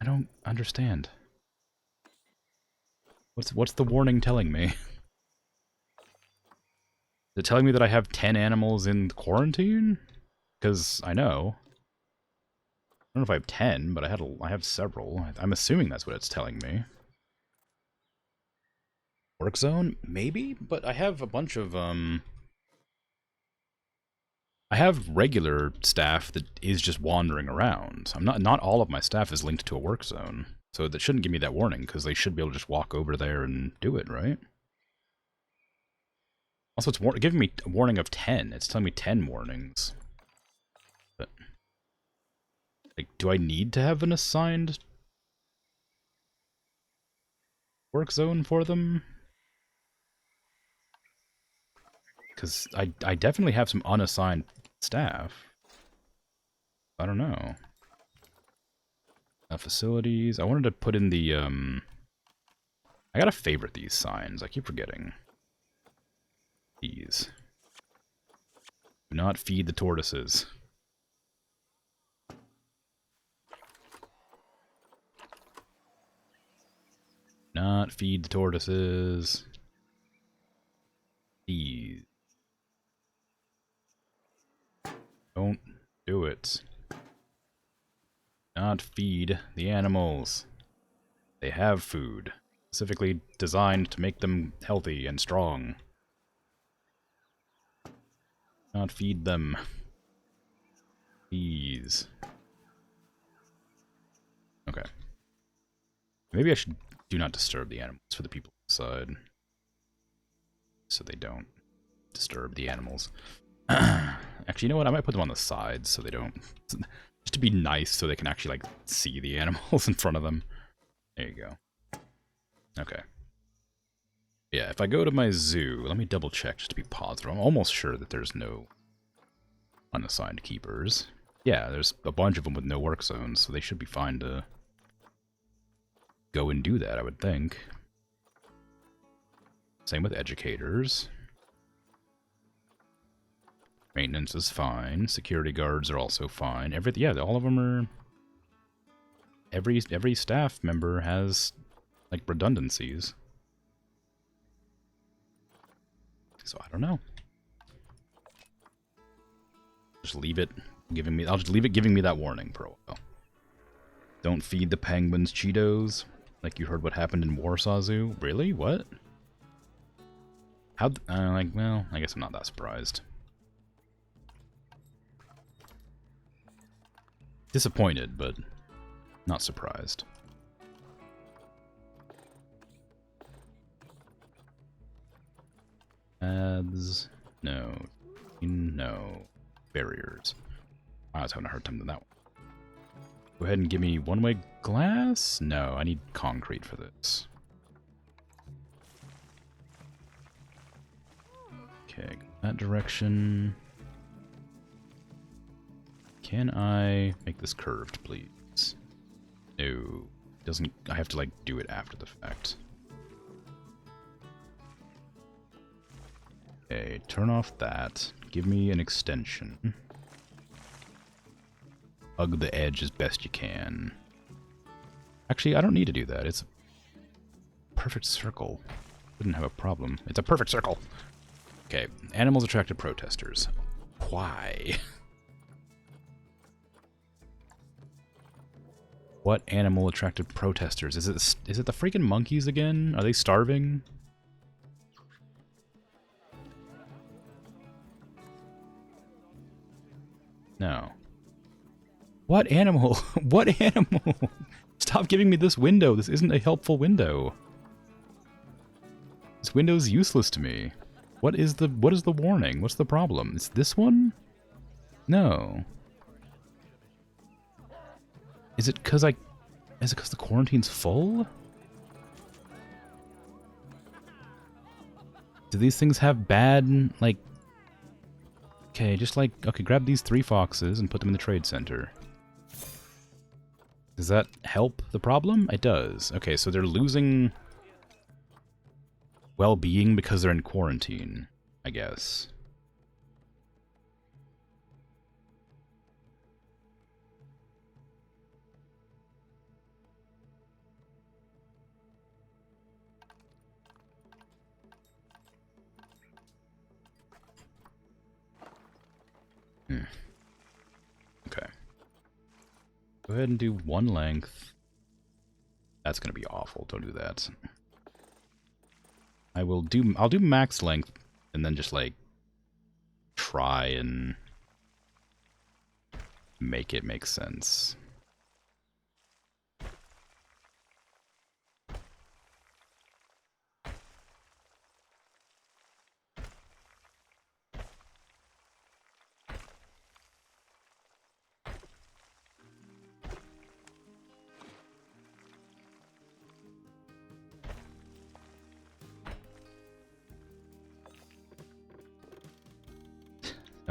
Speaker 1: I don't understand. What's the warning telling me? Is it telling me that I have 10 animals in quarantine? Because I know. I don't know if I have 10, but I have several. I'm assuming that's what it's telling me. Work zone? Maybe? But I have a bunch of, I have regular staff that is just wandering around. Not all of my staff is linked to a work zone. So that shouldn't give me that warning, because they should be able to just walk over there and do it, right? Also, it's giving me a warning of 10. It's telling me 10 warnings. But, like, do I need to have an assigned work zone for them? Because I definitely have some unassigned staff. I don't know. Facilities. I wanted to put in the, I gotta favorite these signs. I keep forgetting. These. Do not feed the tortoises. Not feed the tortoises. These. Don't do it. Not feed the animals. They have food, specifically designed to make them healthy and strong. Not feed them. Please. Okay. Maybe I should do not disturb the animals for the people inside. So they don't disturb the animals. Actually, you know what? I might put them on the sides so they don't... Just to be nice so they can actually, like, see the animals in front of them. There you go. Okay. Yeah, if I go to my zoo, let me double check just to be positive. I'm almost sure that there's no unassigned keepers. Yeah, there's a bunch of them with no work zones, so they should be fine to go and do that, I would think. Same with educators. Maintenance is fine. Security guards are also fine. Yeah, all of them are... Every staff member has, like, redundancies. So I don't know. Just leave it giving me... I'll just leave it giving me that warning for a while. Don't feed the penguins Cheetos. Like you heard what happened in Warsaw Zoo. Really? What? How'd... well, I guess I'm not that surprised. Disappointed, but not surprised. Ads... No. No. Barriers. I was having a hard time with that one. Go ahead and give me one-way glass? No, I need concrete for this. Okay, that direction. Can I make this curved, please? No. Doesn't... I have to, like, do it after the fact. Okay, turn off that. Give me an extension. Hug the edge as best you can. Actually, I don't need to do that. It's a perfect circle. Wouldn't have a problem. It's a perfect circle! Okay, animals attracted protesters. Why? What animal attracted protesters? Is it the freaking monkeys again? Are they starving? No. What animal? What animal? Stop giving me this window. This isn't a helpful window. This window's useless to me. What is the warning? What's the problem? Is this one? No. Is it because the quarantine's full? Do these things have bad, like... Okay, just like... Okay, grab these 3 foxes and put them in the trade center. Does that help the problem? It does. Okay, so they're losing well-being because they're in quarantine, I guess. Okay. Go ahead and do 1 length. That's gonna be awful. Don't do that. I'll do max length and then just like try and make it make sense.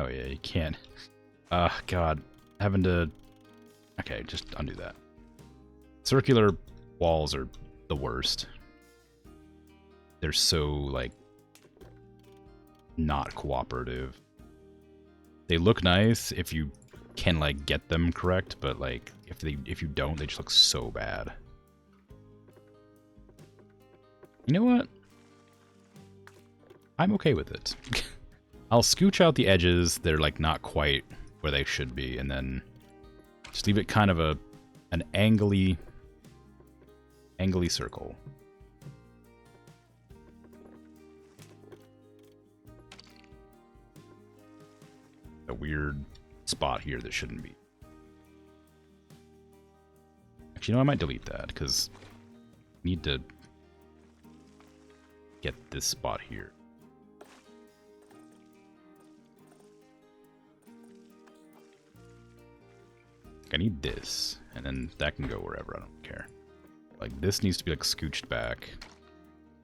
Speaker 1: Oh yeah, you can't. God. Having to... Okay, just undo that. Circular walls are the worst. They're so, like, not cooperative. They look nice if you can, like, get them correct, but, like, if you don't, they just look so bad. You know what? I'm okay with it. I'll scooch out the edges. They're, like, not quite where they should be, and then just leave it kind of an angly circle. A weird spot here that shouldn't be. Actually, no, I might delete that, because I need to get this spot here. I need this, and then that can go wherever, I don't care. Like, this needs to be, like, scooched back.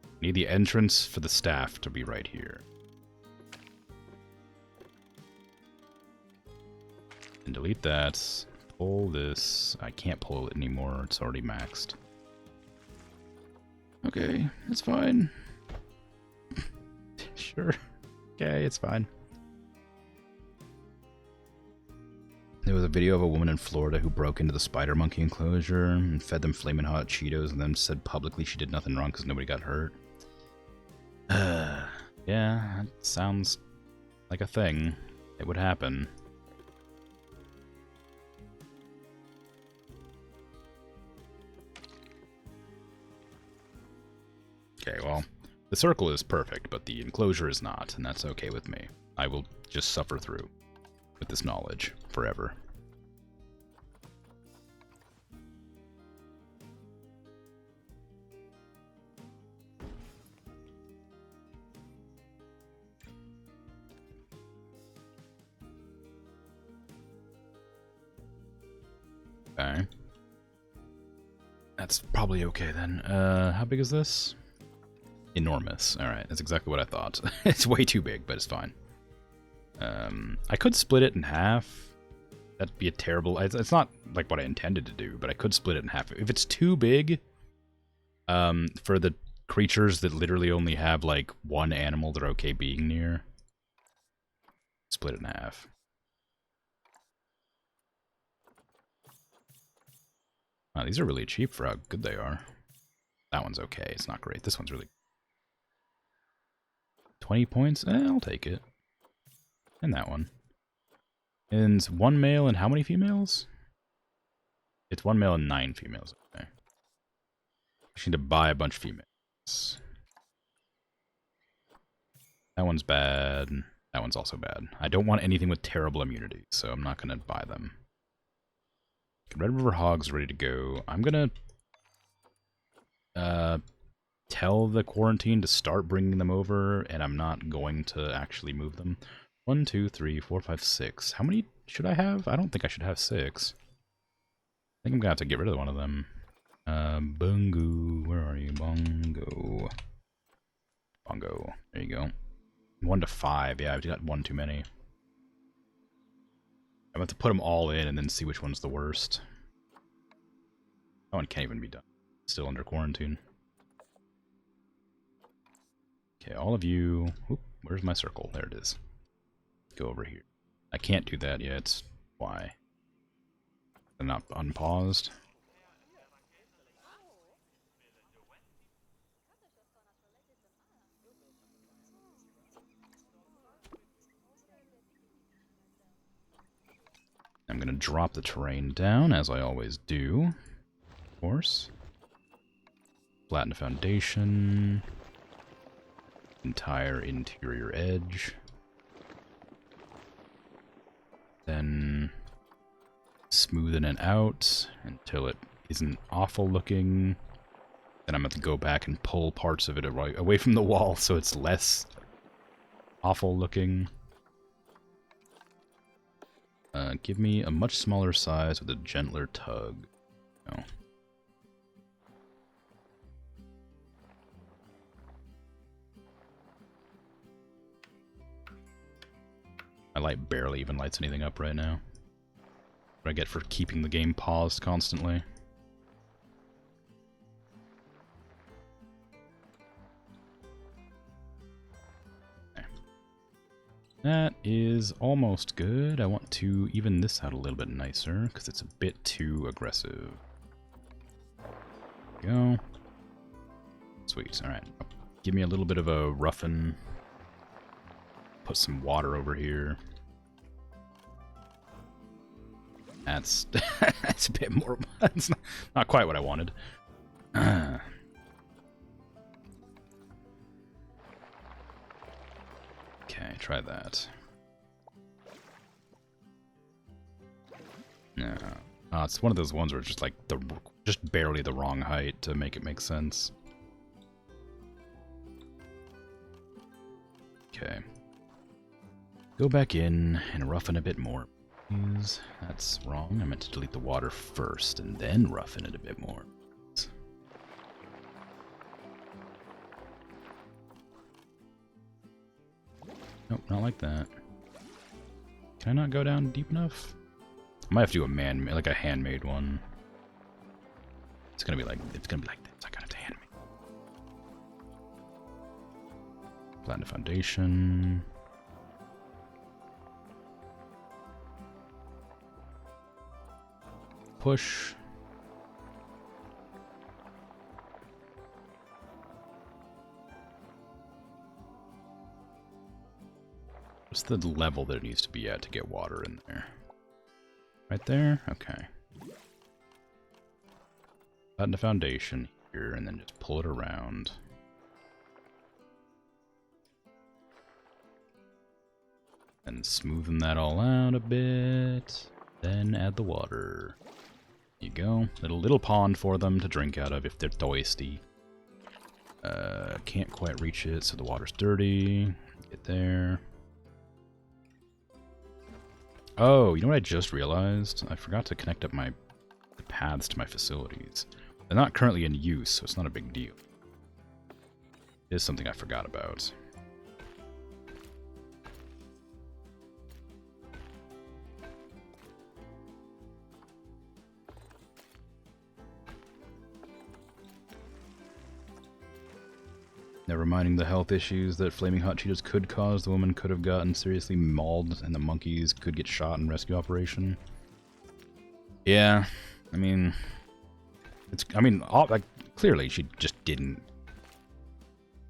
Speaker 1: I need the entrance for the staff to be right here. And delete that. Pull this. I can't pull it anymore, it's already maxed. Okay, that's fine. Sure. Okay, it's fine. There was a video of a woman in Florida who broke into the spider monkey enclosure and fed them flaming hot Cheetos and then said publicly she did nothing wrong because nobody got hurt. Yeah, that sounds like a thing. It would happen. Okay, well, the circle is perfect, but the enclosure is not, and that's okay with me. I will just suffer through with this knowledge forever. Okay. That's probably okay then. How big is this? Enormous. Alright, that's exactly what I thought. It's way too big, but it's fine. I could split it in half. That'd be a terrible... It's not like what I intended to do, but I could split it in half. If it's too big, for the creatures that literally only have, like, one animal they're okay being near, split it in half. Wow, these are really cheap for how good they are. That one's okay. It's not great. This one's really... 20 points? I'll take it. And that one. And it's one male and how many females? It's one male and 9 females. Okay. I just need to buy a bunch of females. That one's bad. That one's also bad. I don't want anything with terrible immunity, so I'm not going to buy them. Red River Hog's ready to go. I'm going to tell the quarantine to start bringing them over, and I'm not going to actually move them. 1, 2, 3, 4, 5, 6. How many should I have? I don't think I should have 6. I think I'm gonna have to get rid of one of them. Bongo, where are you? Bongo. Bongo. There you go. 1 to 5. Yeah, I've got 1 too many. I'm about to put them all in and then see which one's the worst. That one can't even be done. Still under quarantine. Okay, all of you... Oop, where's my circle? There it is. Go over here. I can't do that yet. Why? They're not unpaused. I'm going to drop the terrain down, as I always do. Of course. Flatten the foundation. Entire interior edge. Then smoothen it out until it isn't awful looking. Then I'm going to go back and pull parts of it away from the wall so it's less awful looking. Give me a much smaller size with a gentler tug. No. My light barely even lights anything up right now. What I get for keeping the game paused constantly. Okay. That is almost good. I want to even this out a little bit nicer, because it's a bit too aggressive. There we go. Sweet, alright. Give me a little bit of a roughen. Put some water over here. That's that's a bit more. That's not quite what I wanted. Okay, try that. No, it's one of those ones where it's just like just barely the wrong height to make it make sense. Okay. Go back in and roughen a bit more. Please. That's wrong. I meant to delete the water first and then roughen it a bit more. Nope, not like that. Can I not go down deep enough? I might have to do a handmade one. It's gonna be like this. I got it to handmade. Flatten the foundation. Push. What's the level that it needs to be at to get water in there? Right there? Okay. Flatten the foundation here and then just pull it around. And smoothen that all out a bit. Then add the water. There you go. Little pond for them to drink out of if they're thirsty. Can't quite reach it, so the water's dirty. Get there. Oh, you know what I just realized? I forgot to connect up the paths to my facilities. They're not currently in use, so it's not a big deal. It is something I forgot about. Never minding the health issues that flaming hot Cheetos could cause, the woman could have gotten seriously mauled, and the monkeys could get shot in rescue operation. Yeah, I mean, clearly she just didn't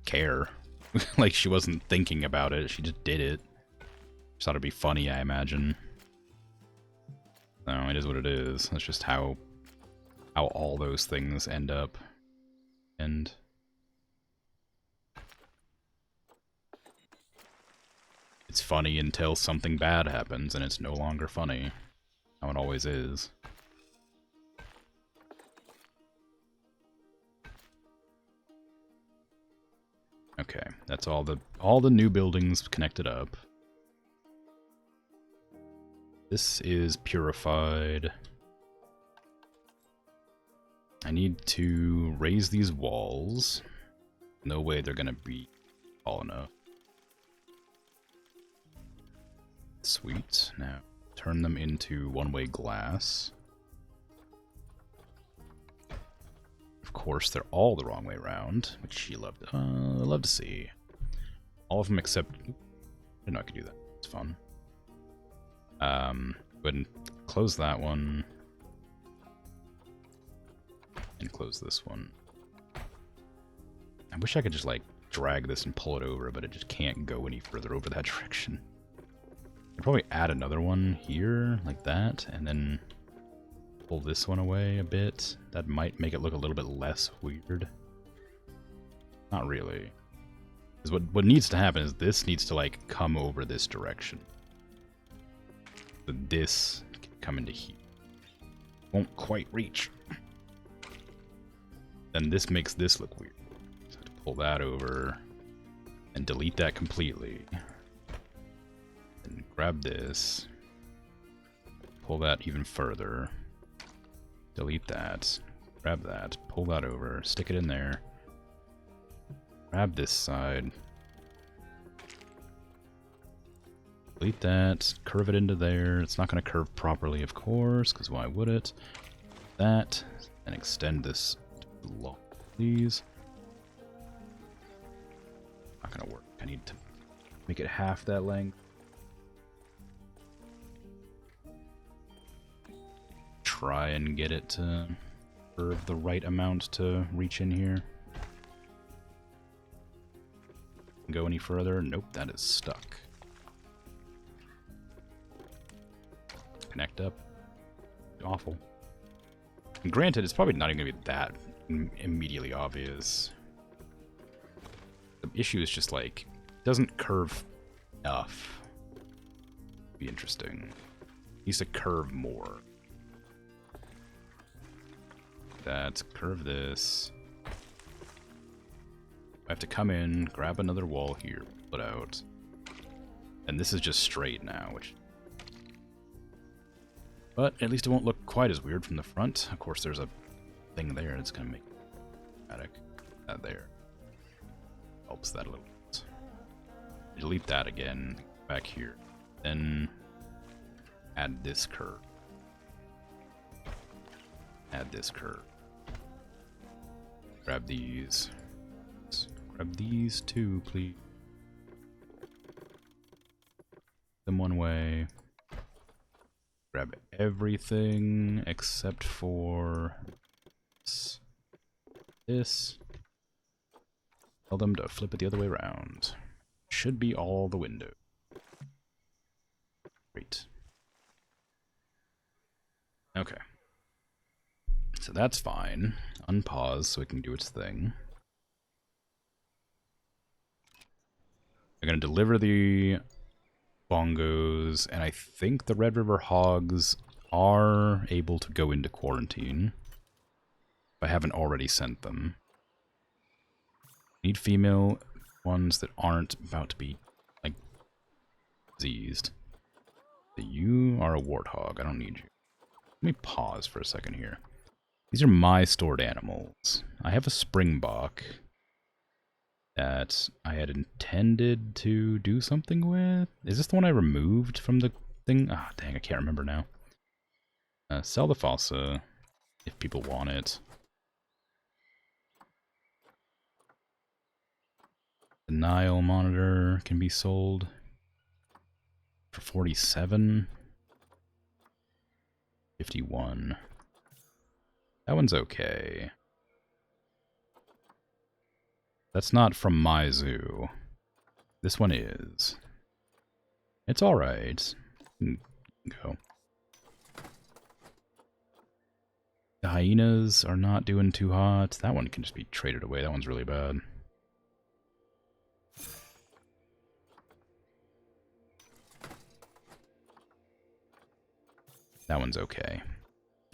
Speaker 1: care. Like, she wasn't thinking about it, she just did it. Just thought it'd be funny, I imagine. No, it is what it is. That's just how all those things end up. And it's funny until something bad happens, and it's no longer funny. How it always is. Okay, that's all the new buildings connected up. This is purified. I need to raise these walls. No way they're gonna be tall enough. Sweet. Now, turn them into one-way glass. Of course, they're all the wrong way around, which you love to see. All of them except... I didn't know I could do that. It's fun. Go ahead and close that one. And close this one. I wish I could just, like, drag this and pull it over, but it just can't go any further over that direction. I'd probably add another one here, like that, and then pull this one away a bit. That might make it look a little bit less weird. Not really. Because what needs to happen is this needs to, like, come over this direction. So this can come into here. Won't quite reach. Then this makes this look weird. So I have to pull that over and delete that completely. And grab this. Pull that even further. Delete that. Grab that. Pull that over. Stick it in there. Grab this side. Delete that. Curve it into there. It's not going to curve properly, of course, because why would it? That. And extend this long, please. Not going to work. I need to make it half that length. Try and get it to curve the right amount to reach in here. Go any further? Nope, that is stuck. Connect up. awful. And granted, it's probably not even going to be that immediately obvious. The issue is just like, it doesn't curve enough. Be interesting. It needs to curve more. That, curve this. I have to come in, grab another wall here, pull it out. And this is just straight now, which... But at least it won't look quite as weird from the front. Of course, there's a thing there that's going to make it dramatic. That there. Helps that a little bit. Delete that again. Back here. Then add this curve. Add this curve. Grab these. Grab these too, please. Them one way. Grab everything except for this. Tell them to flip it the other way around. Should be all the window. Great. Okay. So that's fine. Unpause so it can do its thing. I'm going to deliver the bongos, and I think the Red River Hogs are able to go into quarantine. If I haven't already sent them. Need female ones that aren't about to be, like, diseased. You are a warthog. I don't need you. Let me pause for a second here. These are my stored animals. I have a springbok that I had intended to do something with. Is this the one I removed from the thing? Ah, dang, I can't remember now. Sell the fossa if people want it. The Nile monitor can be sold for 47. 51. That one's okay. That's not from my zoo. This one is. It's alright. Go. The hyenas are not doing too hot. That one can just be traded away. That one's really bad. That one's okay.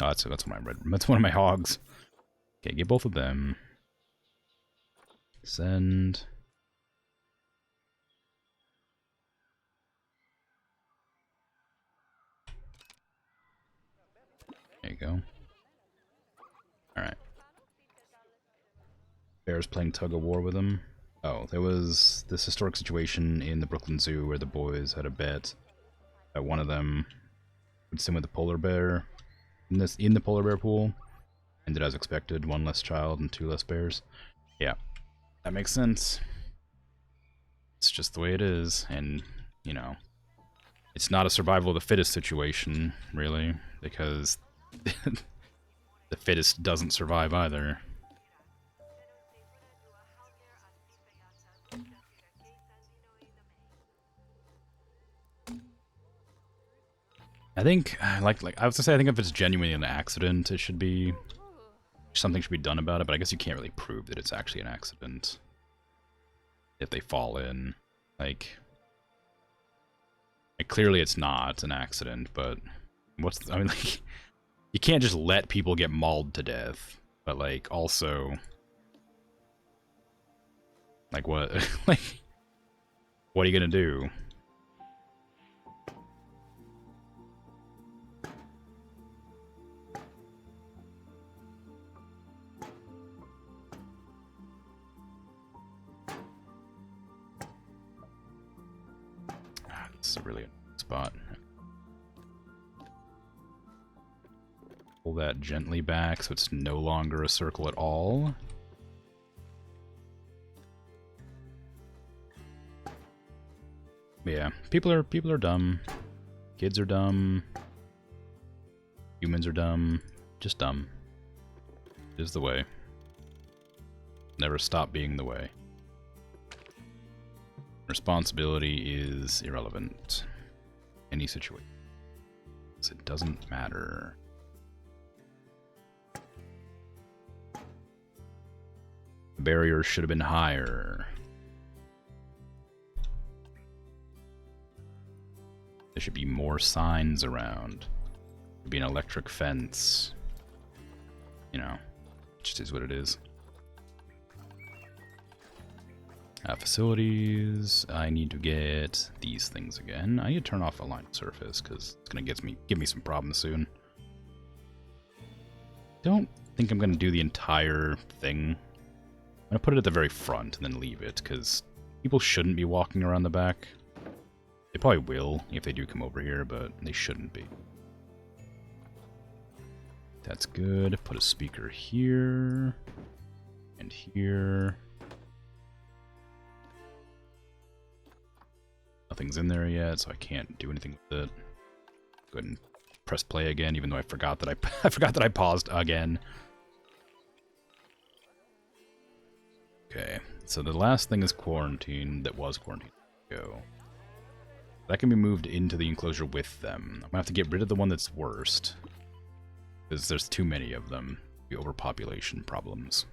Speaker 1: Oh, that's one of my that's one of my hogs. Okay, get both of them. Send. There you go. Alright. Bear's playing tug of war with him. Oh, there was this historic situation in the Brooklyn Zoo where the boys had a bet that one of them would swim with the polar bear in the polar bear pool. Ended as expected, one less child and two less bears. Yeah, that makes sense. It's just the way it is, and, you know, it's not a survival of the fittest situation, really, because the fittest doesn't survive either. I think, like I was gonna say, I think if it's genuinely an accident, it should be, something should be done about it, but I guess you can't really prove that it's actually an accident if they fall in. Like clearly it's not an accident, but I mean, like, you can't just let people get mauled to death, but, like, also, like, what, like, what are you gonna do? This is a really good spot. Pull that gently back so it's no longer a circle at all. But yeah, people are dumb. Kids are dumb. Humans are dumb. Just dumb. It is the way. Never stop being the way. Responsibility is irrelevant. Any situation. It doesn't matter. The barrier should have been higher. There should be more signs around. There'd be an electric fence. You know, it just is what it is. Facilities. I need to get these things again. I need to turn off align surface because it's gonna give me some problems soon. Don't think I'm gonna do the entire thing. I'm gonna put it at the very front and then leave it because people shouldn't be walking around the back. They probably will if they do come over here, but they shouldn't be. That's good. Put a speaker here and here. Nothing's in there yet, so I can't do anything with it. Go ahead and press play again, even though I forgot that I forgot that I paused again. Okay, so the last thing is quarantine. That was quarantine. Go. That can be moved into the enclosure with them. I'm gonna have to get rid of the one that's worst, because there's too many of them. The overpopulation problems.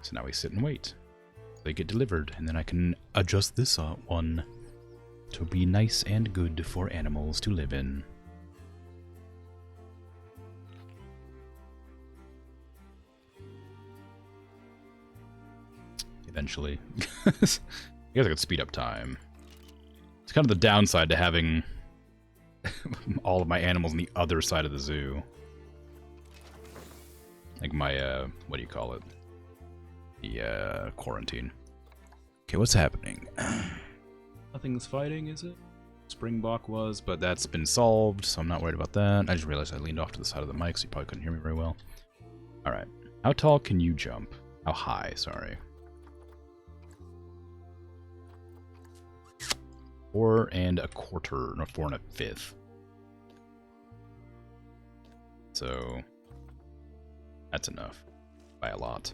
Speaker 1: So now we sit and wait. They get delivered, and then I can adjust this one to be nice and good for animals to live in. Eventually. I guess I could speed up time. It's kind of the downside to having all of my animals on the other side of the zoo. Like my, what do you call it? The, quarantine. Okay, what's happening? Nothing's fighting, is it? Springbok was, but that's been solved, so I'm not worried about that. I just realized I leaned off to the side of the mic, so you probably couldn't hear me very well. Alright. How tall can you jump? How high, sorry. 4 1/4, no, 4 1/5. So, that's enough. By a lot.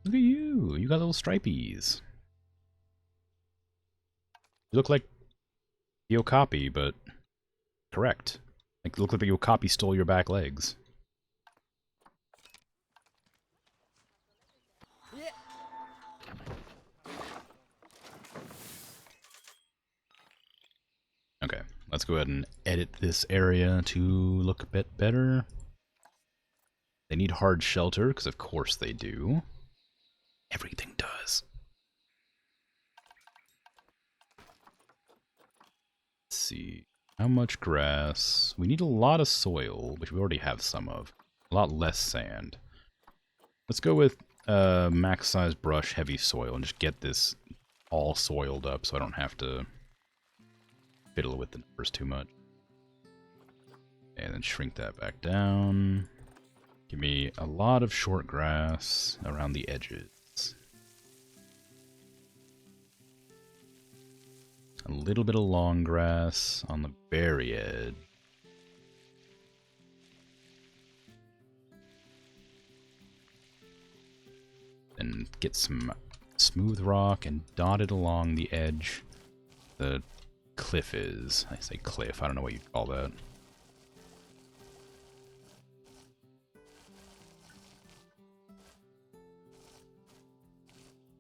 Speaker 1: Look at you! You got little stripies. You look like the Okapi, but correct. Like, look like the Okapi stole your back legs. Okay, let's go ahead and edit this area to look a bit better. They need hard shelter, because of course they do. Everything does. Let's see. How much grass? We need a lot of soil, which we already have some of. A lot less sand. Let's go with max size brush, heavy soil, and just get this all soiled up so I don't have to fiddle with the numbers too much. And then shrink that back down. Give me a lot of short grass around the edges. A little bit of long grass on the very edge. Then get some smooth rock and dot it along the edge. The cliff is. I say cliff, I don't know what you'd call that.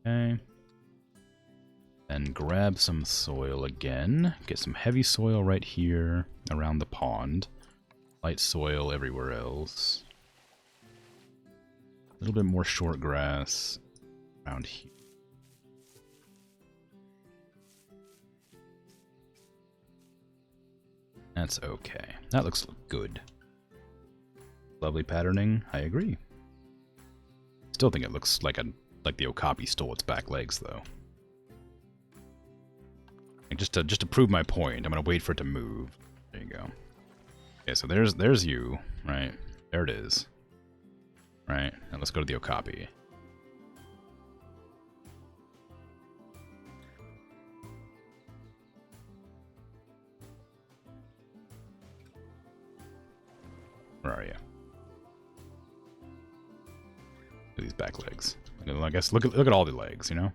Speaker 1: Okay. Then grab some soil again. Get some heavy soil right here around the pond. Light soil everywhere else. A little bit more short grass around here. That's okay. That looks good. Lovely patterning. I agree. Still think it looks like the Okapi stole its back legs, though. And just to prove my point, I'm gonna wait for it to move. There you go. Okay, so there's you, right? There it is. Right, and let's go to the Okapi. Where are you? Look at these back legs. I guess look at all the legs, you know?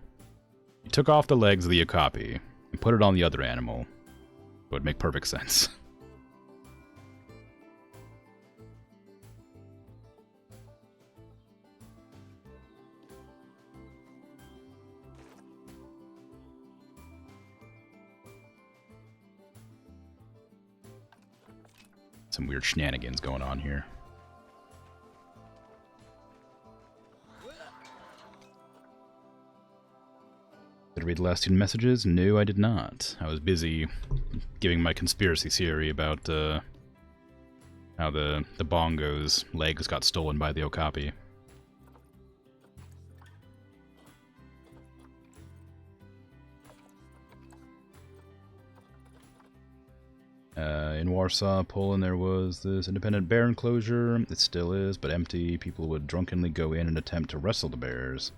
Speaker 1: You took off the legs of the Okapi and put it on the other animal. It would make perfect sense. Some weird shenanigans going on here. Did I read the last 2 messages? No, I did not. I was busy giving my conspiracy theory about how the bongo's legs got stolen by the Okapi. In Warsaw, Poland, there was this independent bear enclosure. It still is, but empty. People would drunkenly go in and attempt to wrestle the bears.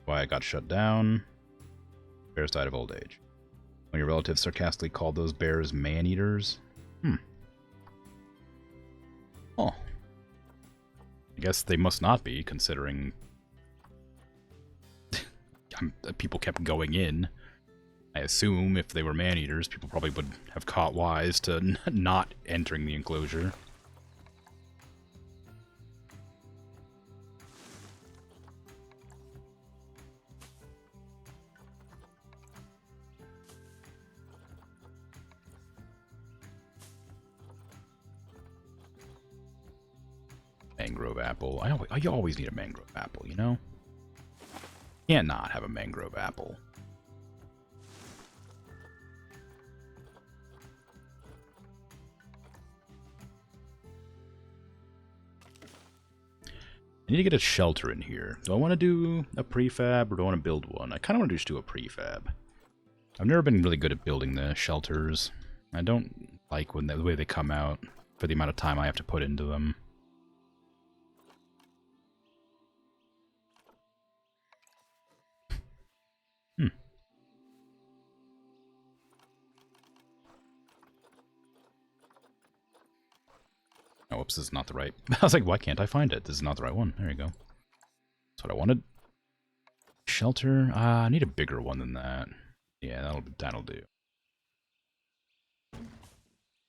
Speaker 1: Why it got shut down. Bears died of old age. When your relatives sarcastically called those bears man-eaters. Oh. I guess they must not be, considering people kept going in. I assume if they were man-eaters, people probably would have caught wise to not entering the enclosure. Mangrove apple. I always need a mangrove apple, you know? Can't not have a mangrove apple. I need to get a shelter in here. Do I want to do a prefab or do I want to build one? I kind of want to just do a prefab. I've never been really good at building the shelters. I don't like when the way they come out for the amount of time I have to put into them. Oh, whoops, this is not the right... I was like, why can't I find it? This is not the right one. There you go. That's what I wanted. Shelter? I need a bigger one than that. Yeah, that'll do.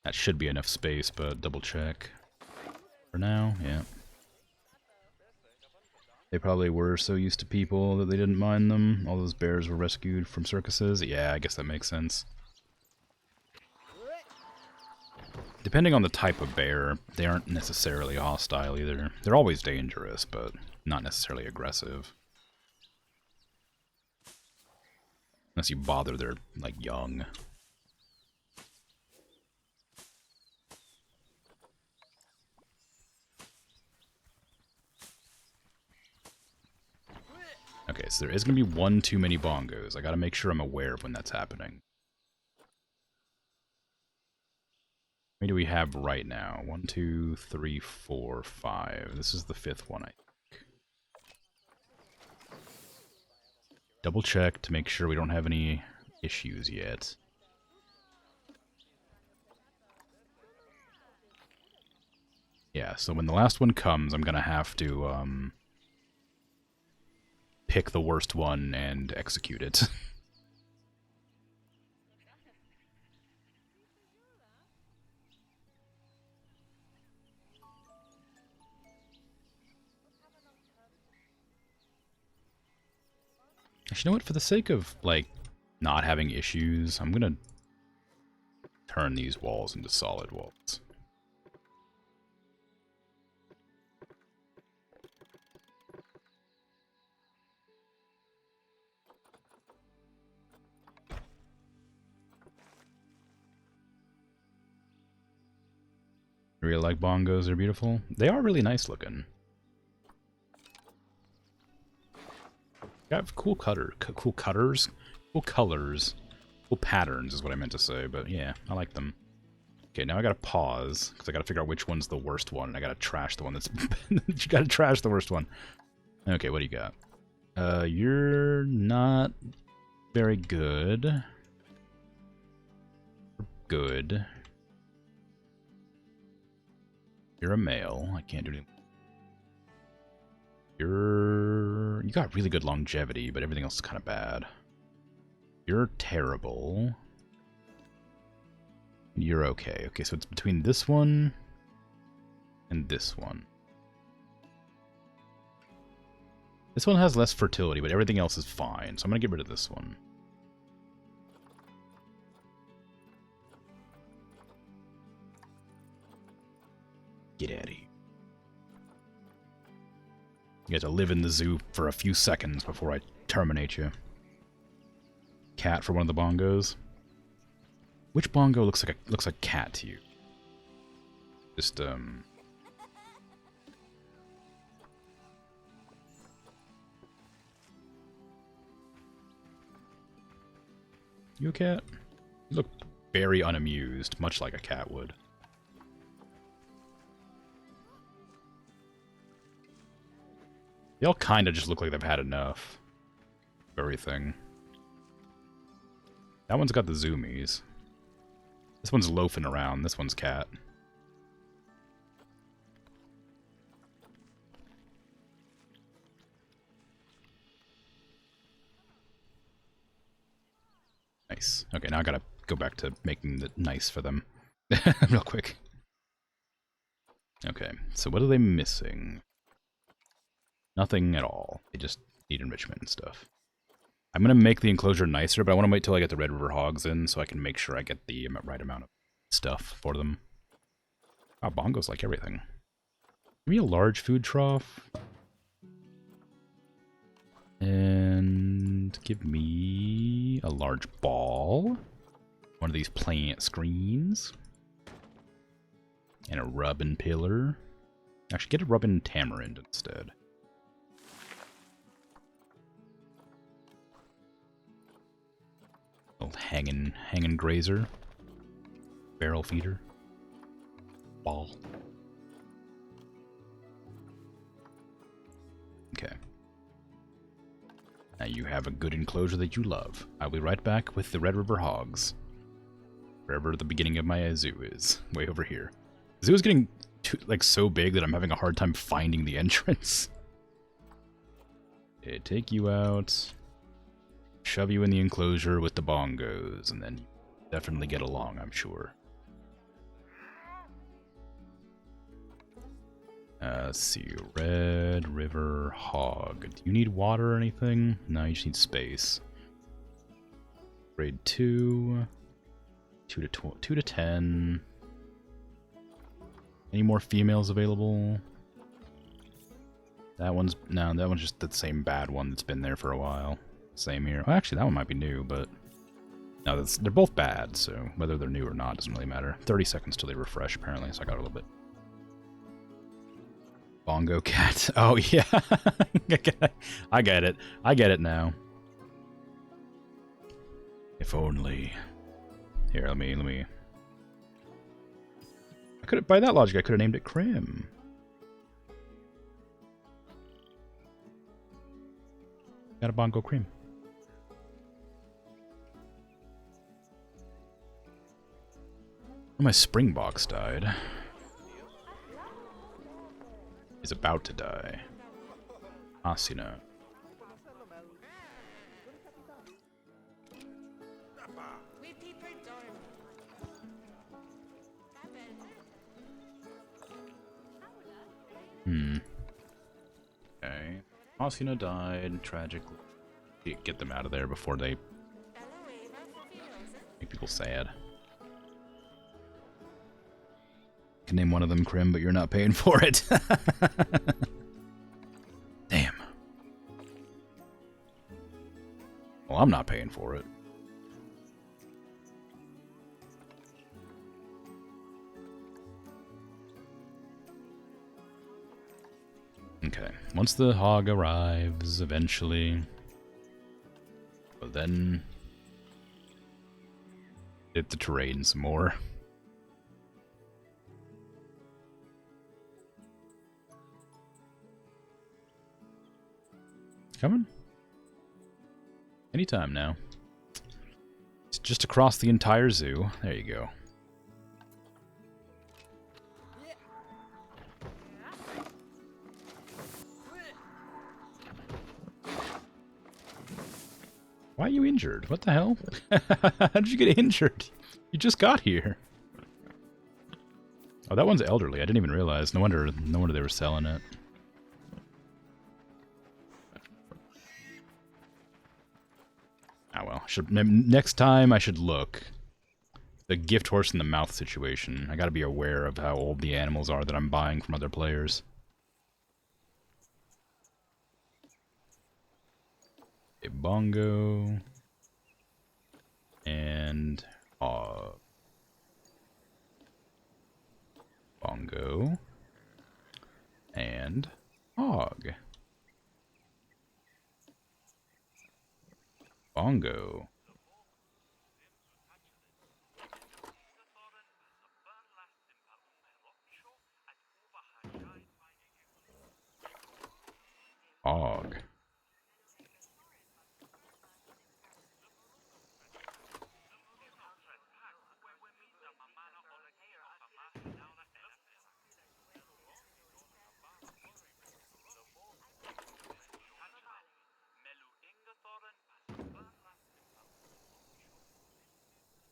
Speaker 1: That should be enough space, but double check. For now, yeah. They probably were so used to people that they didn't mind them. All those bears were rescued from circuses. Yeah, I guess that makes sense. Depending on the type of bear, they aren't necessarily hostile either. They're always dangerous, but not necessarily aggressive. Unless you bother their, like, young. Okay, so there is going to be one too many bongos. I gotta make sure I'm aware of when that's happening. How many do we have right now? 1, 2, 3, 4, 5. This is the 5th one, I think. Double check to make sure we don't have any issues yet. Yeah, so when the last one comes, I'm gonna have to, pick the worst one and execute it. Actually, you know what? For the sake of, like, not having issues, I'm gonna turn these walls into solid walls. I really like bongos, they're beautiful. They are really nice looking. Got cool colors, cool colors, cool patterns is what I meant to say, but yeah, I like them. Okay, now I gotta pause, because I gotta figure out which one's the worst one, and I gotta trash the one that's... you gotta trash the worst one. Okay, what do you got? You're not very good. Good. You're a male. I can't do anything. You got really good longevity, but everything else is kind of bad. You're terrible. You're okay. Okay, so it's between this one and this one. This one has less fertility, but everything else is fine, so I'm going to get rid of this one. Get out of here. You get to live in the zoo for a few seconds before I terminate you. Cat for one of the bongos. Which bongo looks like cat to you? Just You a cat? You look very unamused, much like a cat would. They all kind of just look like they've had enough of everything. That one's got the zoomies. This one's loafing around. This one's cat. Nice. Okay, now I gotta go back to making it nice for them. Real quick. Okay, so what are they missing? Nothing at all. They just need enrichment and stuff. I'm gonna make the enclosure nicer, but I want to wait till I get the Red River Hogs in so I can make sure I get the right amount of stuff for them. Wow, bongos like everything. Give me a large food trough. And give me a large ball. One of these plant screens. And a rubbin pillar. Actually, get a rubbin tamarind instead. Little hanging grazer. Barrel feeder. Ball. Okay. Now you have a good enclosure that you love. I'll be right back with the Red River Hogs. Wherever the beginning of my zoo is. Way over here. The zoo is getting so big that I'm having a hard time finding the entrance. Okay, take you out. Shove you in the enclosure with the bongos, and then you definitely get along, I'm sure. Let's see, Red River Hog. Do you need water or anything? No, you just need space. Grade 2. 2 to 10. Any more females available? That one's just the same bad one that's been there for a while. Same here. Well, actually, that one might be new, but no, they're both bad, so whether they're new or not doesn't really matter. 30 seconds till they refresh, apparently, so I got a little bit. Bongo cat. Oh, yeah. I get it. I get it now. If only. Here, let me. By that logic, I could have named it Krim. Got a bongo Krim. My Springboks died. He's about to die. Asina. Okay. Asina died tragically. Get them out of there before they make people sad. Can name one of them Krim, but you're not paying for it. Damn. Well, I'm not paying for it. Okay, once the hog arrives, eventually, well, then hit the terrain some more. Coming? Anytime now. It's just across the entire zoo. There you go. Why are you injured? What the hell? How did you get injured? You just got here. Oh, that one's elderly. I didn't even realize. No wonder they were selling it. Oh well. Next time I should look. the gift horse in the mouth situation. I gotta be aware of how old the animals are that I'm buying from other players. A bongo. And bongo. And hog. Bongo. Hog.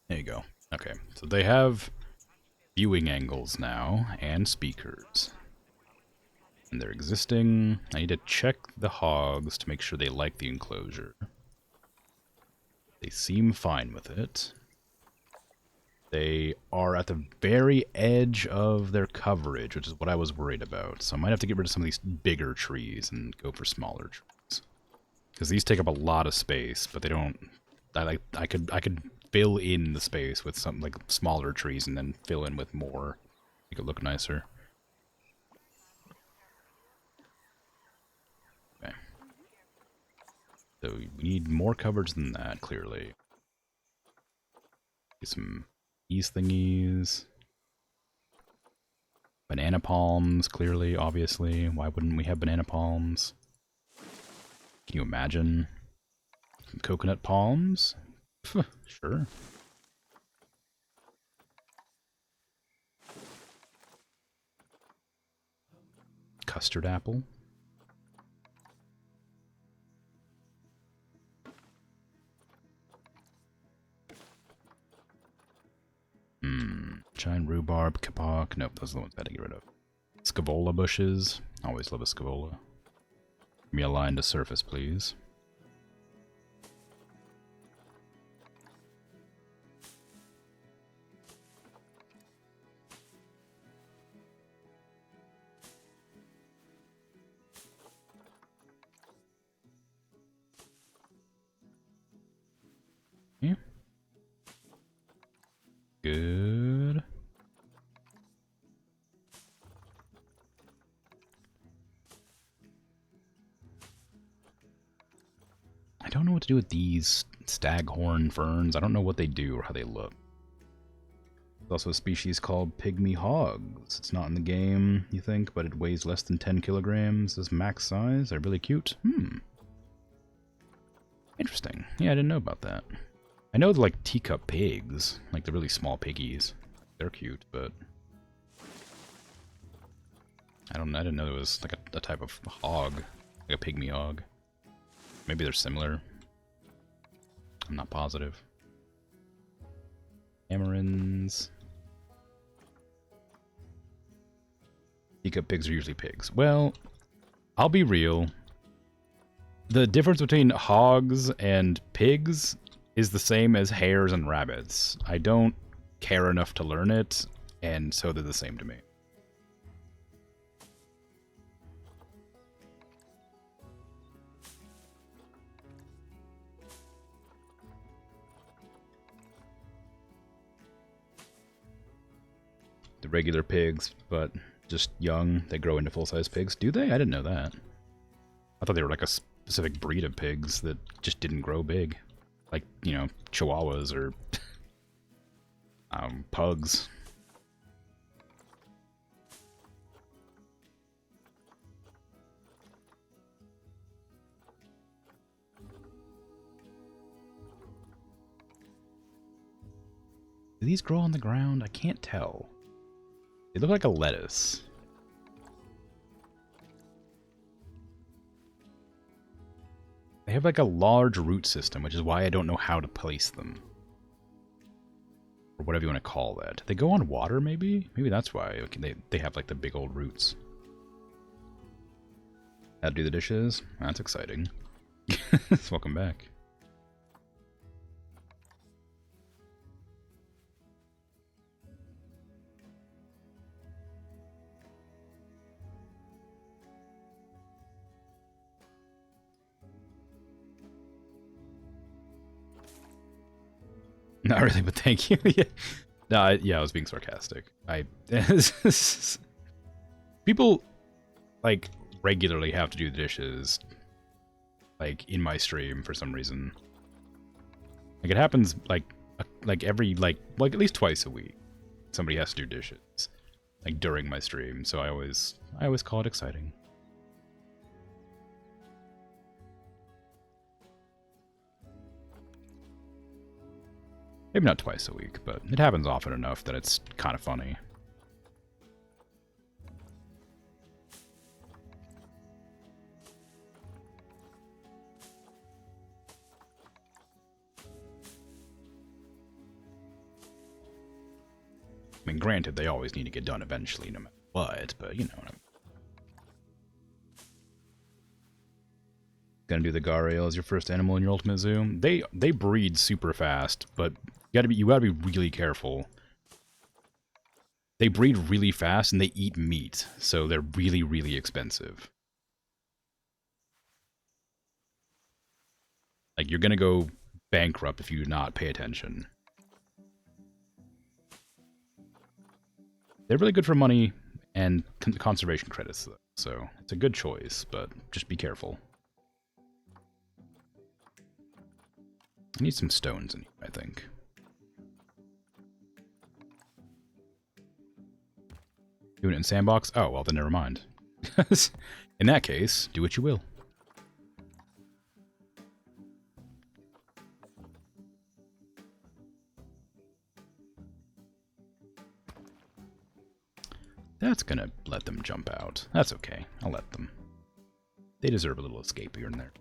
Speaker 1: There you go. Okay, so they have viewing angles now and speakers. And they're existing. I need to check the hogs to make sure they like the enclosure. They seem fine with it. They are at the very edge of their coverage, which is what I was worried about. So I might have to get rid of some of these bigger trees and go for smaller trees. Because these take up a lot of space, but they don't... I could fill in the space with some like smaller trees and then fill in with more. Make it look nicer. Okay. So we need more coverage than that, clearly. Get some these thingies. Banana palms, clearly, obviously. Why wouldn't we have banana palms? Can you imagine? Some coconut palms? Sure. Custard apple? Giant rhubarb, kapok. Nope, those are the ones I had to get rid of. Scavola bushes. Always love a scavola. Give me a line to surface, please. Yeah. Good. I don't know what to do with these staghorn ferns. I don't know what they do or how they look. There's also a species called pygmy hogs. It's not in the game, you think, but it weighs less than 10 kilograms as max size. They're really cute. Interesting. Yeah, I didn't know about that. I know they're like teacup pigs, like the really small piggies. They're cute, but I didn't know there was like a type of hog, like a pygmy hog. Maybe they're similar. I'm not positive. Amarins. Teacup pigs are usually pigs. Well, I'll be real. The difference between hogs and pigs is the same as hares and rabbits. I don't care enough to learn it, and so they're the same to me. The regular pigs, but just young, they grow into full-size pigs. Do they? I didn't know that. I thought they were like a specific breed of pigs that just didn't grow big. Like, you know, chihuahuas or pugs. Do these grow on the ground? I can't tell. They look like a lettuce. They have like a large root system, which is why I don't know how to place them. Or whatever you want to call that. They go on water, maybe? Maybe that's why they have like the big old roots. How to do the dishes? That's exciting. Welcome back. Not really, but thank you. Yeah. No, I was being sarcastic. People, like, regularly have to do the dishes, like, in my stream for some reason. Like, it happens, like every, like at least twice a week. Somebody has to do dishes, like, during my stream, so I always call it exciting. Maybe not twice a week, but it happens often enough that it's kind of funny. I mean, granted, they always need to get done eventually, no matter what, but you know what I mean. Gonna do the Gharial as your first animal in your ultimate zoo. They breed super fast, but you gotta be really careful. They breed really fast and they eat meat, so they're really, really expensive. Like, you're gonna go bankrupt if you do not pay attention. They're really good for money and conservation credits, though, so it's a good choice, but just be careful. I need some stones in here, I think. Doing it in sandbox? Oh, well, then never mind. In that case, do what you will. That's gonna let them jump out. That's okay. I'll let them. They deserve a little escape here and there.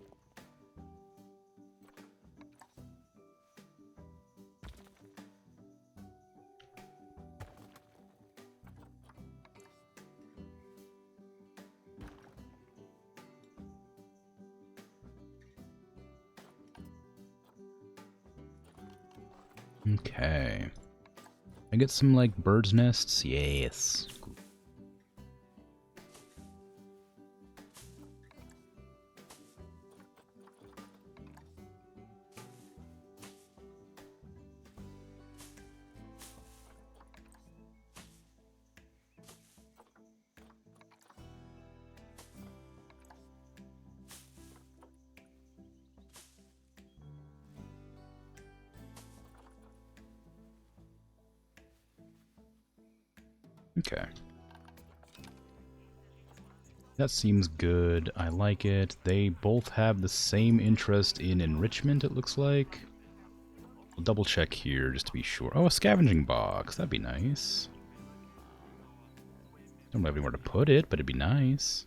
Speaker 1: Okay. I get some, like, bird's nests? Yes. Cool. Okay. That seems good. I like it. They both have the same interest in enrichment, it looks like. I'll double check here just to be sure. Oh, a scavenging box. That'd be nice. Don't have anywhere to put it, but it'd be nice.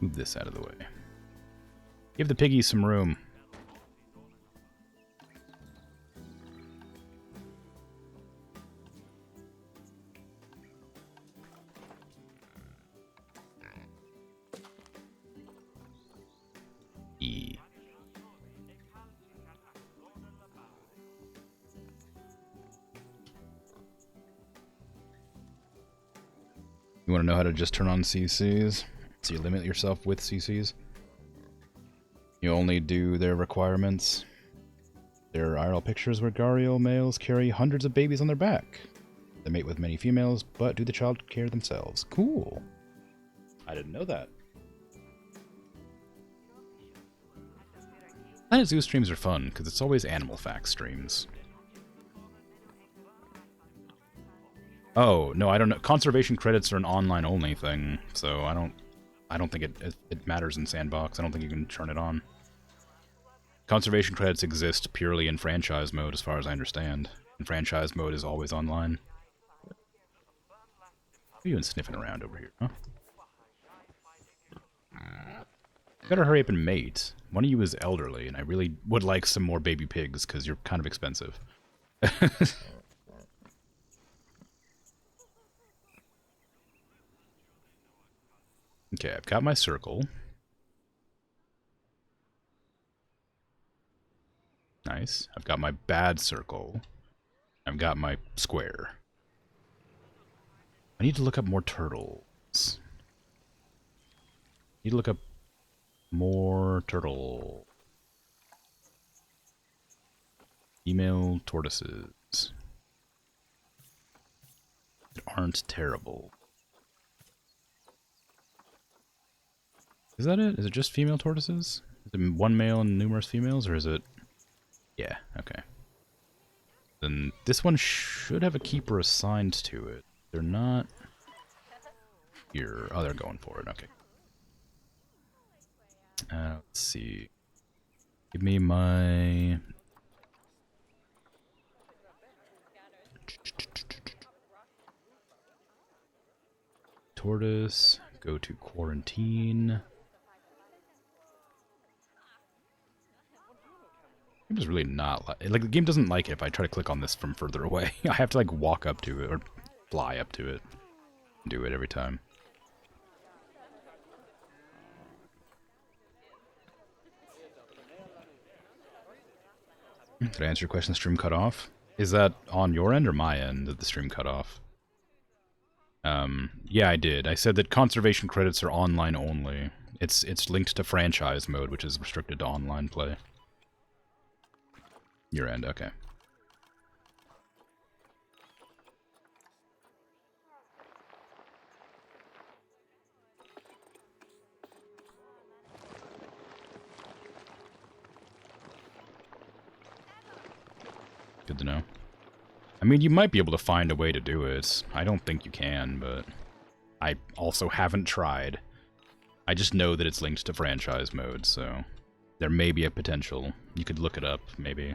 Speaker 1: Move this out of the way. Give the piggies some room. E. You want to know how to just turn on CCs? So you limit yourself with CCs? You only do their requirements. There are IRL pictures where Gharial males carry hundreds of babies on their back. They mate with many females, but do the child care themselves. Cool. I didn't know that. Planet Zoo streams are fun, because it's always animal facts streams. Oh, no, I don't know. Conservation credits are an online-only thing, so I don't think it matters in Sandbox. I don't think you can turn it on. Conservation credits exist purely in franchise mode, as far as I understand. And franchise mode is always online. What are you even sniffing around over here, huh? Better hurry up and mate. One of you is elderly, and I really would like some more baby pigs, because you're kind of expensive. Okay, I've got my circle. Nice. I've got my bad circle. I've got my square. I need to look up more turtles. Need to look up more turtle. Female tortoises that aren't terrible. Is that it? Is it just female tortoises? Is it one male and numerous females, or is it... Yeah, okay. Then this one should have a keeper assigned to it. They're not... Here. Oh, they're going for it, okay. Let's see. Give me my... Tortoise. Go to quarantine. The game is really not like the game doesn't like it if I try to click on this from further away. I have to like walk up to it or fly up to it. Do it every time. Did I answer your question? The stream cut off? Is that on your end or my end that the stream cut off? Yeah, I did. I said that conservation credits are online only. It's linked to franchise mode, which is restricted to online play. Your end, okay. Good to know. I mean, you might be able to find a way to do it. I don't think you can, but I also haven't tried. I just know that it's linked to franchise mode, so there may be a potential. You could look it up, maybe.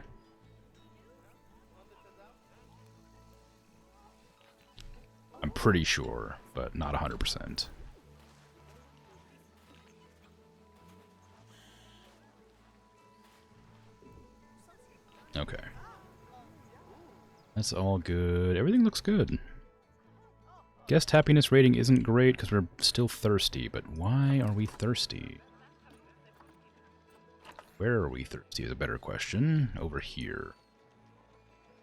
Speaker 1: I'm pretty sure, but not 100%. Okay. That's all good. Everything looks good. Guest happiness rating isn't great because we're still thirsty, but why are we thirsty? Where are we thirsty is a better question. Over here.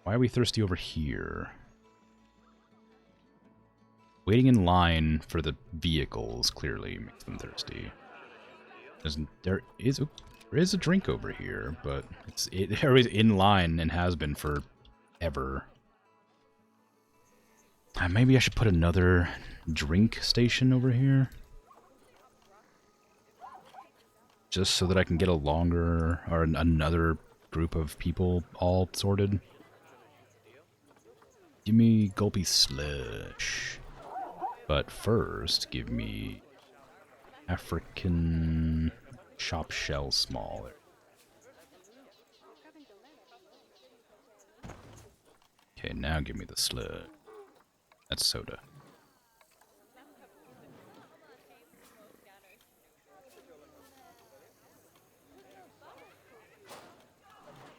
Speaker 1: Why are we thirsty over here? Waiting in line for the vehicles clearly makes them thirsty. There is a drink over here, but it's always in line and has been for ever. Maybe I should put another drink station over here. Just so that I can get a longer, or another group of people all sorted. Give me Gulpy Slush. But first, give me African Chop Shell Smaller. Okay, now give me the slug. That's soda.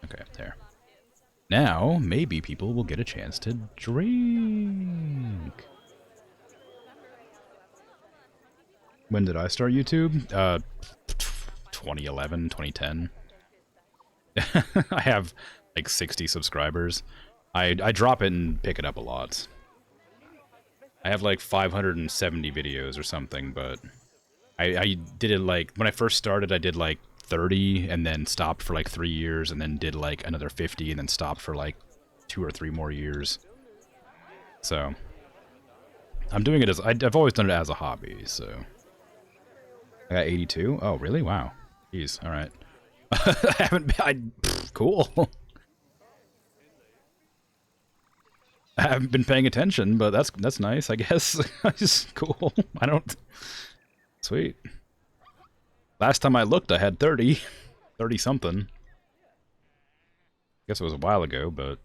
Speaker 1: Okay, there. Now, maybe people will get a chance to drink. When did I start YouTube? 2011, 2010. I have like 60 subscribers. I drop it and pick it up a lot. I have like 570 videos or something, but I did it like, when I first started I did like 30 and then stopped for like 3 years and then did like another 50 and then stopped for like 2 or 3 more years. So, I'm doing it as, I've always done it as a hobby, so. I got 82? Oh, really? Wow. Jeez, alright. I haven't been, cool. I haven't been paying attention, but that's nice, I guess. Just cool. I don't... Sweet. Last time I looked, I had 30. 30-something. Guess it was a while ago, but...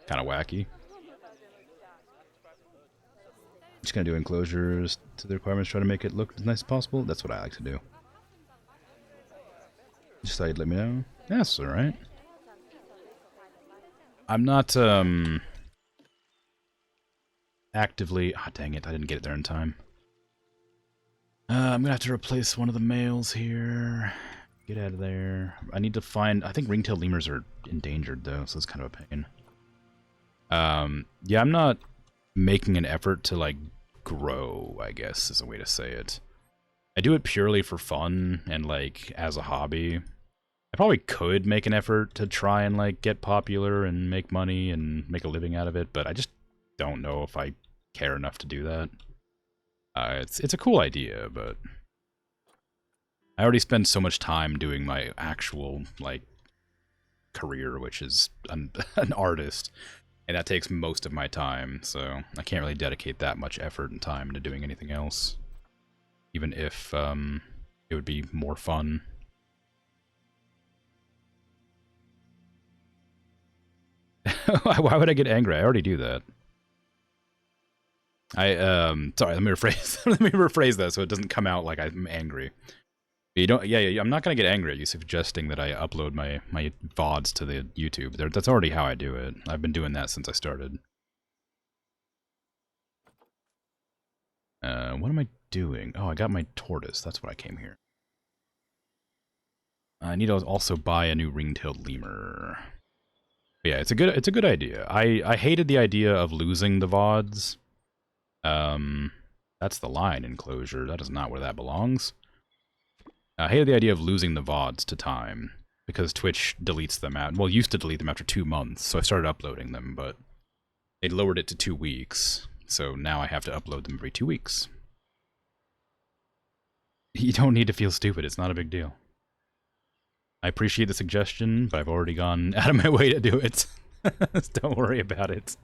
Speaker 1: kind of wacky. Just gonna do enclosures to the requirements, try to make it look as nice as possible. That's what I like to do. Just thought you'd let me know. That's alright. I'm not, actively... Ah, dang it, I didn't get it there in time. I'm gonna have to replace one of the males here. Get out of there. I need to find... I think ringtail lemurs are endangered, though, so it's kind of a pain. Yeah, I'm not making an effort to, like, grow, I guess, is a way to say it. I do it purely for fun and, like, as a hobby. I probably could make an effort to try and like get popular and make money and make a living out of it, but I just don't know if I care enough to do that. It's a cool idea, but I already spend so much time doing my actual like career, which is an artist, and that takes most of my time, so I can't really dedicate that much effort and time to doing anything else, even if it would be more fun. Why would I get angry? I already do that. Sorry, let me rephrase let me rephrase that so it doesn't come out like I'm angry. You don't, yeah, I'm not gonna get angry at you suggesting that I upload my VODs to the YouTube. That's already how I do it. I've been doing that since I started. What am I doing? Oh, I got my tortoise. That's what I came here. I need to also buy a new ring-tailed lemur. But yeah, it's a good idea. I hated the idea of losing the VODs. That's the lion enclosure. That is not where that belongs. I hated the idea of losing the VODs to time, because Twitch deletes them out. Well, used to delete them after 2 months, so I started uploading them, but they lowered it to 2 weeks, so now I have to upload them every 2 weeks. You don't need to feel stupid, it's not a big deal. I appreciate the suggestion, but I've already gone out of my way to do it. Don't worry about it.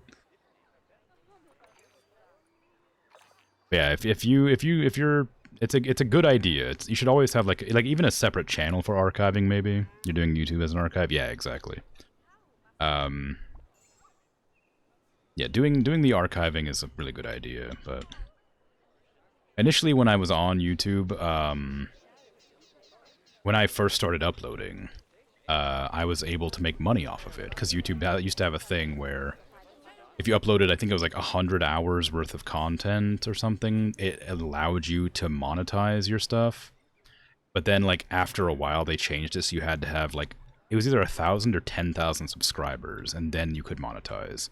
Speaker 1: Yeah, if you're, it's a good idea. You should always have like even a separate channel for archiving. Maybe you're doing YouTube as an archive. Yeah, exactly. Yeah, doing the archiving is a really good idea. But initially, when I was on YouTube, when I first started uploading, I was able to make money off of it because YouTube used to have a thing where if you uploaded, I think it was like 100 hours worth of content or something, it allowed you to monetize your stuff. But then, like, after a while, they changed it, so you had to have, like, it was either 1,000 or 10,000 subscribers, and then you could monetize.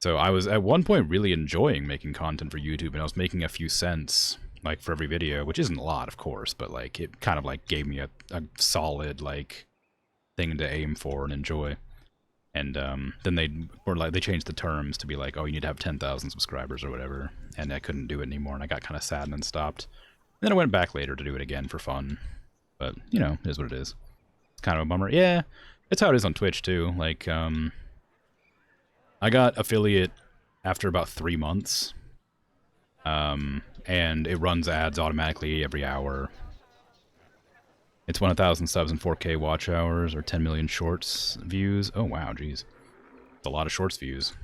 Speaker 1: So I was, at one point, really enjoying making content for YouTube, and I was making a few cents, like, for every video, which isn't a lot, of course, but, like, it kind of, like, gave me a solid, like, thing to aim for and enjoy. And then they changed the terms to be like, oh, you need to have 10,000 subscribers or whatever, and I couldn't do it anymore, and I got kind of sad and then stopped. And then I went back later to do it again for fun, but you know, it is what it is. It's kind of a bummer. Yeah, it's how it is on Twitch too. Like, I got affiliate after about 3 months, and it runs ads automatically every hour. It's 1,000 subs and 4K watch hours, or 10 million shorts views. Oh, wow, geez. It's a lot of shorts views.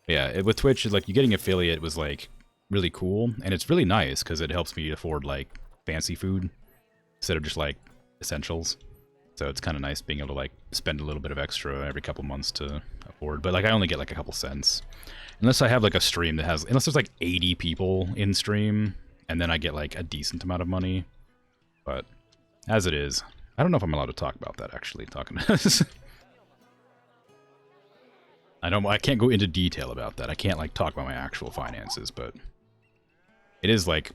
Speaker 1: Yeah, with Twitch, like, you getting affiliate was, like, really cool, and it's really nice, because it helps me afford, like, fancy food, instead of just, like, essentials. So it's kind of nice being able to, like, spend a little bit of extra every couple months to afford. But, like, I only get, like, a couple cents. Unless I have, like, a stream that has... Unless there's, like, 80 people in stream, and then I get, like, a decent amount of money. But as it is, I don't know if I'm allowed to talk about that, actually, talking to this. I can't go into detail about that. I can't, like, talk about my actual finances, but it is, like,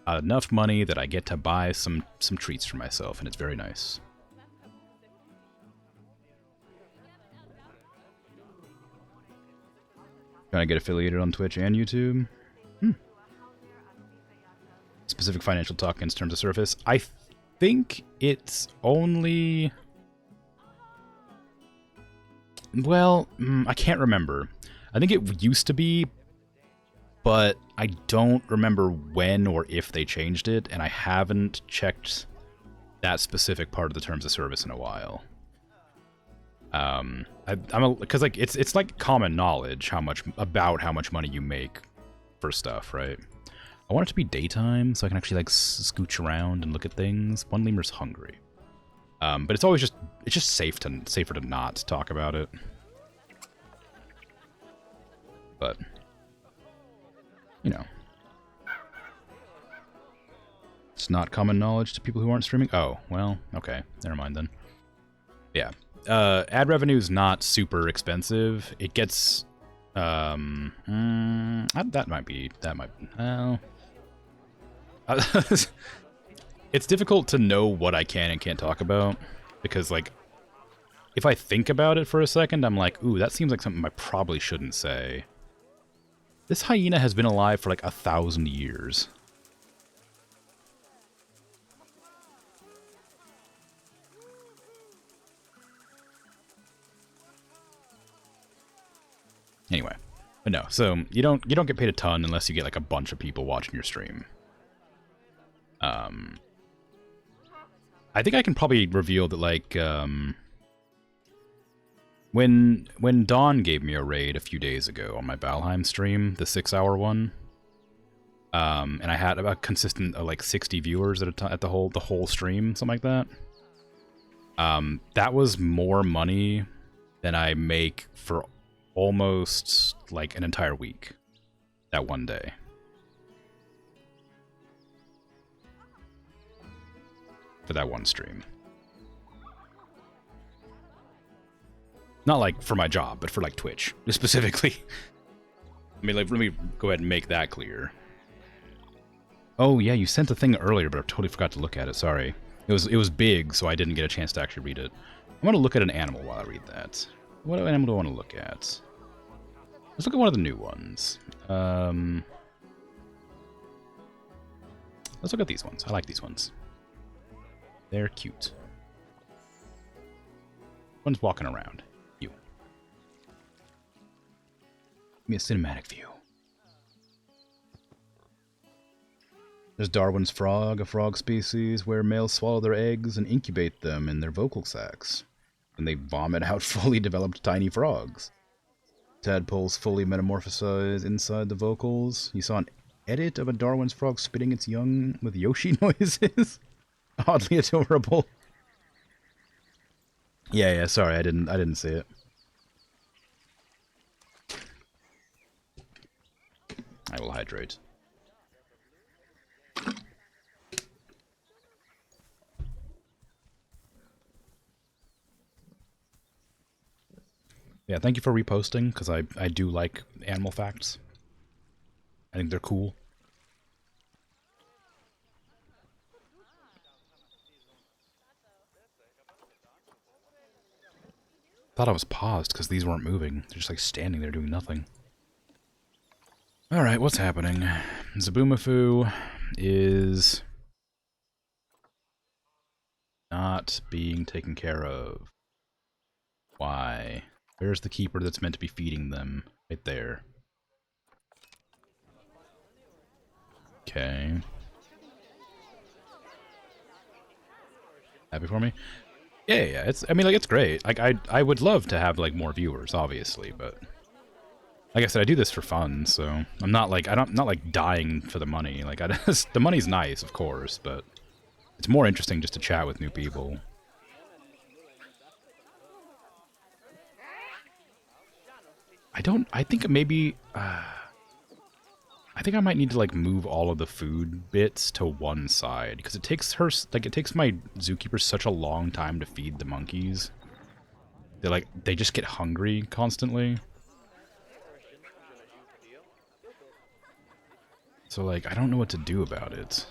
Speaker 1: enough money that I get to buy some treats for myself, and it's very nice. Trying to get affiliated on Twitch and YouTube. Specific financial talk in terms of surface. I think it's only... Well, I can't remember. I think it used to be, but I don't remember when or if they changed it, and I haven't checked that specific part of the terms of service in a while. Because like it's like common knowledge how much money you make for stuff, right? I want it to be daytime so I can actually like scooch around and look at things. One lemur's hungry, but it's always just safer to not talk about it. But you know, it's not common knowledge to people who aren't streaming. Oh well, okay, never mind then. Yeah. Ad revenue is not super expensive. It gets, that might be, well, It's difficult to know what I can and can't talk about, because, like, if I think about it for a second, I'm like, ooh, that seems like something I probably shouldn't say. This hyena has been alive for like 1,000 years. Anyway, but no, so you don't get paid a ton unless you get like a bunch of people watching your stream. I think I can probably reveal that, like, when Dawn gave me a raid a few days ago on my Valheim stream, the 6-hour one, and I had about consistent like 60 viewers at the whole stream, something like that. That was more money than I make for almost like an entire week that one day. For that one stream. Not like for my job, but for like Twitch specifically. I mean, like, let me go ahead and make that clear. Oh yeah, you sent a thing earlier, but I totally forgot to look at it. Sorry. It was big, so I didn't get a chance to actually read it. I want to look at an animal while I read that. What animal do I want to look at? Let's look at one of the new ones. Let's look at these ones. I like these ones. They're cute. One's walking around. You. Give me a cinematic view. There's Darwin's frog, a frog species where males swallow their eggs and incubate them in their vocal sacs. And they vomit out fully developed tiny frogs. Tadpoles fully metamorphosize inside the vocals. You saw an edit of a Darwin's frog spitting its young with Yoshi noises. Oddly adorable. Yeah, sorry, I didn't see it. I will hydrate. Yeah, thank you for reposting, because I do like animal facts. I think they're cool. Thought I was paused because these weren't moving. They're just like standing there doing nothing. Alright, what's happening? Zabumafu is not being taken care of. Why? Where's the keeper that's meant to be feeding them? Right there. Okay. Happy for me? Yeah, it's, I mean, like, it's great. Like, I would love to have, like, more viewers, obviously, but like I said, I do this for fun, so I'm not, like, I'm not, like, dying for the money. Like, the money's nice, of course, but it's more interesting just to chat with new people. I think maybe, I think I might need to, like, move all of the food bits to one side, because it takes my zookeeper such a long time to feed the monkeys. They just get hungry constantly. So, like, I don't know what to do about it.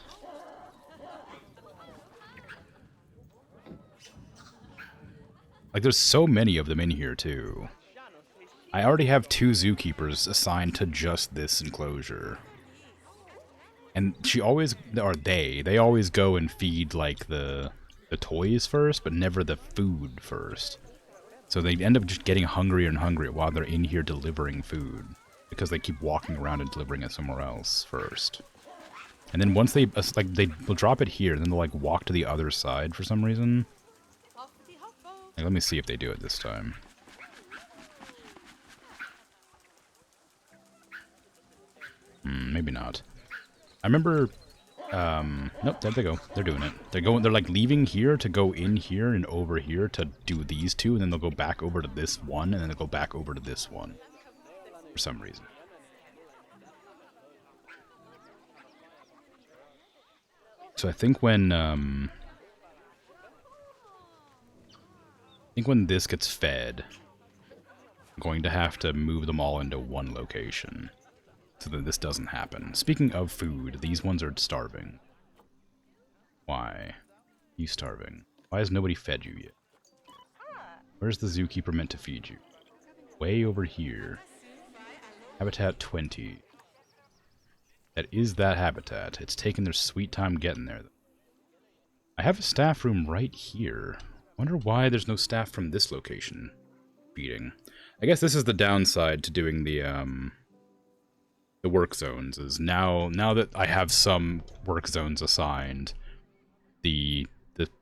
Speaker 1: Like, there's so many of them in here, too. I already have 2 zookeepers assigned to just this enclosure. And she always, or they always go and feed, like, the toys first, but never the food first. So they end up just getting hungrier and hungrier while they're in here delivering food. Because they keep walking around and delivering it somewhere else first. And then once they will drop it here, then they'll, like, walk to the other side for some reason. Like, let me see if they do it this time. Maybe not. I remember, nope, there they go. They're doing it. They're like leaving here to go in here and over here to do these 2, and then they'll go back over to this one, and then they'll go back over to this one. For some reason. So I think when this gets fed, I'm going to have to move them all into one location. So that this doesn't happen. Speaking of food, these ones are starving. Why? You starving? Why has nobody fed you yet? Where's the zookeeper meant to feed you? Way over here. Habitat 20. That is that habitat. It's taken their sweet time getting there. I have a staff room right here. Wonder why there's no staff from this location feeding. I guess this is the downside to doing the work zones, is now that I have some work zones assigned, the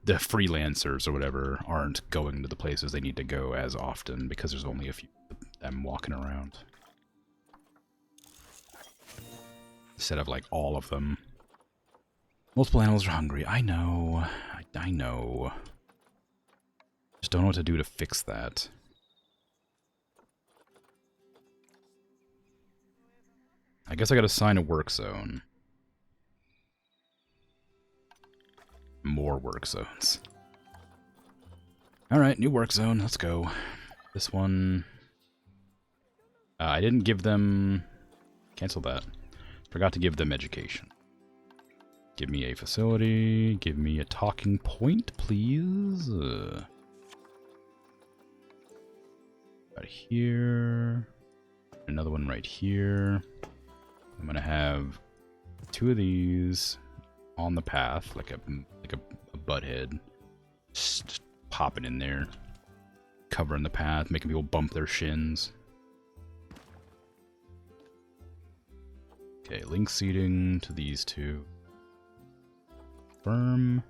Speaker 1: freelancers or whatever aren't going to the places they need to go as often because there's only a few of them walking around. Instead of like all of them. Multiple animals are hungry. I know. I know. Just don't know what to do to fix that. I guess I gotta assign a work zone. More work zones. Alright, new work zone. Let's go. This one... I didn't give them... Cancel that. Forgot to give them education. Give me a facility. Give me a talking point, please. Right here. Another one right here. I'm gonna have 2 of these on the path, like a butthead, just popping in there, covering the path, making people bump their shins. Okay, link seating to these 2. Confirm.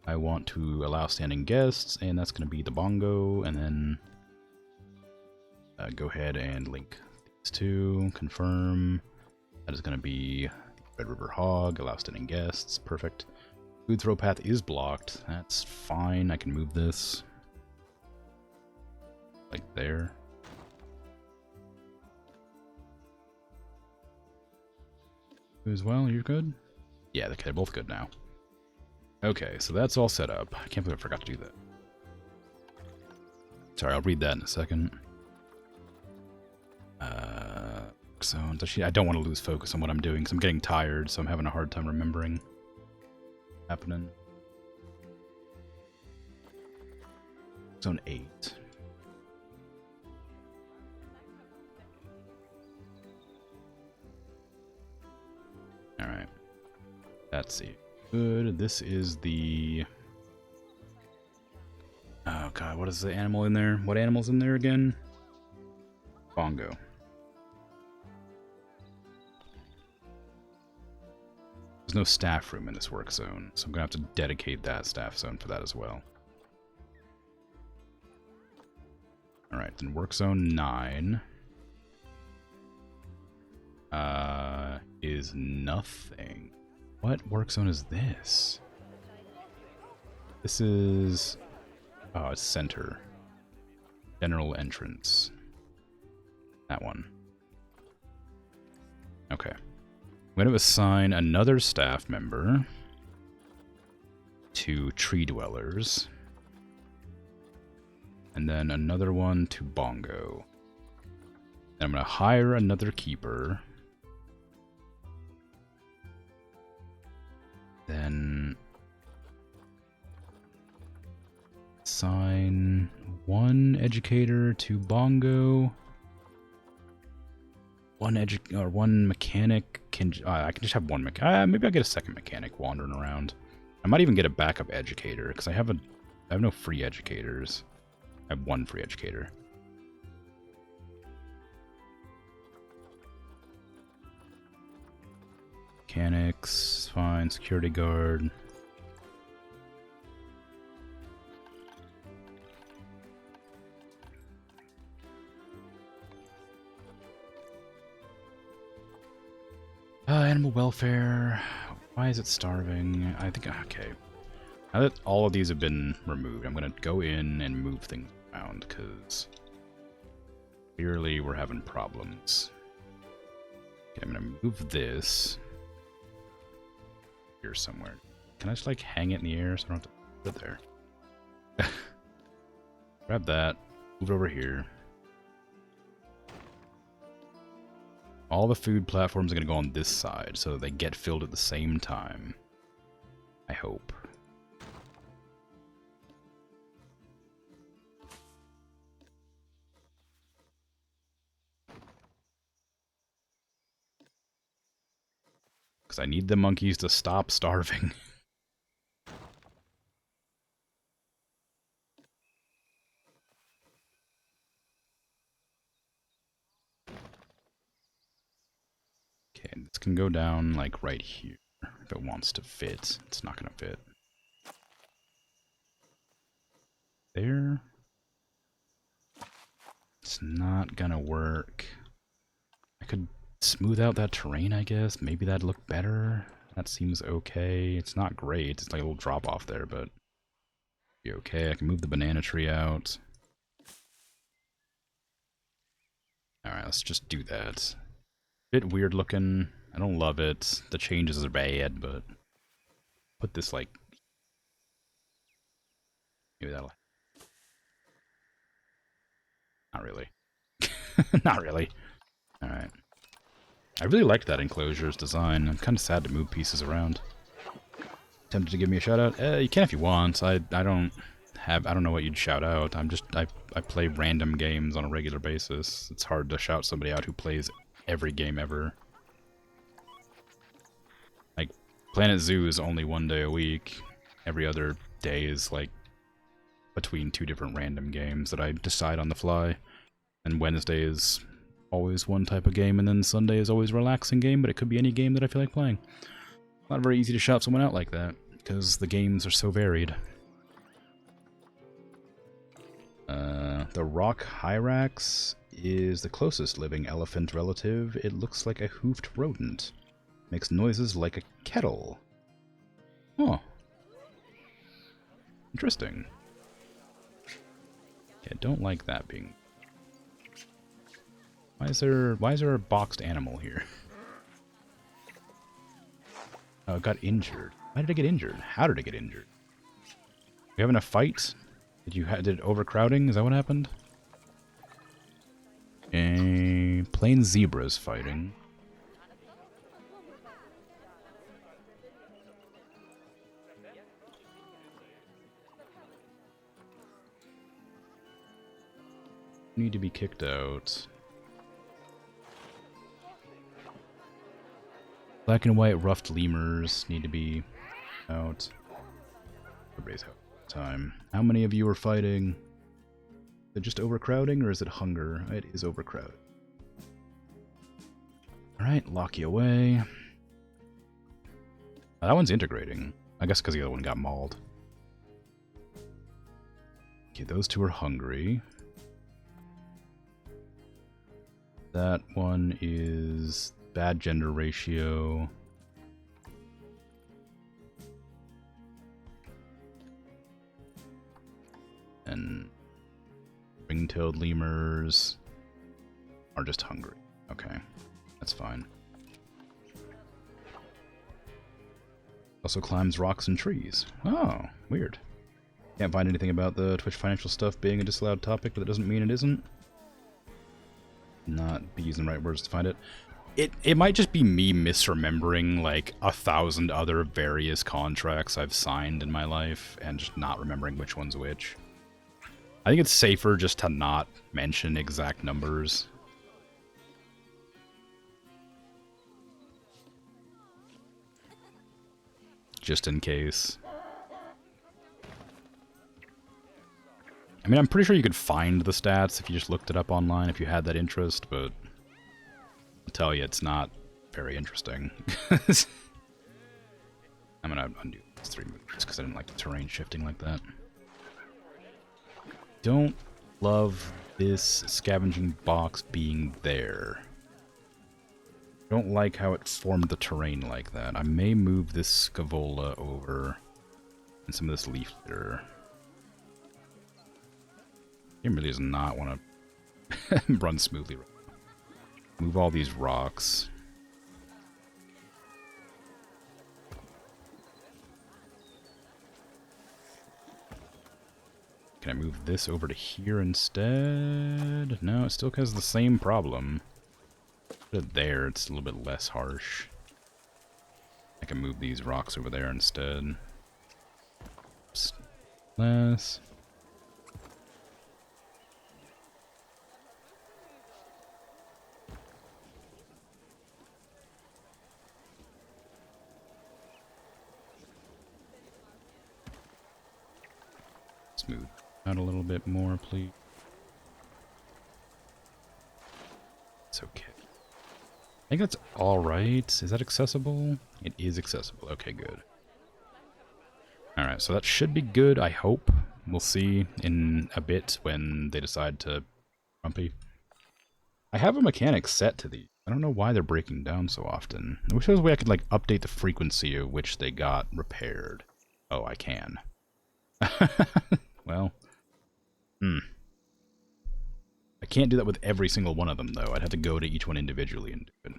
Speaker 1: I want to allow standing guests, and that's going to be the bongo, and then go ahead and link these 2. Confirm. That is going to be Red River Hog, allow standing guests. Perfect. Food throw path is blocked. That's fine. I can move this. Like there. As well, you're good? Yeah, okay, they're both good now. Okay, so that's all set up. I can't believe I forgot to do that. Sorry, I'll read that in a second. Zones. Actually, I don't want to lose focus on what I'm doing because I'm getting tired, so I'm having a hard time remembering what's happening. Zone 8. Alright. Let's see. Good. This is the... Oh god, what is the animal in there? What animal's in there again? Bongo. There's no staff room in this work zone, so I'm gonna have to dedicate that staff zone for that as well. Alright, then work zone 9 is nothing. What work zone is this? This is... Oh, it's center. General entrance. That one. Okay. I'm going to assign another staff member to Tree Dwellers. And then another one to Bongo. And I'm going to hire another keeper. Then assign one educator to Bongo. One mechanic can. I can just have one mechanic. Maybe I'll get a second mechanic wandering around. I might even get a backup educator because I have no free educators. I have one free educator. Mechanics, fine. Security guard. Animal welfare. Why is it starving? I think, okay. Now that all of these have been removed, I'm going to go in and move things around, because clearly we're having problems. Okay, I'm going to move this here somewhere. Can I just, like, hang it in the air so I don't have to put it there? Grab that. Move it over here. All the food platforms are going to go on this side, so they get filled at the same time. I hope. Because I need the monkeys to stop starving. Okay, this can go down, like, right here. If it wants to fit. It's not gonna fit. There. It's not gonna work. I could smooth out that terrain, I guess. Maybe that'd look better. That seems okay. It's not great. It's like a little drop off there, but be okay. I can move the banana tree out. Alright, let's just do that. Bit weird looking. I don't love it. The changes are bad, but put this like... Maybe that'll... Not really. Not really. Alright. I really liked that enclosure's design. I'm kind of sad to move pieces around. Tempted to give me a shout out? You can if you want. I don't know what you'd shout out. I play random games on a regular basis. It's hard to shout somebody out who plays every game ever. Like, Planet Zoo is only 1 day a week. Every other day is like between 2 different random games that I decide on the fly. And Wednesday is always one type of game, and then Sunday is always a relaxing game, but it could be any game that I feel like playing. Not very easy to shout someone out like that, because the games are so varied. The rock hyrax is the closest living elephant relative. It looks like a hoofed rodent. Makes noises like a kettle. Oh. Interesting. Okay, I don't like that being... Why is there a boxed animal here? Oh, it got injured. Why did it get injured? How did it get injured? We having a fight? Did overcrowding? Is that what happened? Plain zebras fighting. Need to be kicked out. Black and white ruffed lemurs need to be out. Everybody's out. Time. How many of you are fighting? Is it just overcrowding or is it hunger? It is overcrowding. Alright, lock you away. Oh, that one's integrating. I guess because the other one got mauled. Okay, those two are hungry. That one is bad gender ratio. And ring-tailed lemurs are just hungry. Okay, that's fine. Also climbs rocks and trees. Oh, weird. Can't find anything about the Twitch financial stuff being a disallowed topic, but that doesn't mean it isn't. Not be using the right words to find it. It might just be me misremembering like 1,000 other various contracts I've signed in my life and just not remembering which one's which. I think it's safer just to not mention exact numbers. Just in case. I mean, I'm pretty sure you could find the stats if you just looked it up online if you had that interest, but I'll tell you, it's not very interesting. I'm gonna undo these 3 moves because I didn't like the terrain shifting like that. Don't love this scavenging box being there. Don't like how it formed the terrain like that. I may move this Scavola over and some of this leaf litter. Game really does not want to run smoothly. Move all these rocks. Can I move this over to here instead? No, it still has the same problem. Put it there, it's a little bit less harsh. I can move these rocks over there instead. less. Smooth out a little bit more, please. It's okay. I think that's alright. Is that accessible? It is accessible. Okay, good. Alright, so that should be good, I hope. We'll see in a bit when they decide to grumpy. I have a mechanic set to these. I don't know why they're breaking down so often. I wish there was a way I could, like, update the frequency at which they got repaired. Oh, I can. Well. I can't do that with every single one of them, though. I'd have to go to each one individually and do it.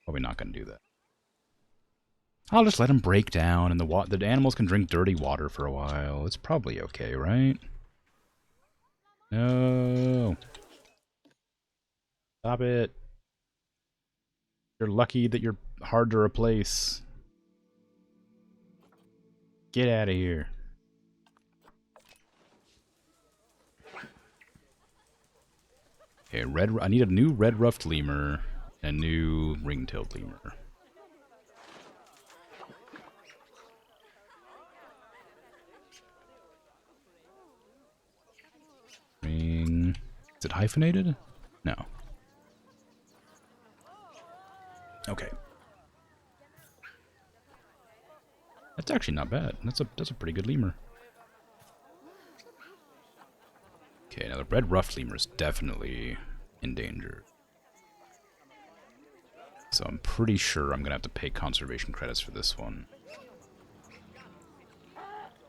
Speaker 1: Probably not going to do that. I'll just let them break down, and the animals can drink dirty water for a while. It's probably okay, right? No. Stop it. You're lucky that you're hard to replace. Get out of here. Okay, I need a new red-ruffed lemur and a new ring-tailed lemur. Ring. Is it hyphenated? No. Okay. That's actually not bad. That's a pretty good lemur. Okay, now the red ruffed lemur is definitely in danger. So I'm pretty sure I'm gonna have to pay conservation credits for this one.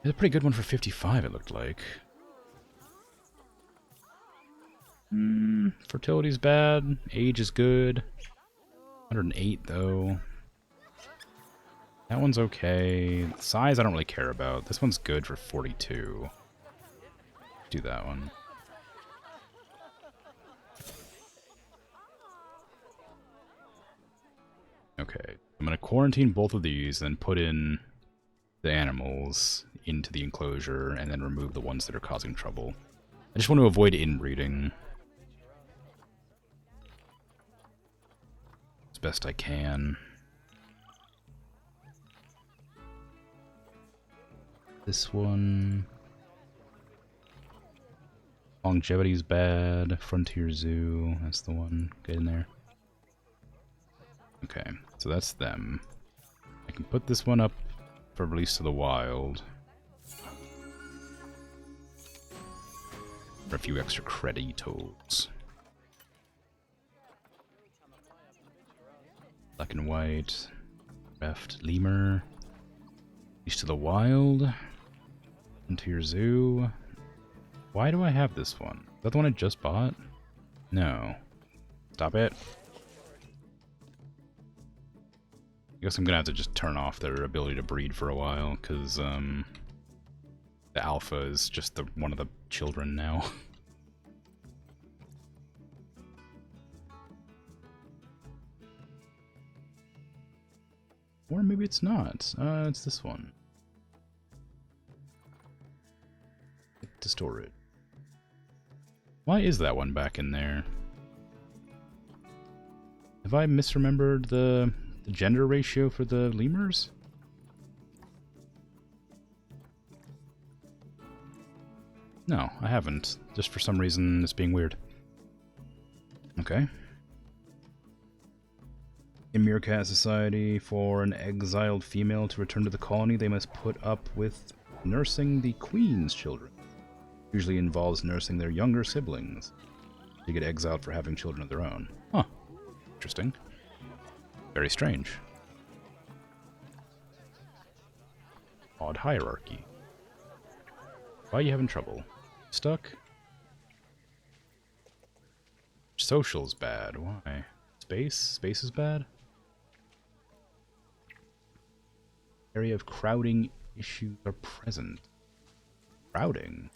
Speaker 1: It's a pretty good one for 55, it looked like. Fertility's bad. Age is good. 108, though. That one's okay. Size I don't really care about. This one's good for 42. Do that one. Okay. I'm going to quarantine both of these, then put in the animals into the enclosure, and then remove the ones that are causing trouble. I just want to avoid inbreeding. As best I can. This one. Longevity's bad. Frontier Zoo. That's the one. Get in there. Okay, so that's them. I can put this one up for release to the wild. For a few extra creditos. Black and white. Reft lemur. Release to the wild. Into your zoo. Why do I have this one? Is that the one I just bought? No. Stop it. I guess I'm gonna have to just turn off their ability to breed for a while, because the alpha is just one of the children now. Or maybe it's not. It's this one. To store it. Why is that one back in there? Have I misremembered the gender ratio for the lemurs? No, I haven't. Just for some reason it's being weird. Okay. In Meerkat Society, for an exiled female to return to the colony, they must put up with nursing the queen's children. Usually involves nursing their younger siblings. They get exiled for having children of their own. Huh. Interesting. Very strange. Odd hierarchy. Why are you having trouble? Stuck? Social's bad. Why? Space? Space is bad? Area of crowding issues are present. Crowding?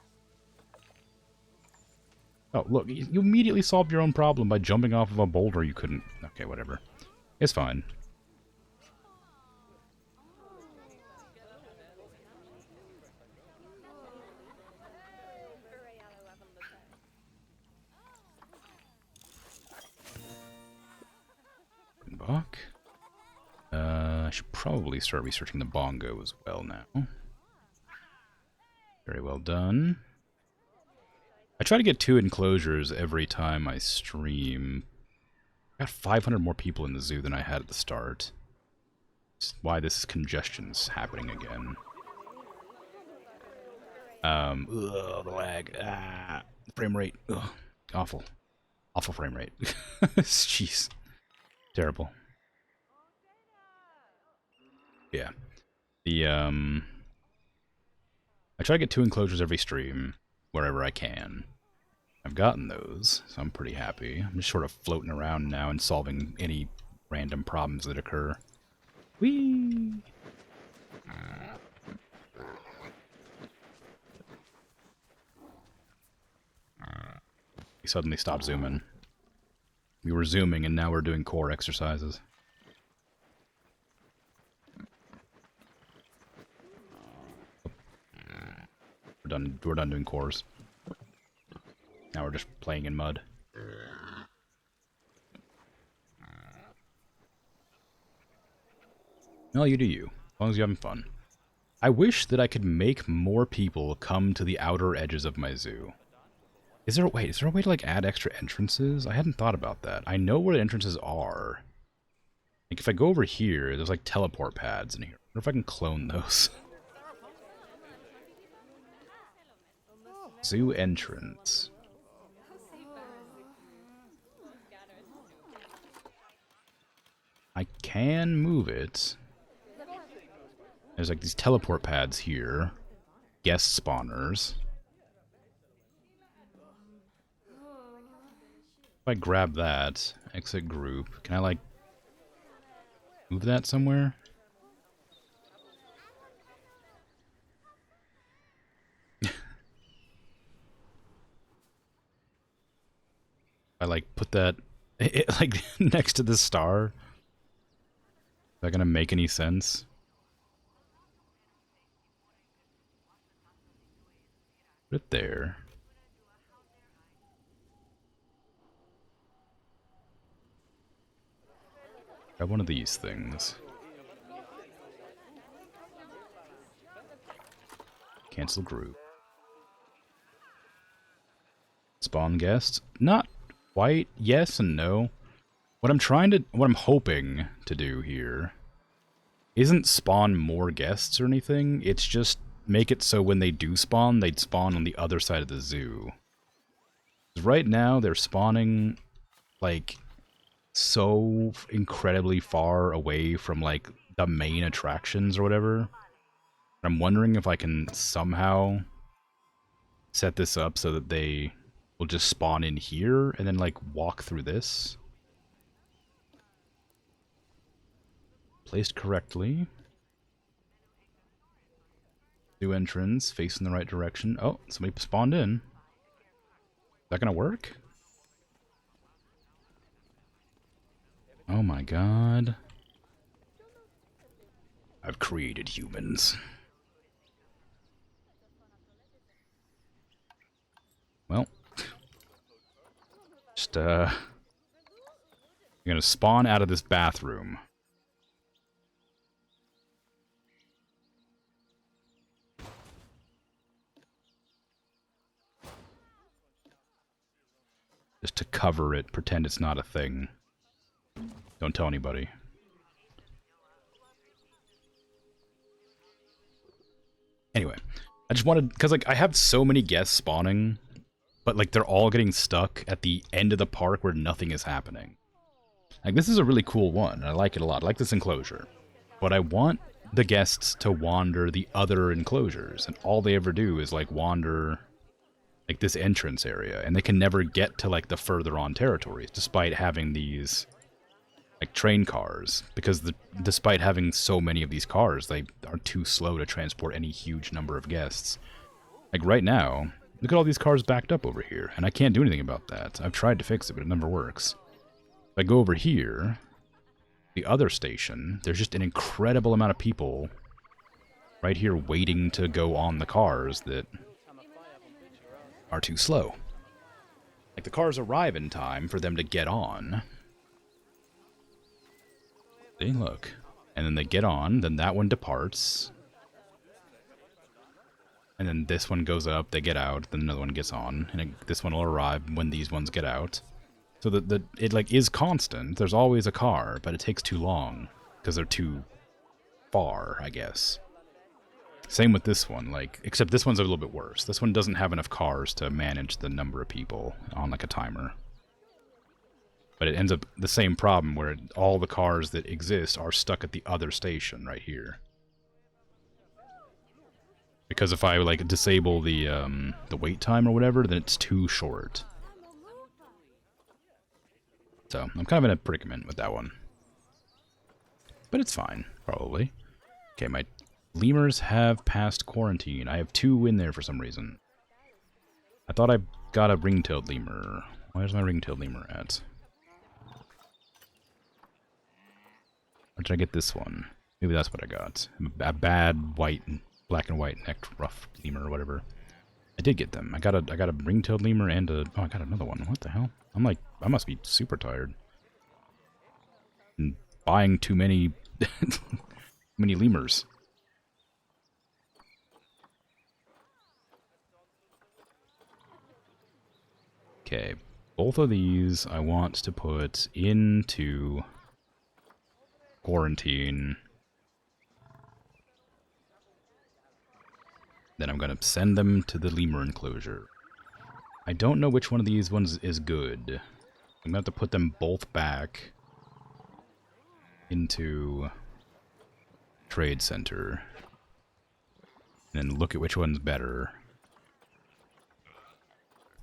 Speaker 1: Oh, look, you immediately solved your own problem by jumping off of a boulder you couldn't... Okay, whatever. It's fine. probably start researching the bongo as well now. Very well done. I try to get 2 enclosures every time I stream. I got 500 more people in the zoo than I had at the start. That's why this congestion's happening again. Ugh, the lag. Ah, frame rate. Ugh, awful. Awful frame rate. Jeez. Terrible. Yeah. I try to get 2 enclosures every stream, wherever I can. I've gotten those, so I'm pretty happy. I'm just sort of floating around now and solving any random problems that occur. Whee! We suddenly stopped zooming. We were zooming and now we're doing core exercises. We're done doing cores. Now we're just playing in mud. No, you do you. As long as you're having fun. I wish that I could make more people come to the outer edges of my zoo. Is there a way to like add extra entrances? I hadn't thought about that. I know where the entrances are. Like if I go over here, there's like teleport pads in here. I wonder if I can clone those. Zoo entrance. I can move it. There's like these teleport pads here. Guest spawners. If I grab that, exit group, can I like move that somewhere? I like put that like next to the star. Is that gonna make any sense? Put it there. Grab one of these things. Cancel group. Spawn guests? Not quite. Yes and no. What I'm hoping to do here isn't spawn more guests or anything. It's just make it so when they do spawn, they'd spawn on the other side of the zoo. 'Cause right now, they're spawning, like, so incredibly far away from, like, the main attractions or whatever. I'm wondering if I can somehow set this up so that they will just spawn in here and then, like, walk through this. Placed correctly. New entrance, facing the right direction. Oh, somebody spawned in. Is that gonna work? Oh my god. I've created humans. Well. Just, you're gonna spawn out of this bathroom. Just to cover it, pretend it's not a thing. Don't tell anybody. Anyway, I just wanted, because like I have so many guests spawning, but like they're all getting stuck at the end of the park where nothing is happening. Like this is a really cool one. I like it a lot. I like this enclosure. But I want the guests to wander the other enclosures, and all they ever do is like wander like this entrance area, and they can never get to like the further on territories despite having these like train cars, because despite having so many of these cars, they are too slow to transport any huge number of guests. Like right now, look at all these cars backed up over here, and I can't do anything about that. I've tried to fix it, but it never works. If I go over here, the other station, there's just an incredible amount of people right here waiting to go on the cars that are too slow. Like the cars arrive in time for them to get on. See, look. And then they get on, then that one departs. And then this one goes up, they get out, then another one gets on, and this one will arrive when these ones get out. So that it like is constant. There's always a car, but it takes too long because they're too far, I guess. Same with this one, like except this one's a little bit worse. This one doesn't have enough cars to manage the number of people on like a timer. But it ends up the same problem where all the cars that exist are stuck at the other station right here. Because if I like disable the wait time or whatever, then it's too short. So I'm kind of in a predicament with that one. But it's fine, probably. Okay, my lemurs have passed quarantine. I have 2 in there for some reason. I thought I got a ring-tailed lemur. Where's my ring-tailed lemur at? Or did I get this one? Maybe that's what I got. A bad white, black and white necked rough lemur or whatever. I did get them. I got a ring-tailed lemur and a... Oh, I got another one. What the hell? I'm like, I must be super tired. And buying too many... many lemurs. Okay. Both of these I want to put into... quarantine. Then I'm going to send them to the lemur enclosure. I don't know which one of these ones is good. I'm going to have to put them both back into trade center. And then look at which one's better.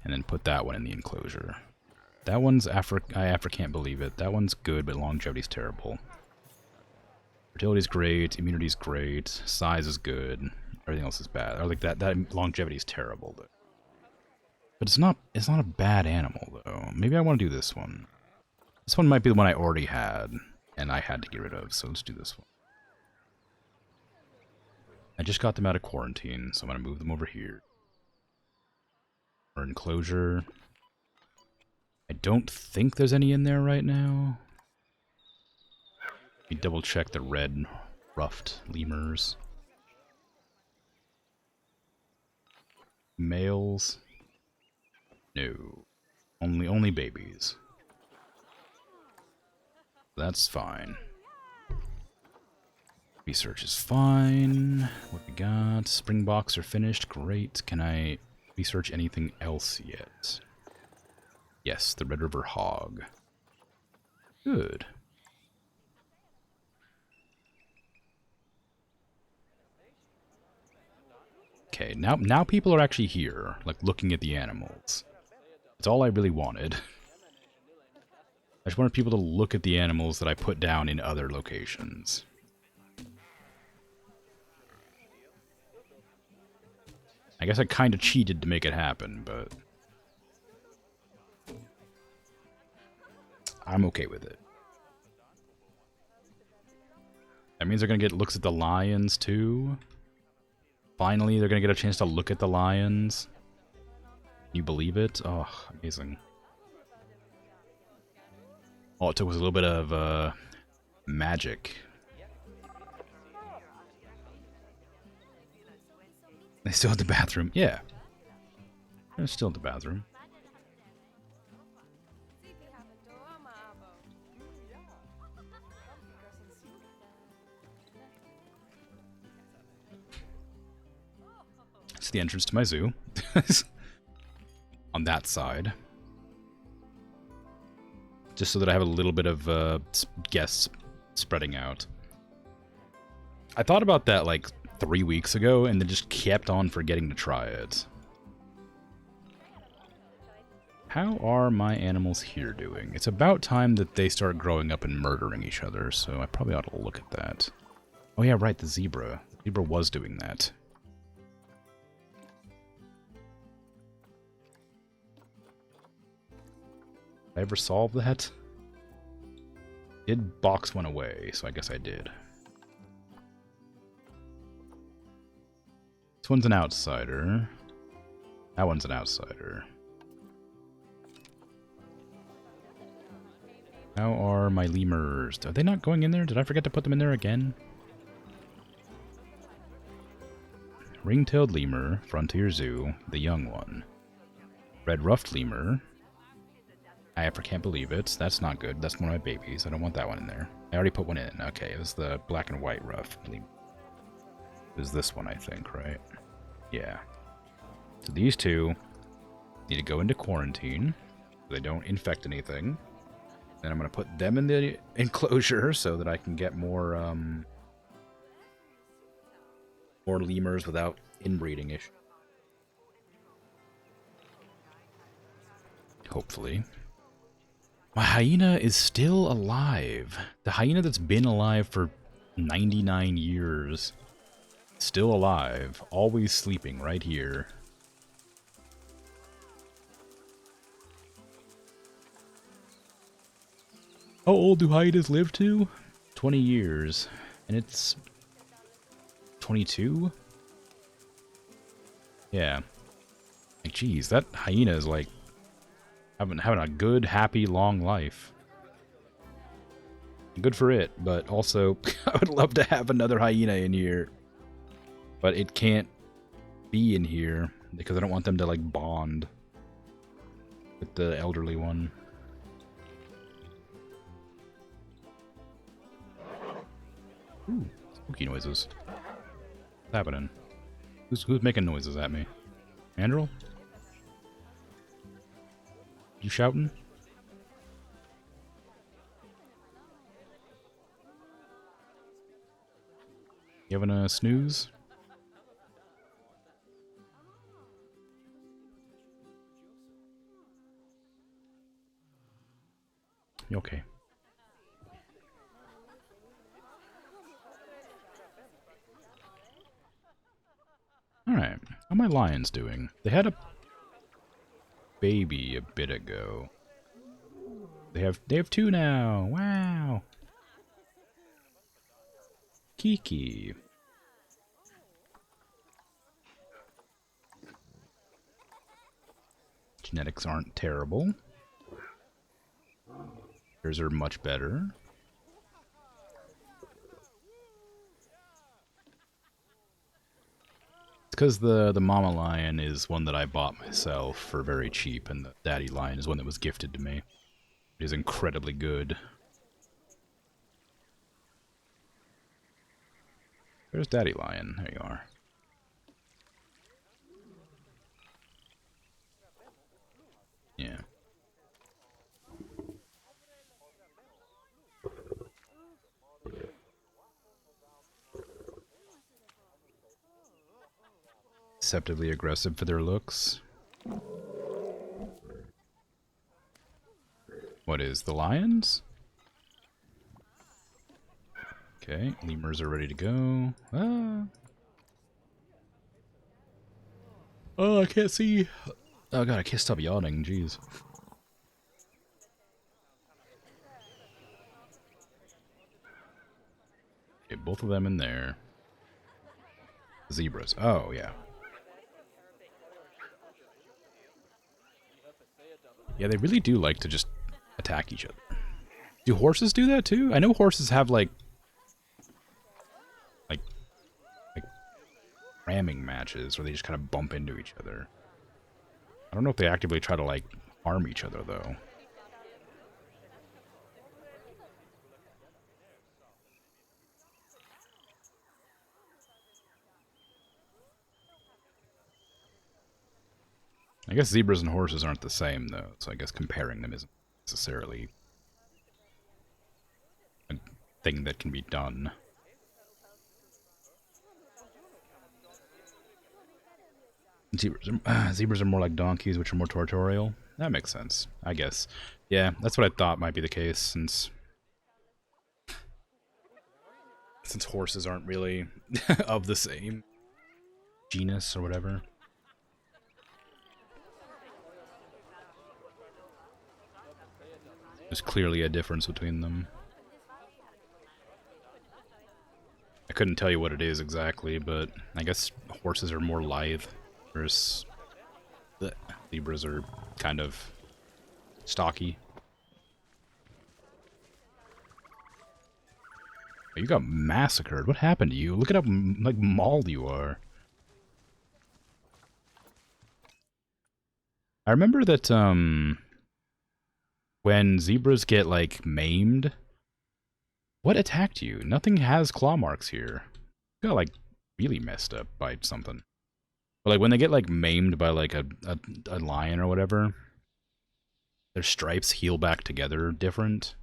Speaker 1: And then put that one in the enclosure. That one's I can't believe it. That one's good, but longevity's terrible. Fertility's great, immunity's great, size is good, everything else is bad. Or like that longevity's terrible though. But it's not a bad animal though. Maybe I want to do this one. This one might be the one I already had and I had to get rid of, so let's do this one. I just got them out of quarantine, so I'm gonna move them over here. Or enclosure. I don't think there's any in there right now. Let me double check the red ruffed lemurs. Males? No. Only babies. That's fine. Research is fine. What we got? Springboks are finished. Great. Can I research anything else yet? Yes, the Red River Hog. Good. Okay, now people are actually here, like looking at the animals. That's all I really wanted. I just wanted people to look at the animals that I put down in other locations. I guess I kind of cheated to make it happen, but I'm okay with it. That means they're going to get looks at the lions, too. Finally, they're going to get a chance to look at the lions. Can you believe it? Oh, amazing. All it took was a little bit of magic. They still at the bathroom. Yeah. They're still at the bathroom. It's the entrance to my zoo. On that side. Just so that I have a little bit of guests spreading out. I thought about that like 3 weeks ago and then just kept on forgetting to try it. How are my animals here doing? It's about time that they start growing up and murdering each other, so I probably ought to look at that. Oh yeah, right, the zebra. The zebra was doing that. Did I ever solve that? Did box one away, so I guess I did. This one's an outsider. That one's an outsider. How are my lemurs? Are they not going in there? Did I forget to put them in there again? Ring-tailed lemur, Frontier Zoo, the young one. Red-ruffed lemur. I can't believe it. That's not good. That's one of my babies. I don't want that one in there. I already put one in. Okay, it was the black and white ruff lemur. It was this one, I think, right? Yeah. So these two need to go into quarantine so they don't infect anything. Then I'm going to put them in the enclosure so that I can get more lemurs without inbreeding issues. Hopefully. My hyena is still alive. The hyena that's been alive for 99 years. Still alive. Always sleeping right here. How old do hyenas live to? 20 years. And it's 22? Yeah. Like, geez, that hyena is like having a good, happy, long life. Good for it, but also I would love to have another hyena in here. But it can't be in here because I don't want them to like bond with the elderly one. Ooh, spooky noises. What's happening? Who's making noises at me? Andrew? You shouting? You having a snooze? You okay? Alright. How are my lions doing? They had a baby a bit ago. They have two now. Wow. Kiki. Genetics aren't terrible. Yours are much better. It's because the mama lion is one that I bought myself for very cheap, and the daddy lion is one that was gifted to me. It is incredibly good. There's daddy lion. There you are. Yeah. Deceptively aggressive for their looks. What is the lions? Okay, lemurs are ready to go. Ah. Oh, I can't see. Oh god, I can't stop yawning. Jeez. Okay, both of them in there. Zebras. Oh, yeah. Yeah, they really do like to just attack each other. Do horses do that too? I know horses have like ramming matches where they just kind of bump into each other. I don't know if they actively try to like harm each other though. I guess zebras and horses aren't the same though, so I guess comparing them isn't necessarily a thing that can be done. Zebras are more like donkeys, which are more territorial. That makes sense, I guess. Yeah, that's what I thought might be the case, since horses aren't really of the same genus or whatever. There's clearly a difference between them. I couldn't tell you what it is exactly, but I guess horses are more lithe, whereas the zebras are kind of stocky. You got massacred. What happened to you? Look at how, like, mauled you are. I remember that, when zebras get, like, maimed... What attacked you? Nothing has claw marks here. You got, like, really messed up by something. But, like, when they get, like, maimed by, like, a lion or whatever, their stripes heal back together different.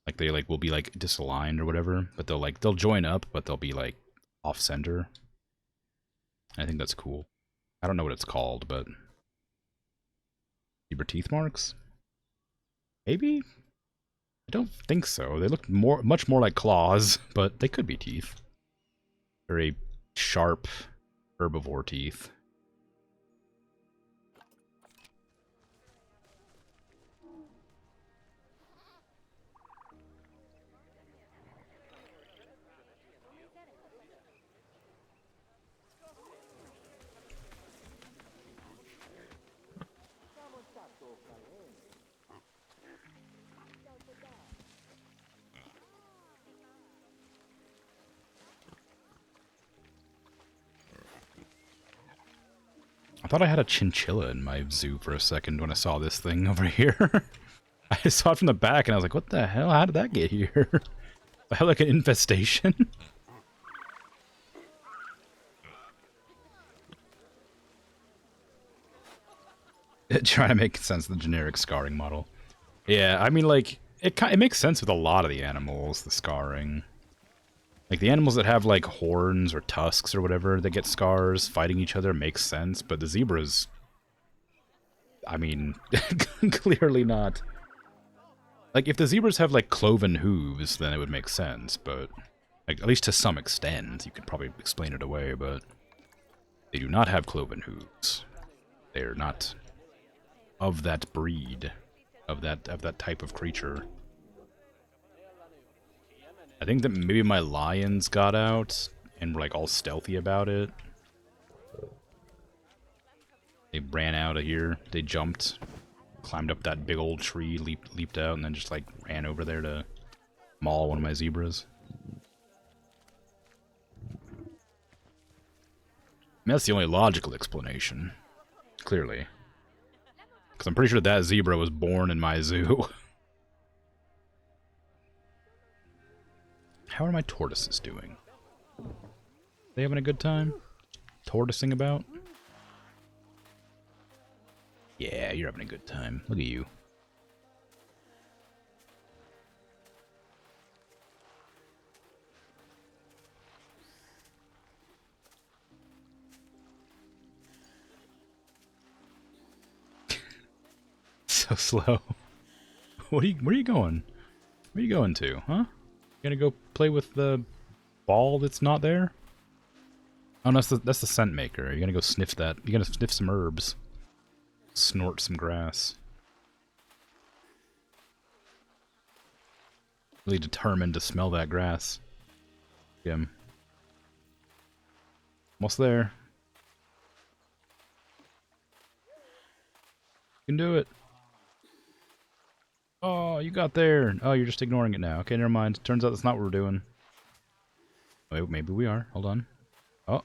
Speaker 1: Like, they, like, will be, like, disaligned or whatever, but they'll join up, but they'll be, like, off-center. I think that's cool. I don't know what it's called, but... Zebra teeth marks? Maybe? I don't think so. They look much more like claws, but they could be teeth. Very sharp herbivore teeth. I thought I had a chinchilla in my zoo for a second when I saw this thing over here. I saw it from the back and I was like, what the hell? How did that get here? I had like an infestation? Trying to make sense of the generic scarring model. Yeah, I mean, like, it makes sense with a lot of the animals, the scarring. Like, the animals that have, like, horns or tusks or whatever that get scars fighting each other makes sense, but the zebras... I mean, clearly not. Like, if the zebras have, like, cloven hooves, then it would make sense, but... Like, at least to some extent, you could probably explain it away, but... They do not have cloven hooves. They're not of that breed, of that type of creature. I think that maybe my lions got out and were like all stealthy about it. They ran out of here. They jumped, climbed up that big old tree, leaped out, and then just like ran over there to maul one of my zebras. I mean, that's the only logical explanation, clearly. Because I'm pretty sure that zebra was born in my zoo. How are my tortoises doing? They having a good time? Tortoising about? Yeah, you're having a good time. Look at you. So slow. Where are you going? Where are you going to, huh? You gonna go play with the ball that's not there? Oh, no, that's the scent maker. You're gonna go sniff that. You're gonna sniff some herbs. Snort some grass. Really determined to smell that grass. Jim. Almost there. You can do it. Oh, you got there. Oh, you're just ignoring it now. Okay, never mind. Turns out that's not what we're doing. Wait, maybe we are. Hold on. Oh.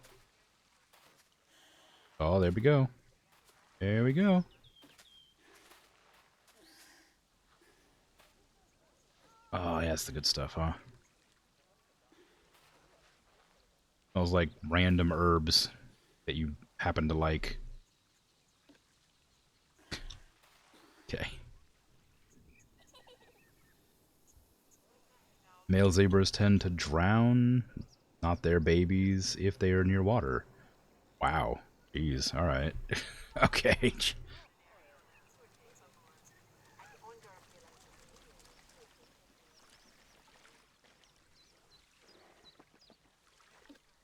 Speaker 1: Oh, there we go. There we go. Oh, yeah, that's the good stuff, huh? Those, like, random herbs that you happen to like. Okay. Male zebras tend to drown, not their babies, if they are near water. Wow. Jeez, alright. Okay.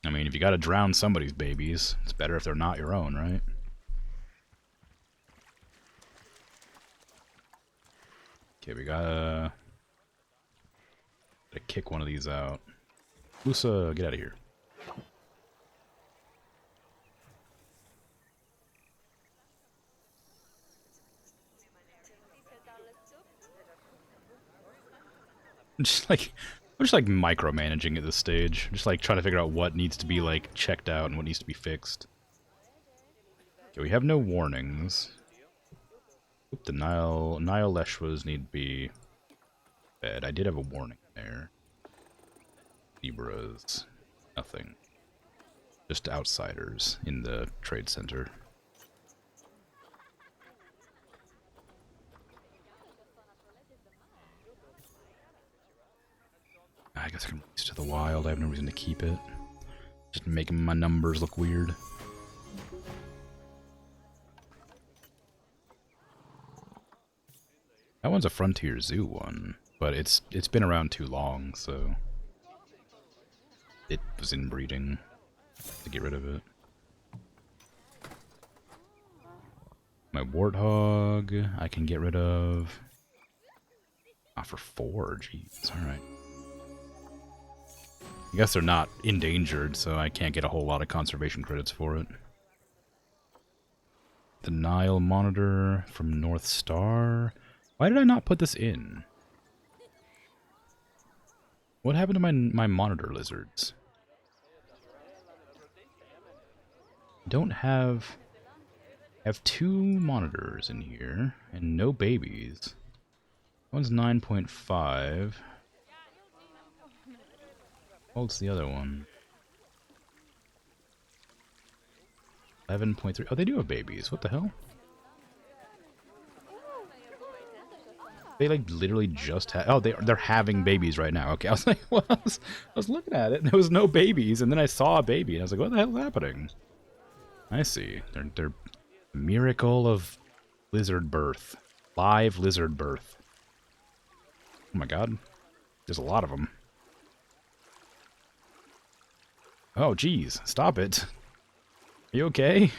Speaker 1: I mean, if you gotta drown somebody's babies, it's better if they're not your own, right? Okay, we gotta kick one of these out. Lusa, get out of here. I'm just like micromanaging at this stage. Just like trying to figure out what needs to be like checked out and what needs to be fixed. Okay, we have no warnings. Oop, the Nile Leshwas need to be fed. I did have a warning there. Zebras. Nothing. Just outsiders in the trade center. I guess I can release to the wild. I have no reason to keep it. Just making my numbers look weird. That one's a Frontier Zoo one, but it's been around too long, so it was inbreeding to get rid of it. My warthog I can get rid of. Ah, for 4, jeez, alright. I guess they're not endangered, so I can't get a whole lot of conservation credits for it. The Nile Monitor from North Star. Why did I not put this in? What happened to my monitor lizards? Don't have... I have 2 monitors in here, and no babies. One's 9.5. What's the other one? 11.3. Oh, they do have babies. What the hell? They like literally just had. Oh, they're having babies right now. Okay, I was like, well, I was looking at it and there was no babies, and then I saw a baby and I was like, what the hell is happening? I see. They're miracle of lizard birth, live lizard birth. Oh my god, there's a lot of them. Oh, geez. Stop it. Are you okay?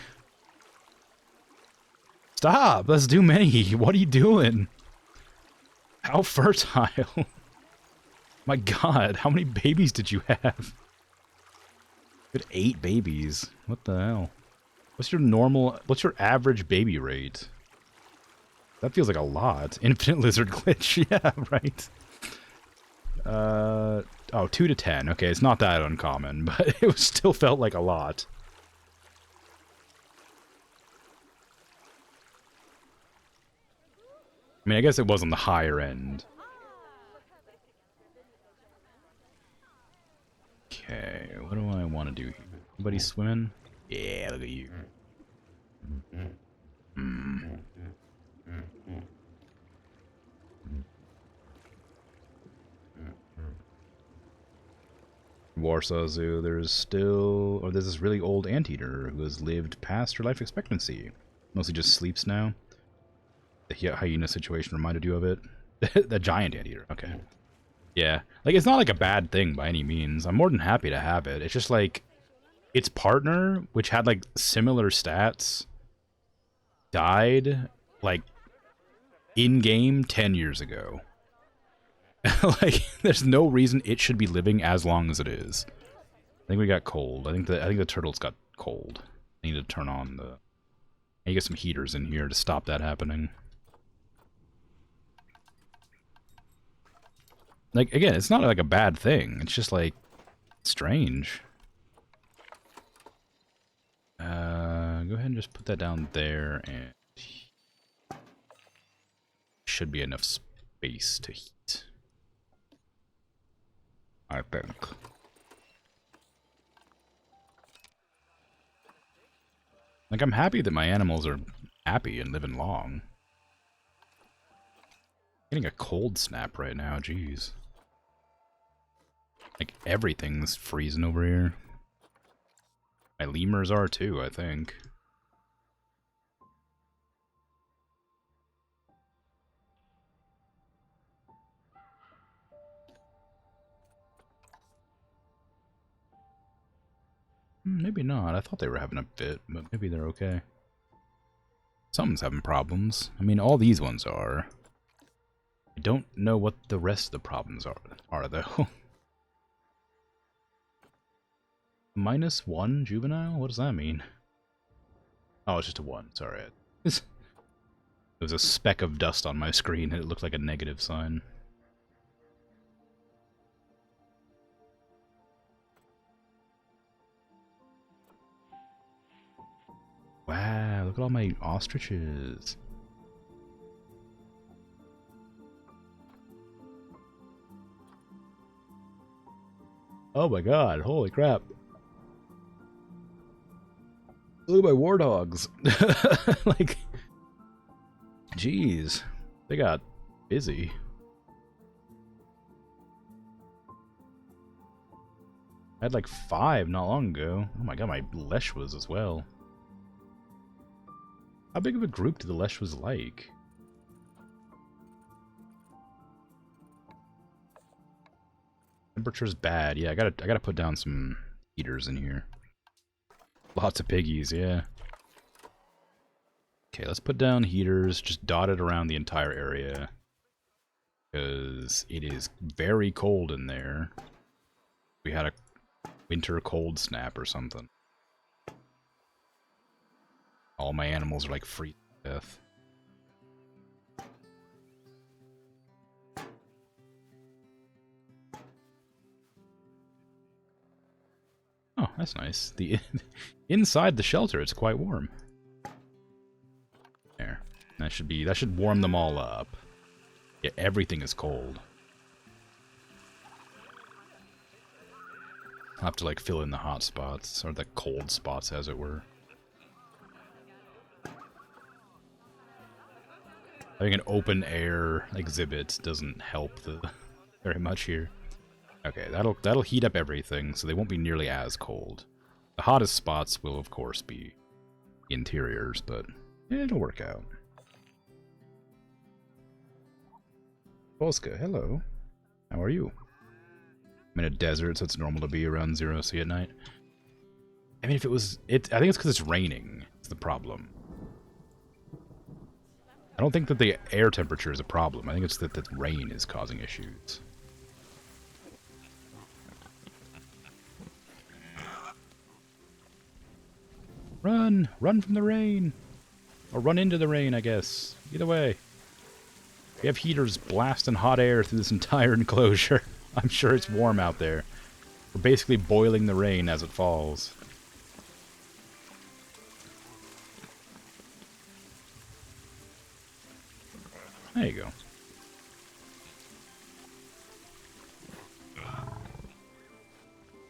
Speaker 1: Stop! Let's do many. What are you doing? How fertile. My god, how many babies did you have? You had 8 babies. What the hell? What's your average baby rate? That feels like a lot. Infinite lizard glitch. Yeah, right. Oh, 2 to 10. Okay, it's not that uncommon, but it still felt like a lot. I mean, I guess it was on the higher end. Okay, what do I want to do here? Anybody swimming? Yeah, look at you. Warsaw Zoo, there's this really old anteater who has lived past her life expectancy. Mostly just sleeps now. The hyena situation reminded you of it? The giant anteater, okay. Yeah, like, it's not like a bad thing by any means. I'm more than happy to have it. It's just like, its partner, which had like similar stats, died like in-game 10 years ago. Like, there's no reason it should be living as long as it is. I think we got cold. I think the turtles got cold. I need to turn on the... I need to get some heaters in here to stop that happening. Like, again, it's not like a bad thing. It's just like strange. Go ahead and just put that down there, and should be enough space to heat, I think. Like, I'm happy that my animals are happy and living long. Getting a cold snap right now, jeez. Like, everything's freezing over here. My lemurs are too, I think. Maybe not. I thought they were having a fit, but maybe they're okay. Something's having problems. I mean, all these ones are. I don't know what the rest of the problems are though. -1 juvenile? What does that mean? Oh, it's just a 1. Sorry. There was a speck of dust on my screen and it looked like a negative sign. Wow, look at all my ostriches. Oh my god, holy crap. Look at my warthogs. Like, jeez, they got busy. I had like 5 not long ago. Oh my god, my Leshwas as well. How big of a group do the Leshwas like? Temperature's bad. Yeah, I gotta put down some heaters in here. Lots of piggies, yeah. Okay, let's put down heaters just dotted around the entire area. Because it is very cold in there. We had a winter cold snap or something. All my animals are like freezing to death. Oh, that's nice. The inside the shelter, it's quite warm. There. That should warm them all up. Yeah, everything is cold. I'll have to like fill in the hot spots, or the cold spots as it were. Having an open air exhibit doesn't help very much here. Okay, that'll heat up everything, so they won't be nearly as cold. The hottest spots will, of course, be interiors, but it'll work out. Polska, hello. How are you? I'm in a desert, so it's normal to be around 0°C at night. I mean, if it was... I think it's because it's raining. It's the problem. I don't think that the air temperature is a problem. I think it's that the rain is causing issues. Run! Run from the rain! Or run into the rain, I guess. Either way. We have heaters blasting hot air through this entire enclosure. I'm sure it's warm out there. We're basically boiling the rain as it falls. There you go.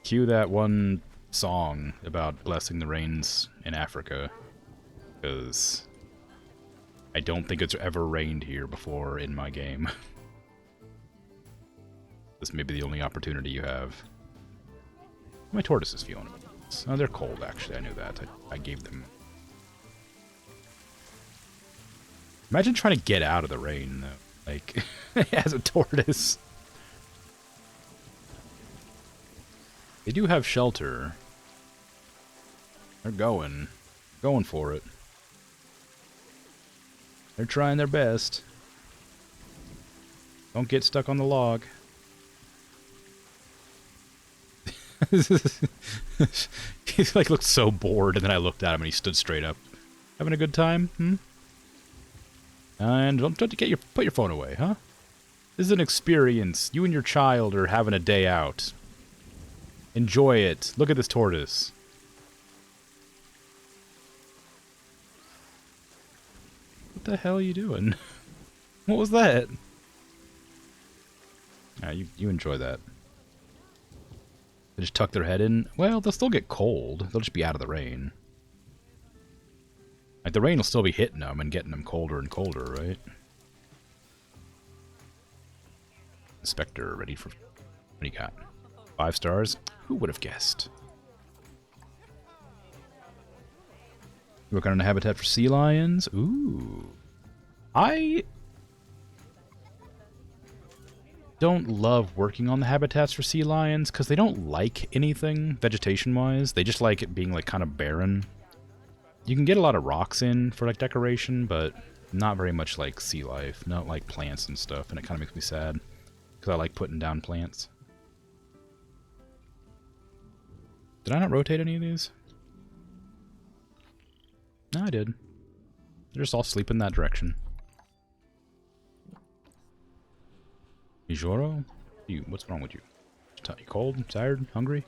Speaker 1: Cue that one song about blessing the rains in Africa, because I don't think it's ever rained here before in my game. This may be the only opportunity you have. My tortoise is feeling it. Oh, they're cold, actually. I knew that. I gave them... Imagine trying to get out of the rain, though. Like, as a tortoise. They do have shelter. They're going for it. They're trying their best. Don't get stuck on the log. He like looked so bored, and then I looked at him and he stood straight up. Having a good time? Hmm? And don't put your phone away, huh? This is an experience. You and your child are having a day out. Enjoy it. Look at this tortoise. What the hell are you doing? What was that? You enjoy that. They just tuck their head in. Well, they'll still get cold. They'll just be out of the rain. Like, the rain will still be hitting them and getting them colder and colder, right? Inspector, ready for... What do you got? 5 stars? Who would have guessed? Working on a habitat for sea lions? Ooh. I don't love working on the habitats for sea lions because they don't like anything vegetation-wise. They just like it being like kind of barren. You can get a lot of rocks in for like decoration, but not very much like sea life, not like plants and stuff, and it kind of makes me sad because I like putting down plants. Did I not rotate any of these? No, I did. They're just all sleeping that direction. Mijoro? What's wrong with you? You cold? Tired? Hungry?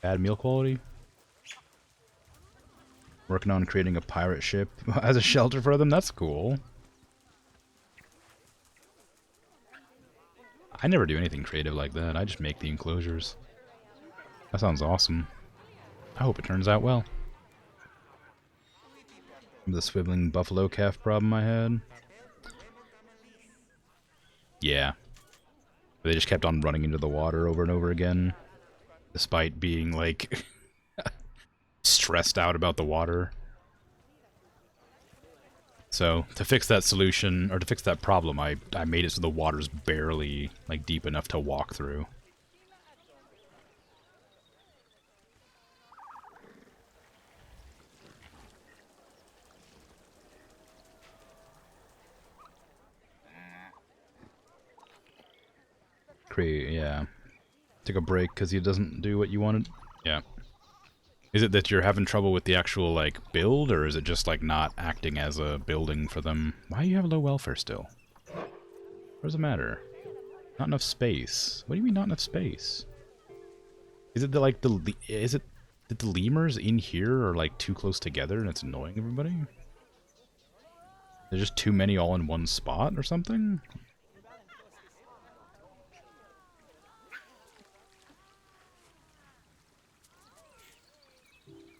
Speaker 1: Bad meal quality? Working on creating a pirate ship as a shelter for them? That's cool. I never do anything creative like that. I just make the enclosures. That sounds awesome. I hope it turns out well. The swiveling buffalo calf problem I had. Yeah. They just kept on running into the water over and over again. Despite being, like, stressed out about the water. So, to fix that solution, or to fix that problem, I made it so the water's barely, like, deep enough to walk through. Yeah. Took a break because he doesn't do what you wanted. Yeah. Is it that you're having trouble with the actual, like, build, or is it just, like, not acting as a building for them? Why do you have low welfare still? What does it matter? Not enough space. What do you mean not enough space? Is it that, like, is it that the lemurs in here are, like, too close together and it's annoying everybody? There's just too many all in one spot or something?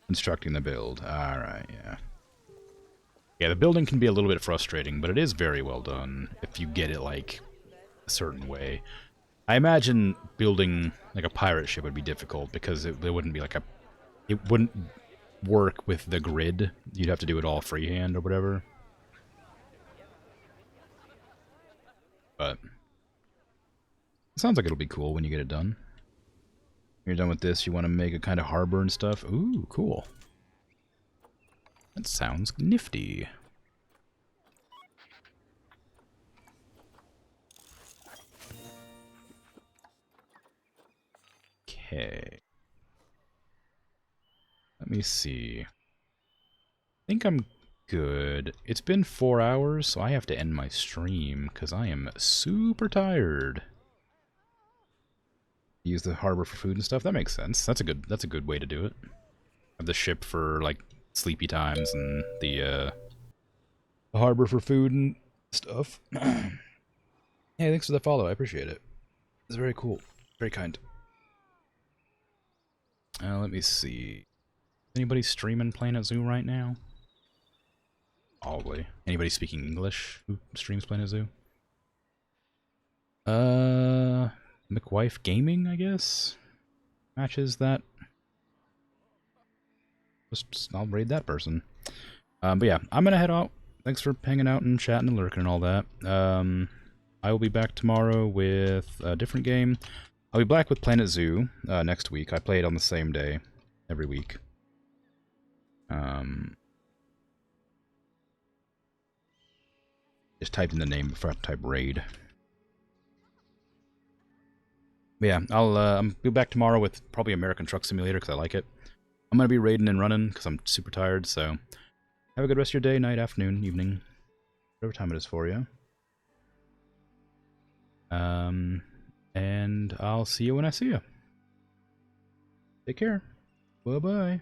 Speaker 1: Constructing the build. Alright, yeah. Yeah, the building can be a little bit frustrating, but it is very well done if you get it, like, a certain way. I imagine building, like, a pirate ship would be difficult because it wouldn't be, like, a... It wouldn't work with the grid. You'd have to do it all freehand or whatever. But it sounds like it'll be cool when you get it done. When you're done with this, you want to make a kind of harbor and stuff. Ooh, cool. That sounds nifty. Okay. Let me see. I think I'm good. It's been 4 hours, so I have to end my stream because I am super tired. Use the harbor for food and stuff. That makes sense. That's a good way to do it. Have the ship for, like, sleepy times and the harbor for food and stuff. Hey, thanks for the follow. I appreciate it. It's very cool. Very kind. Let me see. Anybody streaming Planet Zoo right now? Probably. Anybody speaking English who streams Planet Zoo? McWife Gaming, I guess? Matches that. Just I'll raid that person. But yeah, I'm gonna head out. Thanks for hanging out and chatting and lurking and all that. I will be back tomorrow with a different game. I'll be back with Planet Zoo next week. I play it on the same day every week. Just typed in the name before I have to type raid. But yeah, I'll be back tomorrow with probably American Truck Simulator because I like it. I'm gonna be raiding and running because I'm super tired. So have a good rest of your day, night, afternoon, evening, whatever time it is for you. And I'll see you when I see you. Take care. Bye-bye.